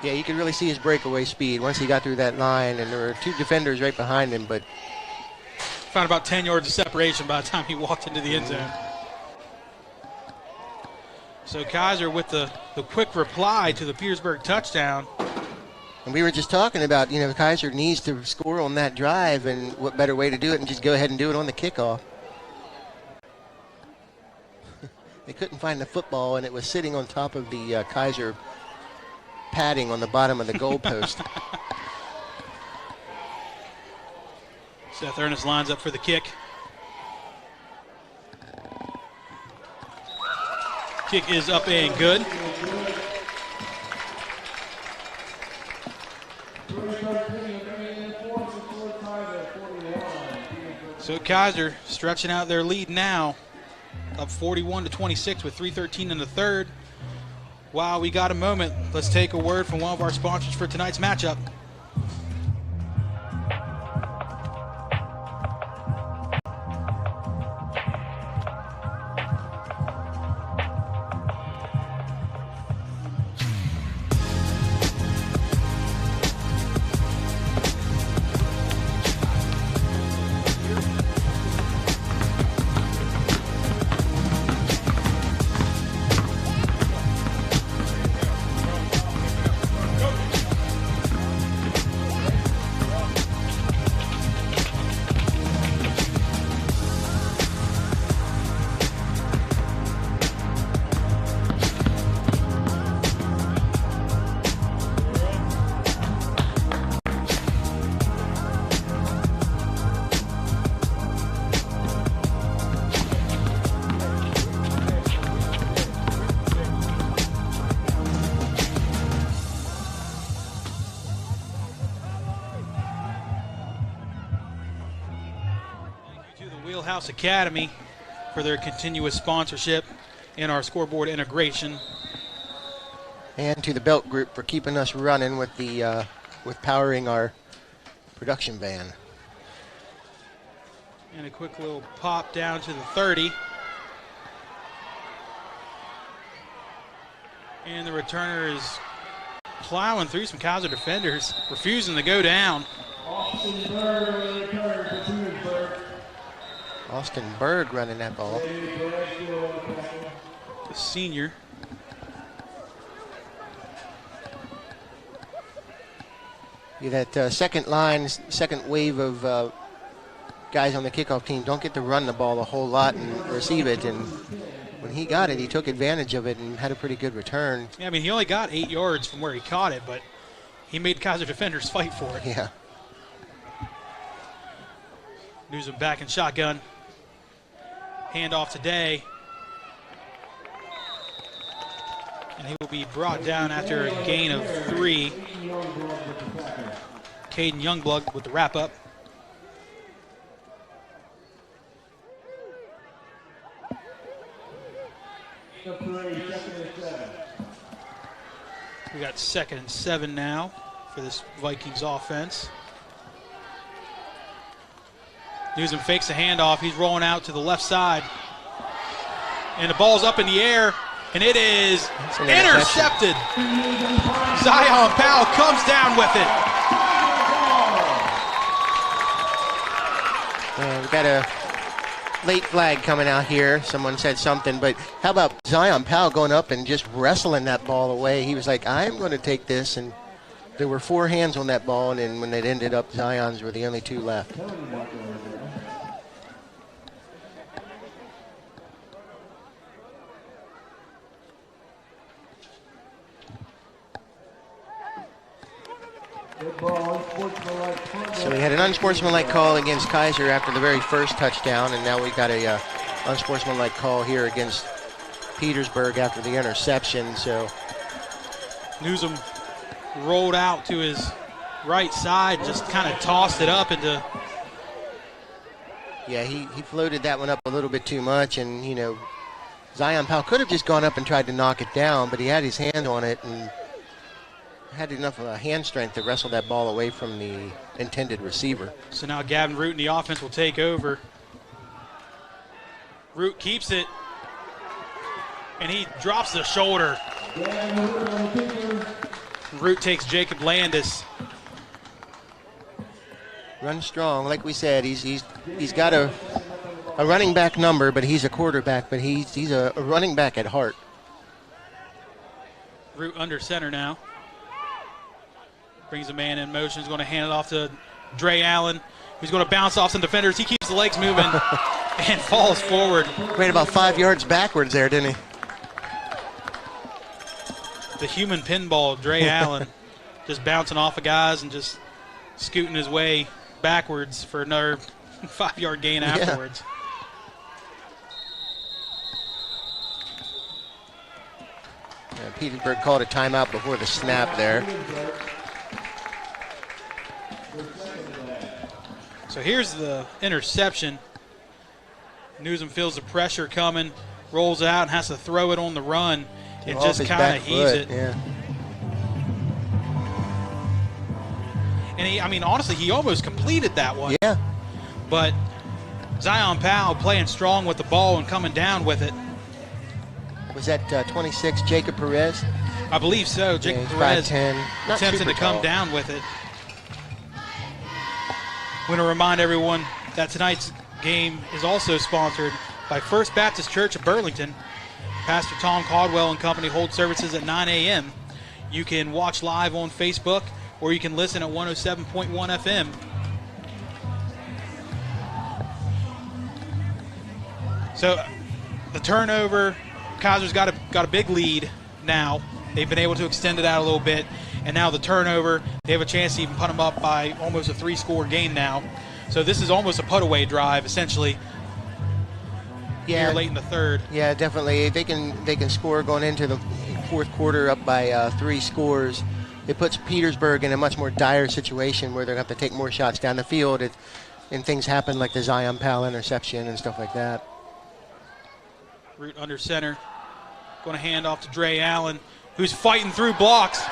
Yeah, you could really see his breakaway speed once he got through that line, and there were 2 defenders right behind him, but found about 10 yards of separation by the time he walked into the end zone. So Kaiser with the quick reply to the Petersburg touchdown. And we were just talking about, Kaiser needs to score on that drive, and what better way to do it than just go ahead and do it on the kickoff. They couldn't find the football, and it was sitting on top of the Kaiser padding on the bottom of the goalpost. Seth Ernest lines up for the kick. Kick is up and good. So Kaiser stretching out their lead now, up 41-26 with 3:13 in the third. While we got a moment, let's take a word from one of our sponsors for tonight's matchup. Wheelhouse Academy for their continuous sponsorship and our scoreboard integration. And to the Belt Group for keeping us running with the with powering our production van. And a quick little pop down to the 30. And the returner is plowing through some Kaiser defenders, refusing to go down. Austin Berg return for Petersburg. Austin Berg running that ball. The senior. Yeah, that second wave of guys on the kickoff team don't get to run the ball a whole lot and receive it. And when he got it, he took advantage of it and had a pretty good return. Yeah, I mean, he only got 8 yards from where he caught it, but he made Kaiser defenders fight for it. Yeah. Newsom back in shotgun. Handoff to Day. And he will be brought down after a gain of 3. Caden Youngblood with the wrap up. We got 2nd and 7 now for this Vikings offense. Newsom fakes a handoff. He's rolling out to the left side. And the ball's up in the air, and it is intercepted. Zion Powell comes down with it. We've got a late flag coming out here. Someone said something, but how about Zion Powell going up and just wrestling that ball away? He was like, I'm going to take this, and there were 4 hands on that ball, and then when it ended up, Zion's were the only 2 left. So we had an unsportsmanlike call against Kaiser after the very first touchdown, and now we got a unsportsmanlike call here against Petersburg after the interception. So Newsom rolled out to his right side, just kind of tossed it up into. Yeah, he floated that one up a little bit too much, and Zion Powell could have just gone up and tried to knock it down, but he had his hand on it and had enough hand strength to wrestle that ball away from the intended receiver. So now Gavin Root and the offense will take over. Root keeps it, and he drops the shoulder. Root takes Jacob Landis. Run strong, like we said. He's got a running back number, but he's a quarterback. But he's a running back at heart. Root under center now. Brings a man in motion. He's going to hand it off to Dre Allen, who's going to bounce off some defenders. He keeps the legs moving and falls forward. Ran about 5 yards backwards there, didn't he? The human pinball, Dre Allen, just bouncing off of guys and just scooting his way backwards for another 5-yard gain afterwards. Yeah, Petersburg called a timeout before the snap there. So here's the interception. Newsom feels the pressure coming, rolls out and has to throw it on the run. It just kind of heaves it. Yeah. And honestly, he almost completed that one. Yeah. But Zion Powell playing strong with the ball and coming down with it. Was that 26, Jacob Perez? I believe so. Jacob he's Perez 5'10", not attempted super to come tall. down with it. I want to remind everyone that tonight's game is also sponsored by First Baptist Church of Burlington. Pastor Tom Coldwell and company hold services at 9 a.m. You can watch live on Facebook, or you can listen at 107.1 FM. So the turnover, Kaiser's got a big lead now. They've been able to extend it out a little bit. And now the turnover, they have a chance to even put them up by almost a 3-score game now. So this is almost a put-away drive, essentially, here late in the third. Yeah, definitely. They can score going into the fourth quarter up by 3 scores. It puts Petersburg in a much more dire situation where they're going to have to take more shots down the field, and things happen like the Zion Powell interception and stuff like that. Root under center. Going to hand off to Dre Allen, who's fighting through blocks.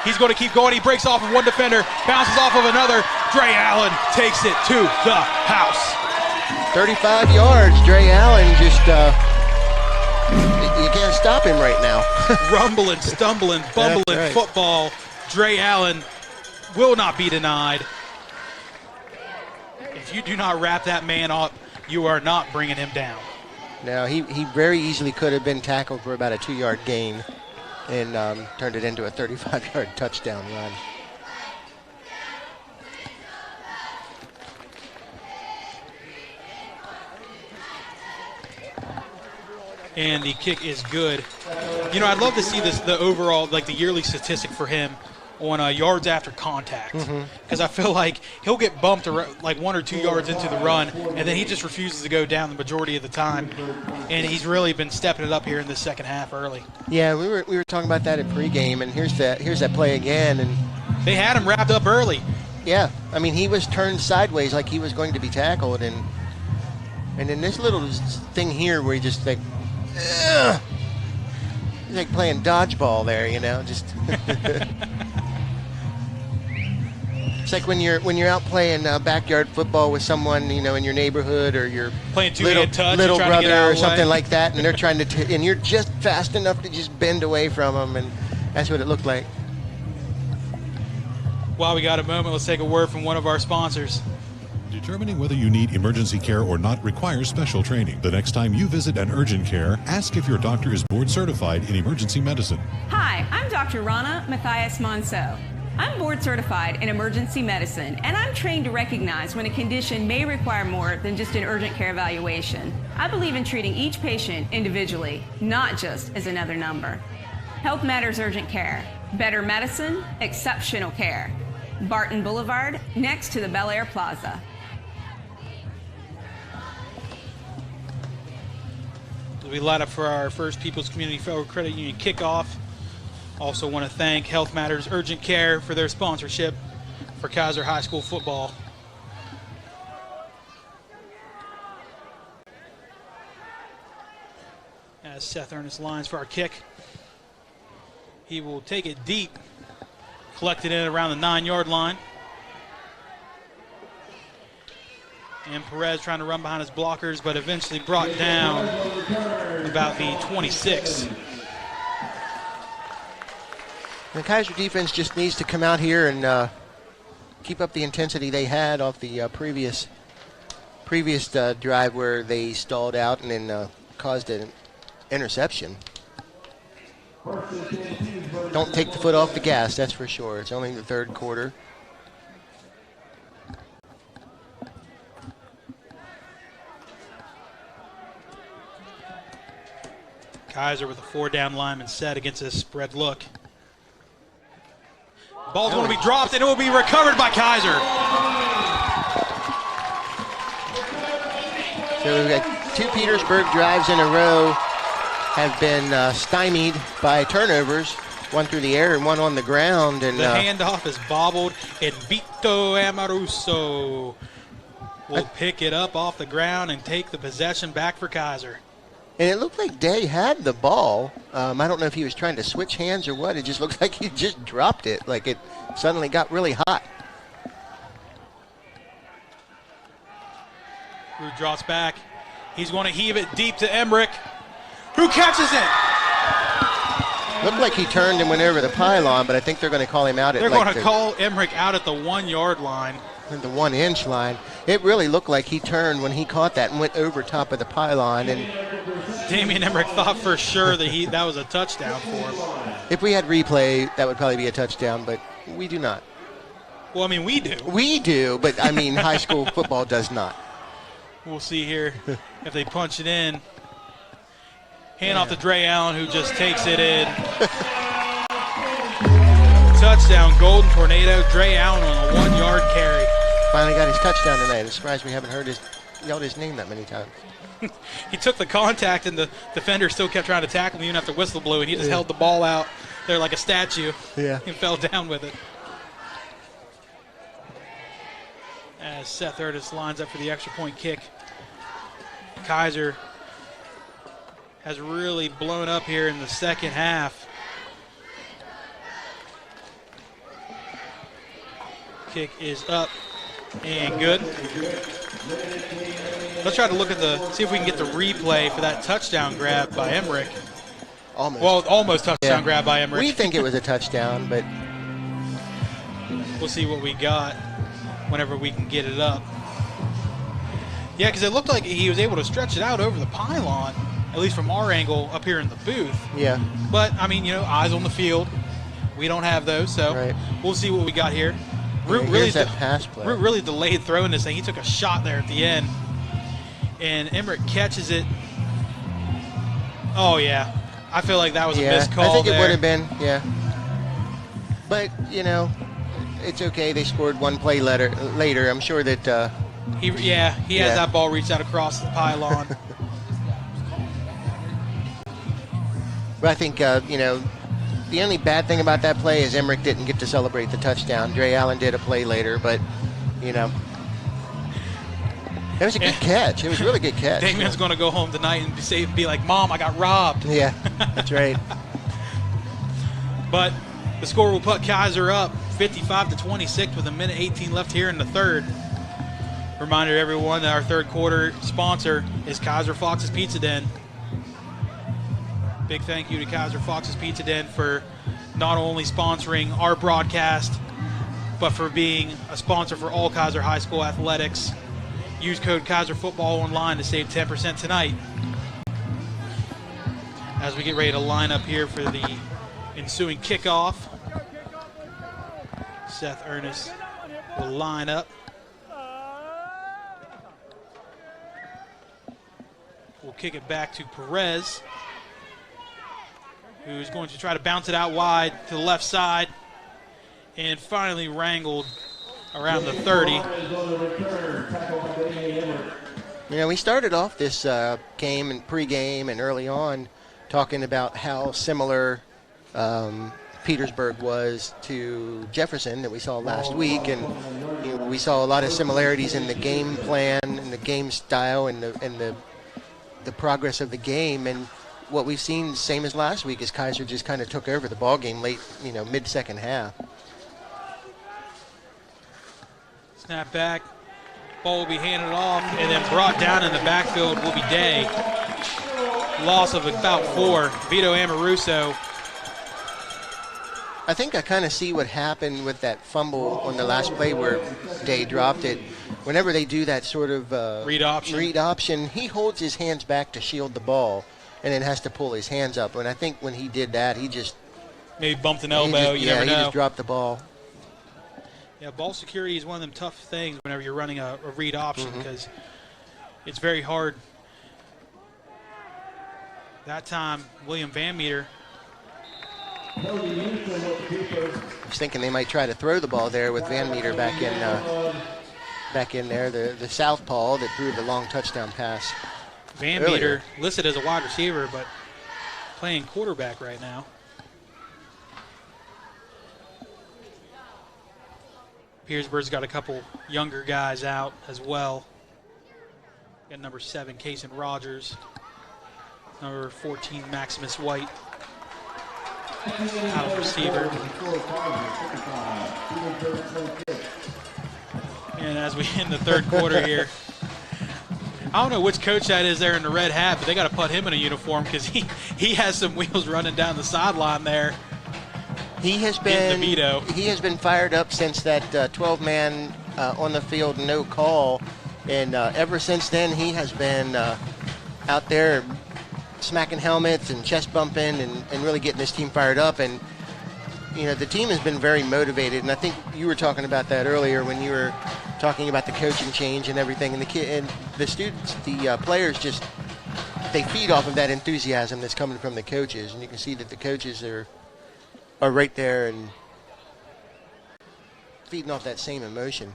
He's going to keep going. He breaks off of one defender, bounces off of another. Dre Allen takes it to the house. 35 yards. Dre Allen just, you can't stop him right now. Rumbling, stumbling, bumbling right. football. Dre Allen will not be denied. If you do not wrap that man up, you are not bringing him down. No, he very easily could have been tackled for about a 2-yard gain and turned it into a 35-yard touchdown run. And the kick is good. I'd love to see the overall, like the yearly statistic for him on yards after contact, because I feel like he'll get bumped like 1 or 2 yards into the run, and then he just refuses to go down the majority of the time. And he's really been stepping it up here in the second half early. Yeah, we were talking about that at pregame, and here's that play again, and they had him wrapped up early. Yeah, he was turned sideways like he was going to be tackled, and then this little thing here where he just like, ugh, he's like playing dodgeball there, just. It's like when you're out playing backyard football with someone, in your neighborhood, or you're playing two-hand touch, little brother or something way. like that, and they're trying to, and you're just fast enough to just bend away from them, and that's what it looked like. While we got a moment, let's take a word from one of our sponsors. Determining whether you need emergency care or not requires special training. The next time you visit an urgent care, ask if your doctor is board certified in emergency medicine. Hi, I'm Dr. Rana Matthias Monceau. I'm board certified in emergency medicine, and I'm trained to recognize when a condition may require more than just an urgent care evaluation. I believe in treating each patient individually, not just as another number. Health Matters Urgent Care. Better medicine, exceptional care. Barton Boulevard, next to the Bel Air Plaza. As we line up for our First People's Community Federal Credit Union kickoff, also want to thank Health Matters Urgent Care for their sponsorship for Kaiser High School football. As Seth Ernest lines for our kick, he will take it deep, collect it in around the 9-yard line. And Perez trying to run behind his blockers, but eventually brought down about the 26. The Kaiser defense just needs to come out here and keep up the intensity they had off the previous drive where they stalled out and then caused an interception. First and 10, Petersburg don't take the foot off the gas, that's for sure. It's only the third quarter. Kaiser with a 4-down lineman set against a spread look. Ball's going to be dropped, and it will be recovered by Kaiser. So we've got 2 Petersburg drives in a row have been stymied by turnovers, one through the air and one on the ground. And the handoff is bobbled, and Vito Amoruso will pick it up off the ground and take the possession back for Kaiser. And it looked like Day had the ball. I don't know if he was trying to switch hands or what. It just looked like he just dropped it, like it suddenly got really hot. Who drops back. He's going to heave it deep to Emmerich, who catches it. Looked like he turned and went over the pylon, but I think they're going to call him out. They're going to call Emmerich out at the 1-yard line. The 1-inch line. It really looked like he turned when he caught that and went over top of the pylon. And Damian Emmerich thought for sure that that was a touchdown for him. If we had replay, that would probably be a touchdown, but we do not. Well, I mean, we do. We do, but I mean, high school football does not. We'll see here if they punch it in. Hand off to Dre Allen, who just takes it in. Touchdown, Golden Tornado. Dre Allen on a 1-yard carry. Finally got his touchdown tonight. I'm surprised we haven't yelled his name that many times. He took the contact, and the defender still kept trying to tackle him even after whistle blew, and he just held the ball out there like a statue. Yeah. And fell down with it. As Seth Erdis lines up for the extra point kick. Kaiser has really blown up here in the second half. Kick is up and good. Let's try to look at see if we can get the replay for that touchdown grab by Emmerich. Almost. Well, almost touchdown grab by Emmerich. We think it was a touchdown, but we'll see what we got whenever we can get it up. Yeah, because it looked like he was able to stretch it out over the pylon, at least from our angle up here in the booth. Yeah. But, I mean, eyes on the field. We don't have those, so We'll see what we got here. Here's that pass play. Really delayed throwing this thing. He took a shot there at the end. And Emmerich catches it. Oh, yeah. I feel like that was a missed call. I think there. It would have been, yeah. But, it's okay. They scored one play later. I'm sure that... He has that ball reached out across the pylon. But I think, the only bad thing about that play is Emmerich didn't get to celebrate the touchdown. Dre Allen did a play later, but, it was a good catch. It was a really good catch. Damian's going to go home tonight and be like, Mom, I got robbed. Yeah, that's right. But the score will put Kaiser up 55-26 with 1:18 left here in the third. Reminder to everyone that our third quarter sponsor is Kaiser Fox's Pizza Den. Big thank you to Kaiser Fox's Pizza Den for not only sponsoring our broadcast, but for being a sponsor for all Kaiser High School athletics. Use code Kaiser Football online to save 10% tonight. As we get ready to line up here for the ensuing kickoff, Seth Ernest will line up. We'll kick it back to Perez, who's going to try to bounce it out wide to the left side, and finally wrangled around the 30. We started off this game and pregame and early on talking about how similar Petersburg was to Jefferson that we saw last week, and we saw a lot of similarities in the game plan and the game style and the progress of the game. And what we've seen, same as last week, is Kaiser just kind of took over the ball game late, mid-second half. Snap back. Ball will be handed off, and then brought down in the backfield will be Day. Loss of about 4. Vito Amoruso. I think I kind of see what happened with that fumble on the last play where Day dropped it. Whenever they do that sort of read option, he holds his hands back to shield the ball and then has to pull his hands up. And I think when he did that, he just maybe bumped an elbow. You never know. He just dropped the ball. Yeah, ball security is one of them tough things whenever you're running a read option because it's very hard. That time, William Van Meter. I was thinking they might try to throw the ball there with Van Meter back in there, the southpaw that threw the long touchdown pass. Van Meter listed as a wide receiver, but playing quarterback right now. Petersburg's got a couple younger guys out as well. Got number 7, Kason Rogers. Number 14, Maximus White. Out of receiver. And as we end the third quarter here, I don't know which coach that is there in the red hat, but they got to put him in a uniform because he has some wheels running down the sideline there. He has been fired up since that 12-man on the field no call, and ever since then he has been out there smacking helmets and chest bumping and really getting this team fired up. And you know, the team has been very motivated, and I think you were talking about that earlier when you were talking about the coaching change and everything. And the students, the players, just they feed off of that enthusiasm that's coming from the coaches, and you can see that the coaches are right there and feeding off that same emotion.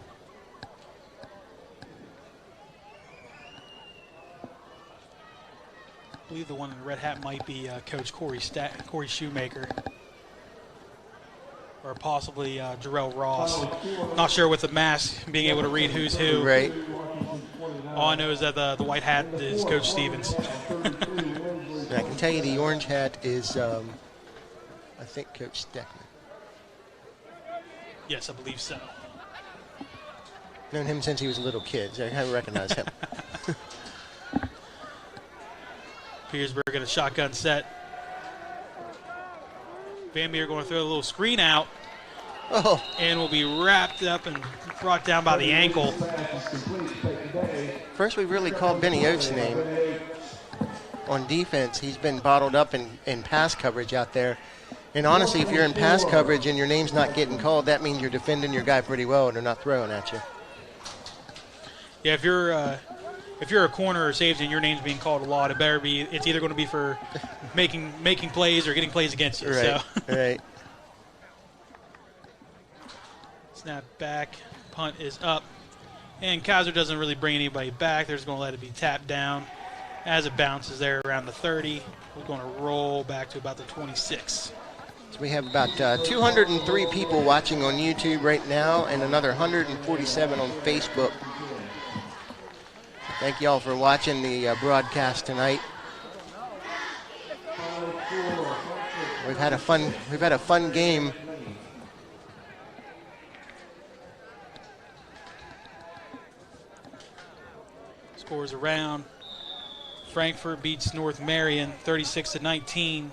I believe the one in the red hat might be Coach Corey Shoemaker, or possibly Jarrell Ross. Not sure with the mask being able to read who's who. Right. All I know is that the white hat is Coach Stevens. I can tell you the orange hat is, I think, Coach Steckman. Yes, I believe so. Known him since he was a little kid, so I kind of recognize him. Petersburg got a shotgun set. Van Meter going to throw a little screen out. Oh. And will be wrapped up and brought down by the ankle. First we really called Benny Oates' name. On defense, he's been bottled up in pass coverage out there. And honestly, if you're in pass coverage and your name's not getting called, that means you're defending your guy pretty well and they're not throwing at you. Yeah, if you're a corner or safety and your name's being called a lot, it's either going to be for making plays or getting plays against you. Right. So. Right. Snap back, punt is up, and Kaiser doesn't really bring anybody back. They're just going to let it be tapped down as it bounces there around the 30. We're going to roll back to about the 26. So we have about 203 people watching on YouTube right now and another 147 on Facebook. Thank you all for watching the broadcast tonight. We've had a fun game. Scores around. Frankfurt beats North Marion 36-19,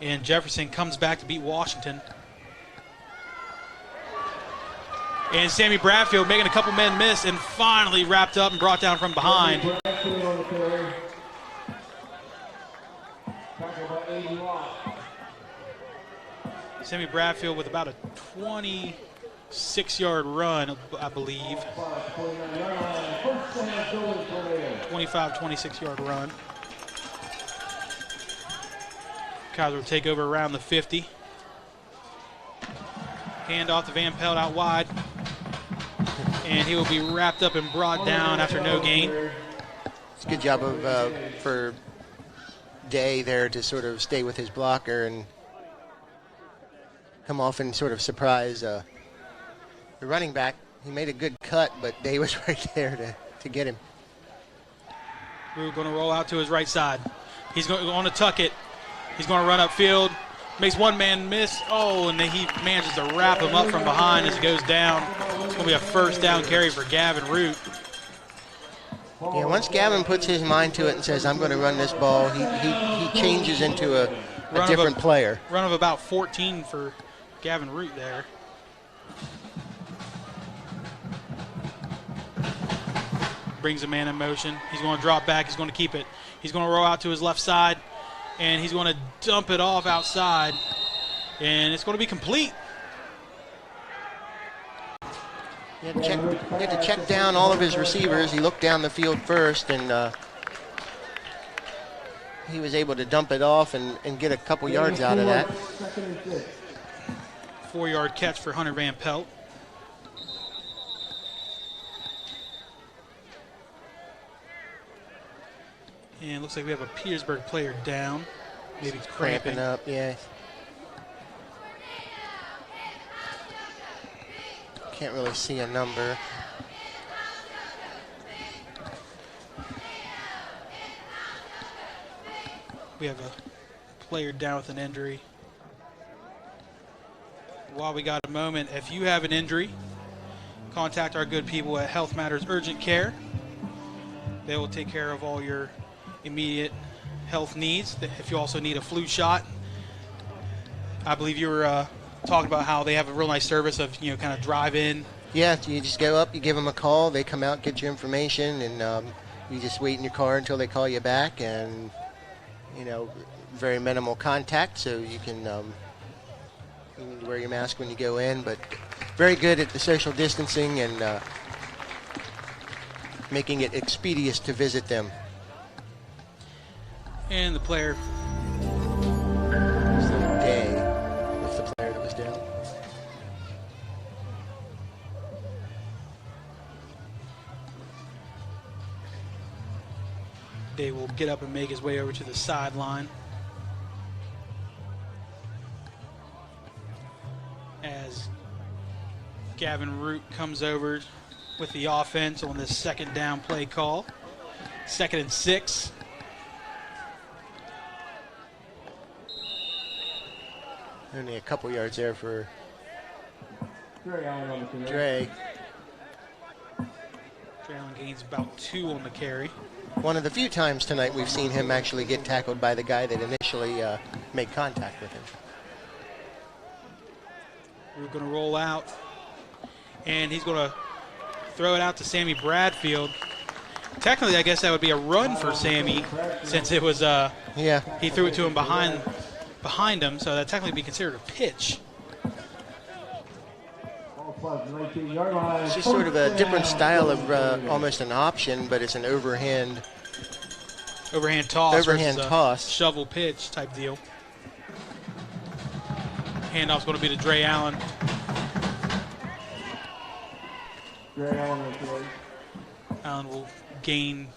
and Jefferson comes back to beat Washington. And Sammy Bradfield making a couple men miss and finally wrapped up and brought down from behind. Sammy Bradfield with about a 26-yard run, I believe. 26-yard run. Kaiser will take over around the 50. Hand off to Van Pelt out wide. And he will be wrapped up and brought down after no gain. It's a good job for Day there to sort of stay with his blocker and come off and sort of surprise the running back. He made a good cut, but Day was right there to get him. We're going to roll out to his right side. He's going to tuck it. He's going to run upfield. Makes one man miss. Oh, and then he manages to wrap him up from behind as it goes down. It's going to be a first down carry for Gavin Root. Yeah, once Gavin puts his mind to it and says, I'm going to run this ball, he changes into a different player. Run of about 14 for Gavin Root there. Brings a man in motion. He's going to drop back. He's going to keep it. He's going to roll out to his left side, and he's going to dump it off outside. And it's going to be complete. He had to check down all of his receivers. He looked down the field first, and he was able to dump it off and get a couple yards out of that. 4-yard catch for Hunter Van Pelt. And it looks like we have a Petersburg player down. Maybe cramping up, yeah. Can't really see a number. We have a player down with an injury. While we got a moment, if you have an injury, contact our good people at Health Matters Urgent Care. They will take care of all your immediate health needs. If you also need a flu shot, I believe you were talking about how they have a real nice service of, kind of drive in. Yeah, you just go up, you give them a call, they come out, get your information, and you just wait in your car until they call you back, and very minimal contact, so you can you need to wear your mask when you go in, but very good at the social distancing and making it expeditious to visit them. And the player. So Day was the player that was down. Day will get up and make his way over to the sideline. As Gavin Root comes over with the offense on this second down play call. 2nd and 6. Only a couple yards there for Dre Allen on the carry. Dre. Dre Allen gains about 2 on the carry. One of the few times tonight we've seen him actually get tackled by the guy that initially made contact with him. We're going to roll out, and he's going to throw it out to Sammy Bradfield. Technically, I guess that would be a run for Sammy, since it was he threw it to him behind him, so that technically be considered a pitch. It's just sort of a different style of almost an option, but it's an overhand toss. Overhand toss. Shovel pitch type deal. Handoff's going to be to Dre Allen. Dre Allen Allen will gain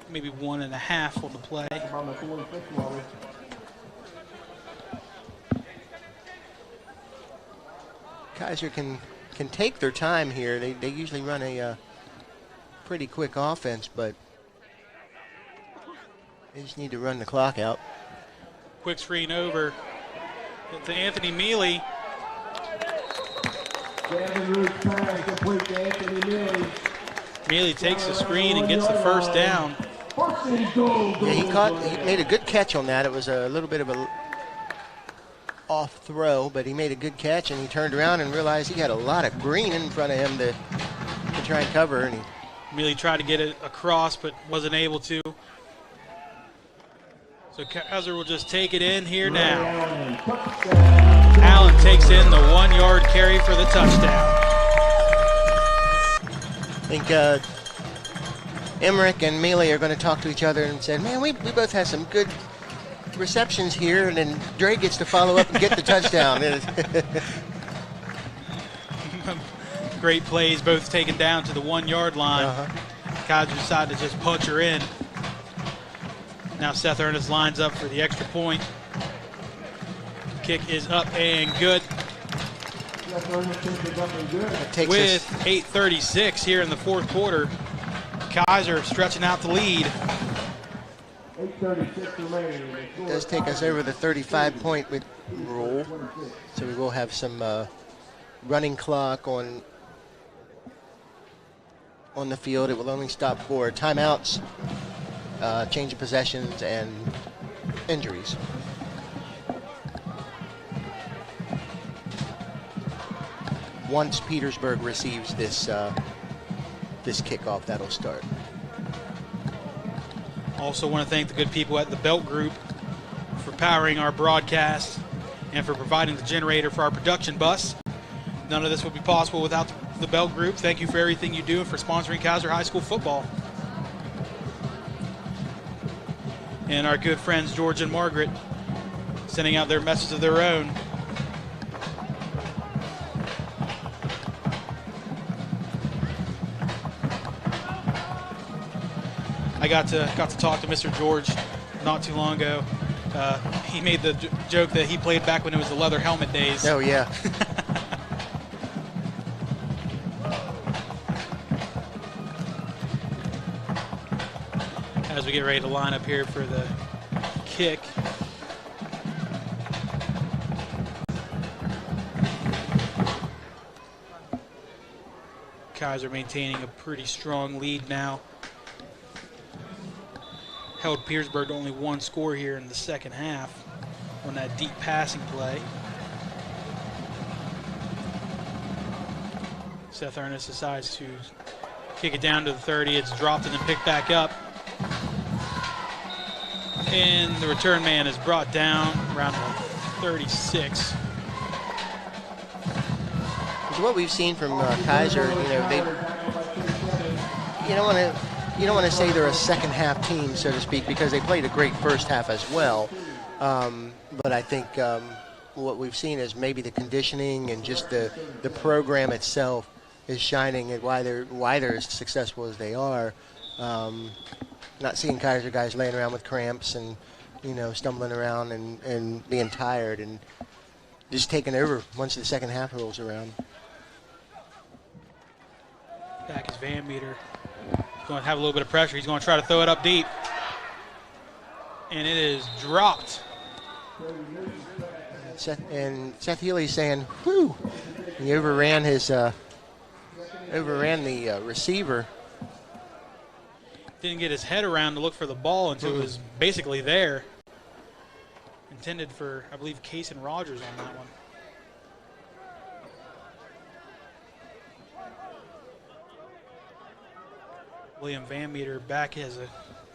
maybe 1.5 on the play. on the 46 level. Kaiser can take their time here. They usually run a pretty quick offense, but they just need to run the clock out. Quick screen over to Anthony Mealy. Gavin Root's pass complete to Anthony Mealy. Mealy takes the screen and gets the first down. Yeah, he made a good catch on that. It was a little bit of a off throw, but he made a good catch, and he turned around and realized he had a lot of green in front of him to try and cover, and Mealy tried to get it across but wasn't able to. So Kaiser will just take it in here now. Allen takes in the 1-yard carry for the touchdown. I think Emmerich and Mealy are going to talk to each other and say, man, we both had some good receptions here, and then Dre gets to follow up and get the touchdown. Great plays, both taken down to the 1-yard line. Kaiser decided to just punch her in. Now Seth Ernest lines up for the extra point. Kick is up and good. With 8:36 here in the fourth quarter, Kaiser stretching out the lead. 8:36 remaining. It does take us over the 35-point rule, so we will have some running clock on the field. It will only stop for timeouts, change of possessions, and injuries. Once Petersburg receives this kickoff, that'll start. Also want to thank the good people at the Belt Group for powering our broadcast. and for providing the generator for our production bus. None of this would be possible without the Bell Group. Thank you for everything you do and for sponsoring Kaiser High School football. And our good friends George and Margaret sending out their message of their own. I got to talk to Mr. George not too long ago. He made the joke that he played back when it was the leather helmet days. Oh, yeah. As we get ready to line up here for the kick. Kaiser maintaining a pretty strong lead now. Held Petersburg to only one score here in the second half on that deep passing play. Seth Ernest decides to kick it down to the 30. It's dropped and then picked back up. And the return man is brought down around 36. So what we've seen from Kaiser, you don't want to say they're a second half team, so to speak, because they played a great first half as well. But I think what we've seen is maybe the conditioning and just the program itself is shining at why they're as successful as they are. Not seeing Kaiser guys laying around with cramps and stumbling around and being tired and just taking over once the second half rolls around. Back is Van Meter. Going to have a little bit of pressure. He's going to try to throw it up deep. And it is dropped. Seth Healy's saying, whew. He overran the receiver. Didn't get his head around to look for the ball until it was basically there. Intended for, I believe, Case and Rogers on that one. William Van Meter back as a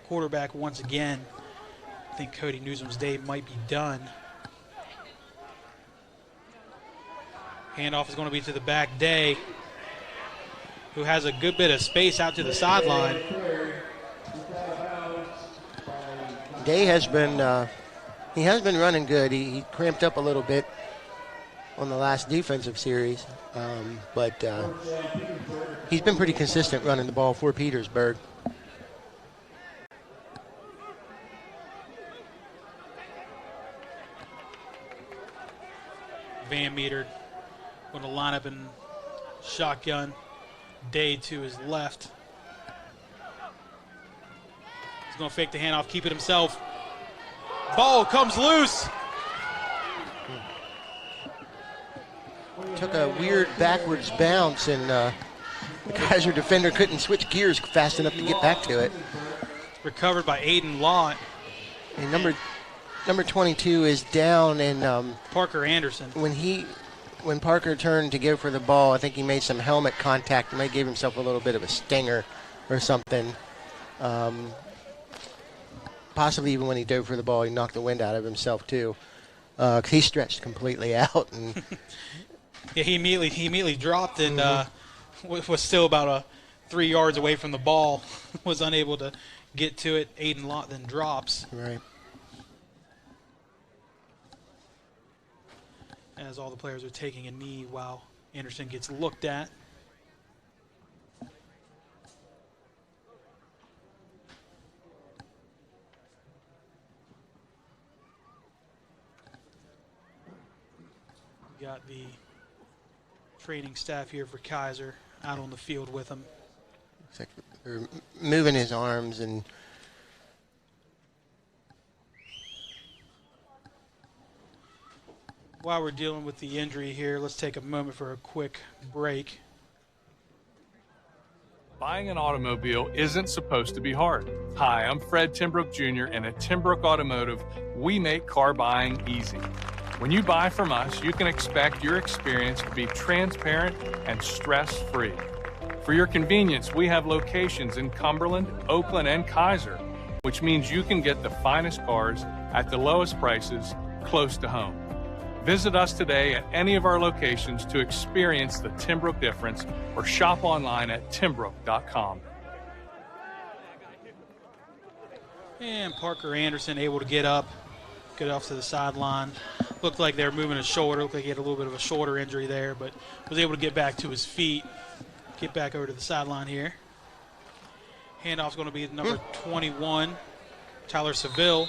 quarterback once again. I think Cody Newsom's day might be done. Handoff is going to be to the back Day, who has a good bit of space out to the sideline. Day has been running good. He cramped up a little bit on the last defensive series, but he's been pretty consistent running the ball for Petersburg. Van Meter going to line up in shotgun. Day to his left. He's going to fake the handoff, keep it himself. Ball comes loose. Took a weird backwards bounce, and the Kaiser defender couldn't switch gears fast enough to get back to it. Recovered by Aiden Lott. And number 22 is down, and Parker Anderson. When Parker turned to go for the ball, I think he made some helmet contact. He might give himself a little bit of a stinger or something. Possibly even when he dove for the ball, he knocked the wind out of himself too. He stretched completely out, and yeah, he immediately dropped and was still about 3 yards away from the ball. Was unable to get to it. Aiden Lott then drops. Right. As all the players are taking a knee while Anderson gets looked at. We got the training staff here for Kaiser out on the field with him. Looks like they're moving his arms and while we're dealing with the injury here, let's take a moment for a quick break. Buying an automobile isn't supposed to be hard. Hi, I'm Fred Timbrook Jr., and at Timbrook Automotive, we make car buying easy. When you buy from us, you can expect your experience to be transparent and stress-free. For your convenience, we have locations in Cumberland, Oakland, and Kaiser, which means you can get the finest cars at the lowest prices close to home. Visit us today at any of our locations to experience the Timbrook difference, or shop online at timbrook.com. And Parker Anderson able to get off to the sideline. Looked like they were moving his shoulder. Looked like he had a little bit of a shoulder injury there, but was able to get back to his feet. Get back over to the sideline here. Handoff's going to be number 21, Tyler Seville.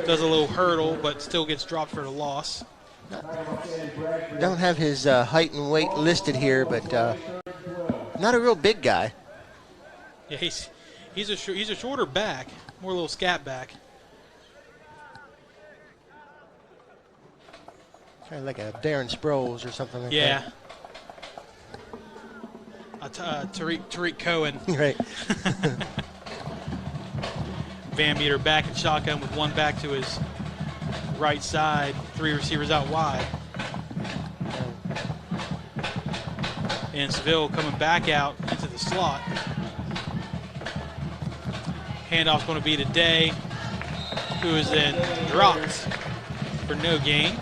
Does a little hurdle, but still gets dropped for the loss. Don't have his height and weight listed here, but not a real big guy. Yeah, he's a shorter back, more a little scat back. Kind of like a Darren Sproles or something like yeah. that. Tariq Cohen. Right. Van Meter back in shotgun with one back to his right side, 3 receivers out wide. And Seville coming back out into the slot. Handoff's going to be to Day, who is then dropped for no gain.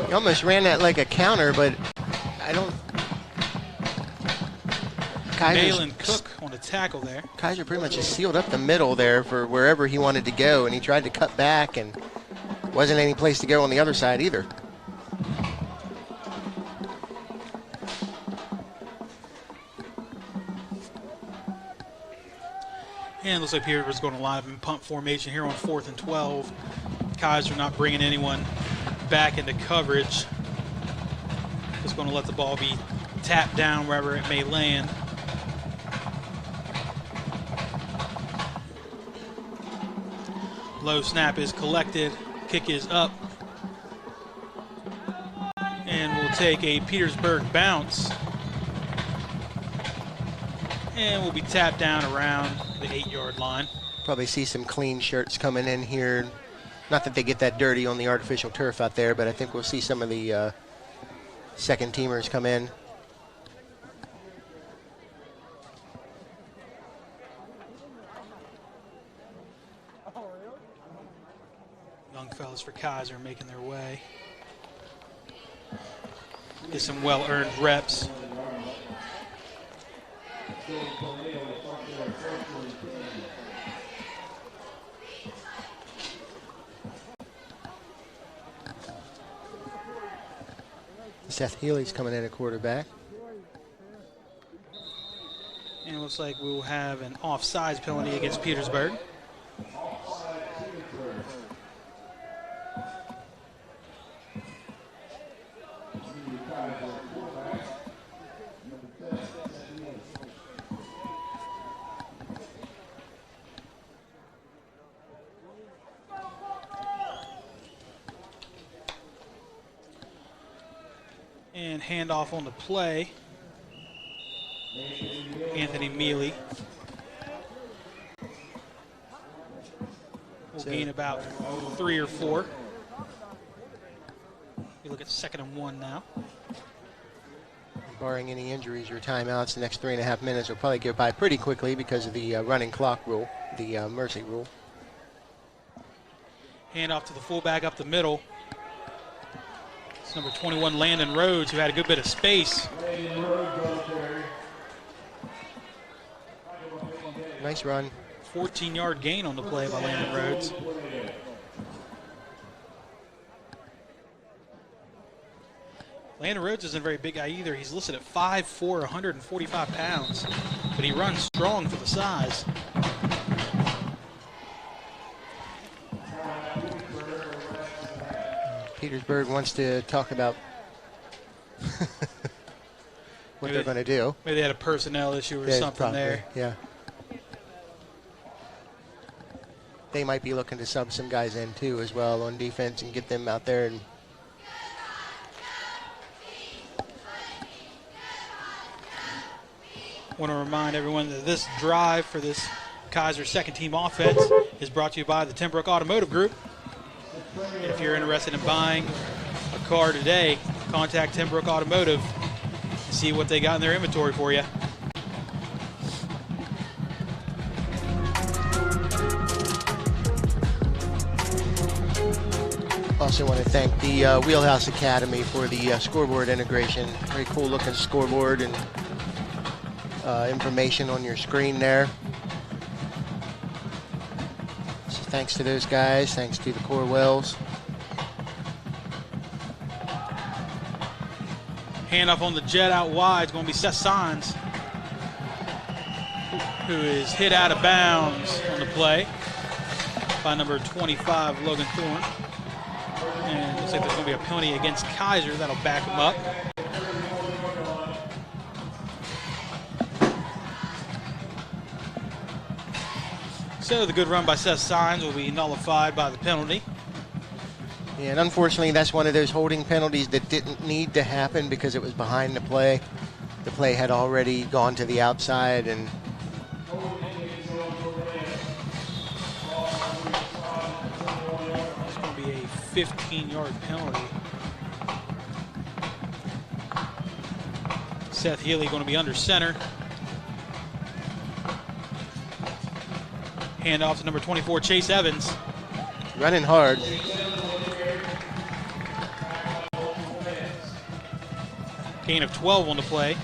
He almost ran that like a counter, but I don't. Malin Cook on a tackle there. Kaiser pretty much just sealed up the middle there for wherever he wanted to go, and he tried to cut back, and wasn't any place to go on the other side either. And looks like Petersburg's going to line up in punt formation here on 4th and 12. Kaiser not bringing anyone back into coverage. Just going to let the ball be tapped down wherever it may land. Low snap is collected. Kick is up. And we'll take a Petersburg bounce. And we'll be tapped down around the 8-yard line. Probably see some clean shirts coming in here. Not that they get that dirty on the artificial turf out there, but I think we'll see some of the second teamers come in. Young fellas for Kaiser making their way. Get some well-earned reps. Seth Healy's coming in at quarterback. And it looks like we will have an offsides penalty against Petersburg. And handoff on the play. Anthony Mealy will gain about 3 or 4. We look at 2nd and 1 now. Barring any injuries or timeouts, the next 3.5 minutes will probably go by pretty quickly because of the running clock rule, the mercy rule. Handoff to the fullback up the middle. It's number 21, Landon Rhodes, who had a good bit of space. Nice run. 14-yard gain on the play by Landon Rhodes. Landon Rhodes isn't a very big guy either. He's listed at 5'4", 145 pounds, but he runs strong for the size. Petersburg wants to talk about what they're going to do. Maybe they had a personnel issue or something probably, there. Yeah. They might be looking to sub some guys in too as well on defense and get them out there. And want to remind everyone that this drive for this Kaiser second team offense is brought to you by the Timbrook Automotive Group. And if you're interested in buying a car today, contact Timbrook Automotive and see what they got in their inventory for you. Also want to thank the Wheelhouse Academy for the scoreboard integration. Very cool looking scoreboard and information on your screen there. So thanks to those guys, thanks to the Coldwells. Handoff on the jet out wide is going to be Seth Signs, who is hit out of bounds on the play by number 25, Logan Thorne. And looks like there's going to be a penalty against Kaiser. That'll back him up. So the good run by Seth Signs will be nullified by the penalty. Yeah, and unfortunately, that's one of those holding penalties that didn't need to happen because it was behind the play. The play had already gone to the outside, and it's going to be a 15-yard penalty. Seth Healy going to be under center. Handoff to number 24, Chase Evans. running hard. Gain of 12 on the play.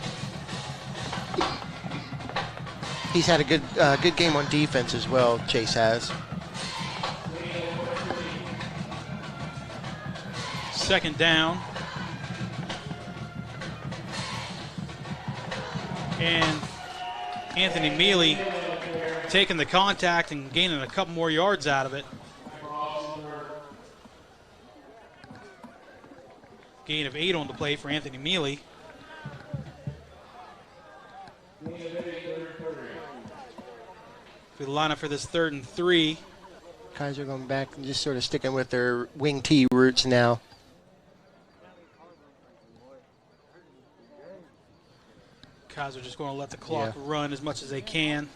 He's had a good game on defense as well, Chase has. Second down. And Anthony Mealy taking the contact and gaining a couple more yards out of it. Gain of 8 on the play for Anthony Mealy. We line up for this 3rd and 3. Kaiser going back and just sort of sticking with their wing T roots now. Kaiser just going to let the clock run as much as they can.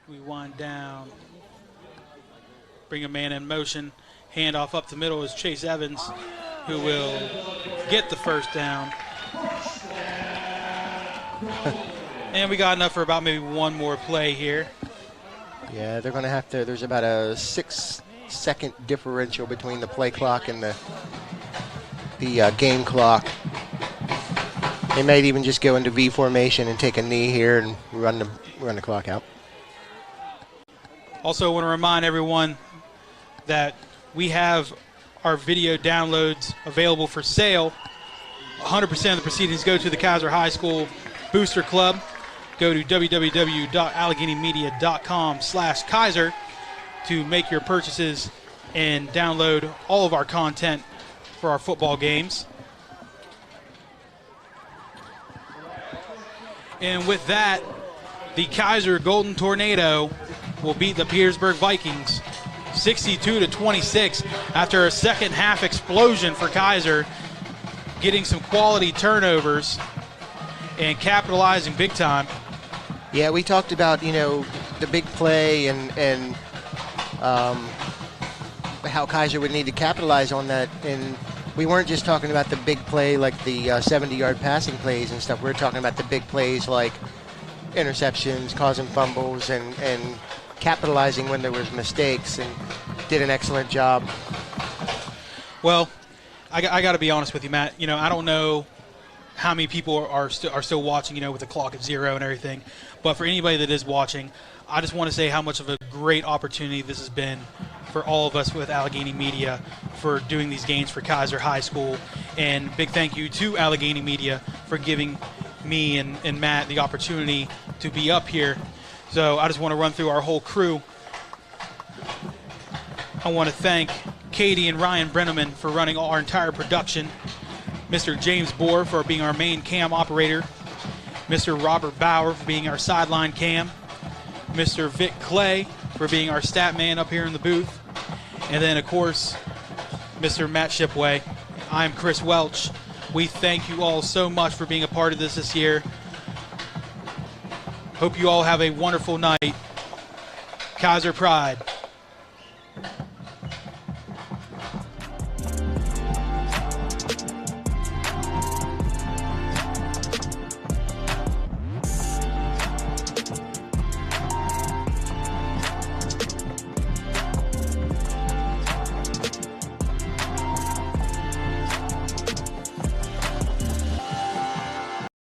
We wind down. Bring a man in motion. Handoff up the middle is Chase Evans, who will get the first down. And we got enough for about maybe one more play here. Yeah, they're going to have to, there's about a 6-second differential between the play clock and the game clock. They might even just go into V formation and take a knee here and run the clock out. Also want to remind everyone that we have our video downloads available for sale. 100% of the proceedings go to the Kaiser High School Booster Club. Go to www.alleganymedia.com/Kaiser to make your purchases and download all of our content for our football games. And with that, the Kaiser Golden Tornado will beat the Petersburg Vikings 62-26 after a second half explosion for Kaiser, getting some quality turnovers and capitalizing big time. Yeah, we talked about, the big play and how Kaiser would need to capitalize on that. And we weren't just talking about the big play like the 70-yard passing plays and stuff. We were talking about the big plays like interceptions, causing fumbles, and capitalizing when there was mistakes, and did an excellent job. Well, I got to be honest with you, Matt. I don't know how many people are still watching, with the clock at 0 and everything. But for anybody that is watching, I just want to say how much of a great opportunity this has been for all of us with Allegany Media for doing these games for Kaiser High School. And big thank you to Allegany Media for giving me and Matt the opportunity to be up here. So I just want to run through our whole crew. I want to thank Katie and Ryan Brenneman for running our entire production. Mr. James Bohr for being our main cam operator. Mr. Robert Bauer for being our sideline cam. Mr. Vic Clay for being our stat man up here in the booth. And then, of course, Mr. Matt Shipway. I'm Chris Welch. We thank you all so much for being a part of this year. Hope you all have a wonderful night. Kaiser Pride.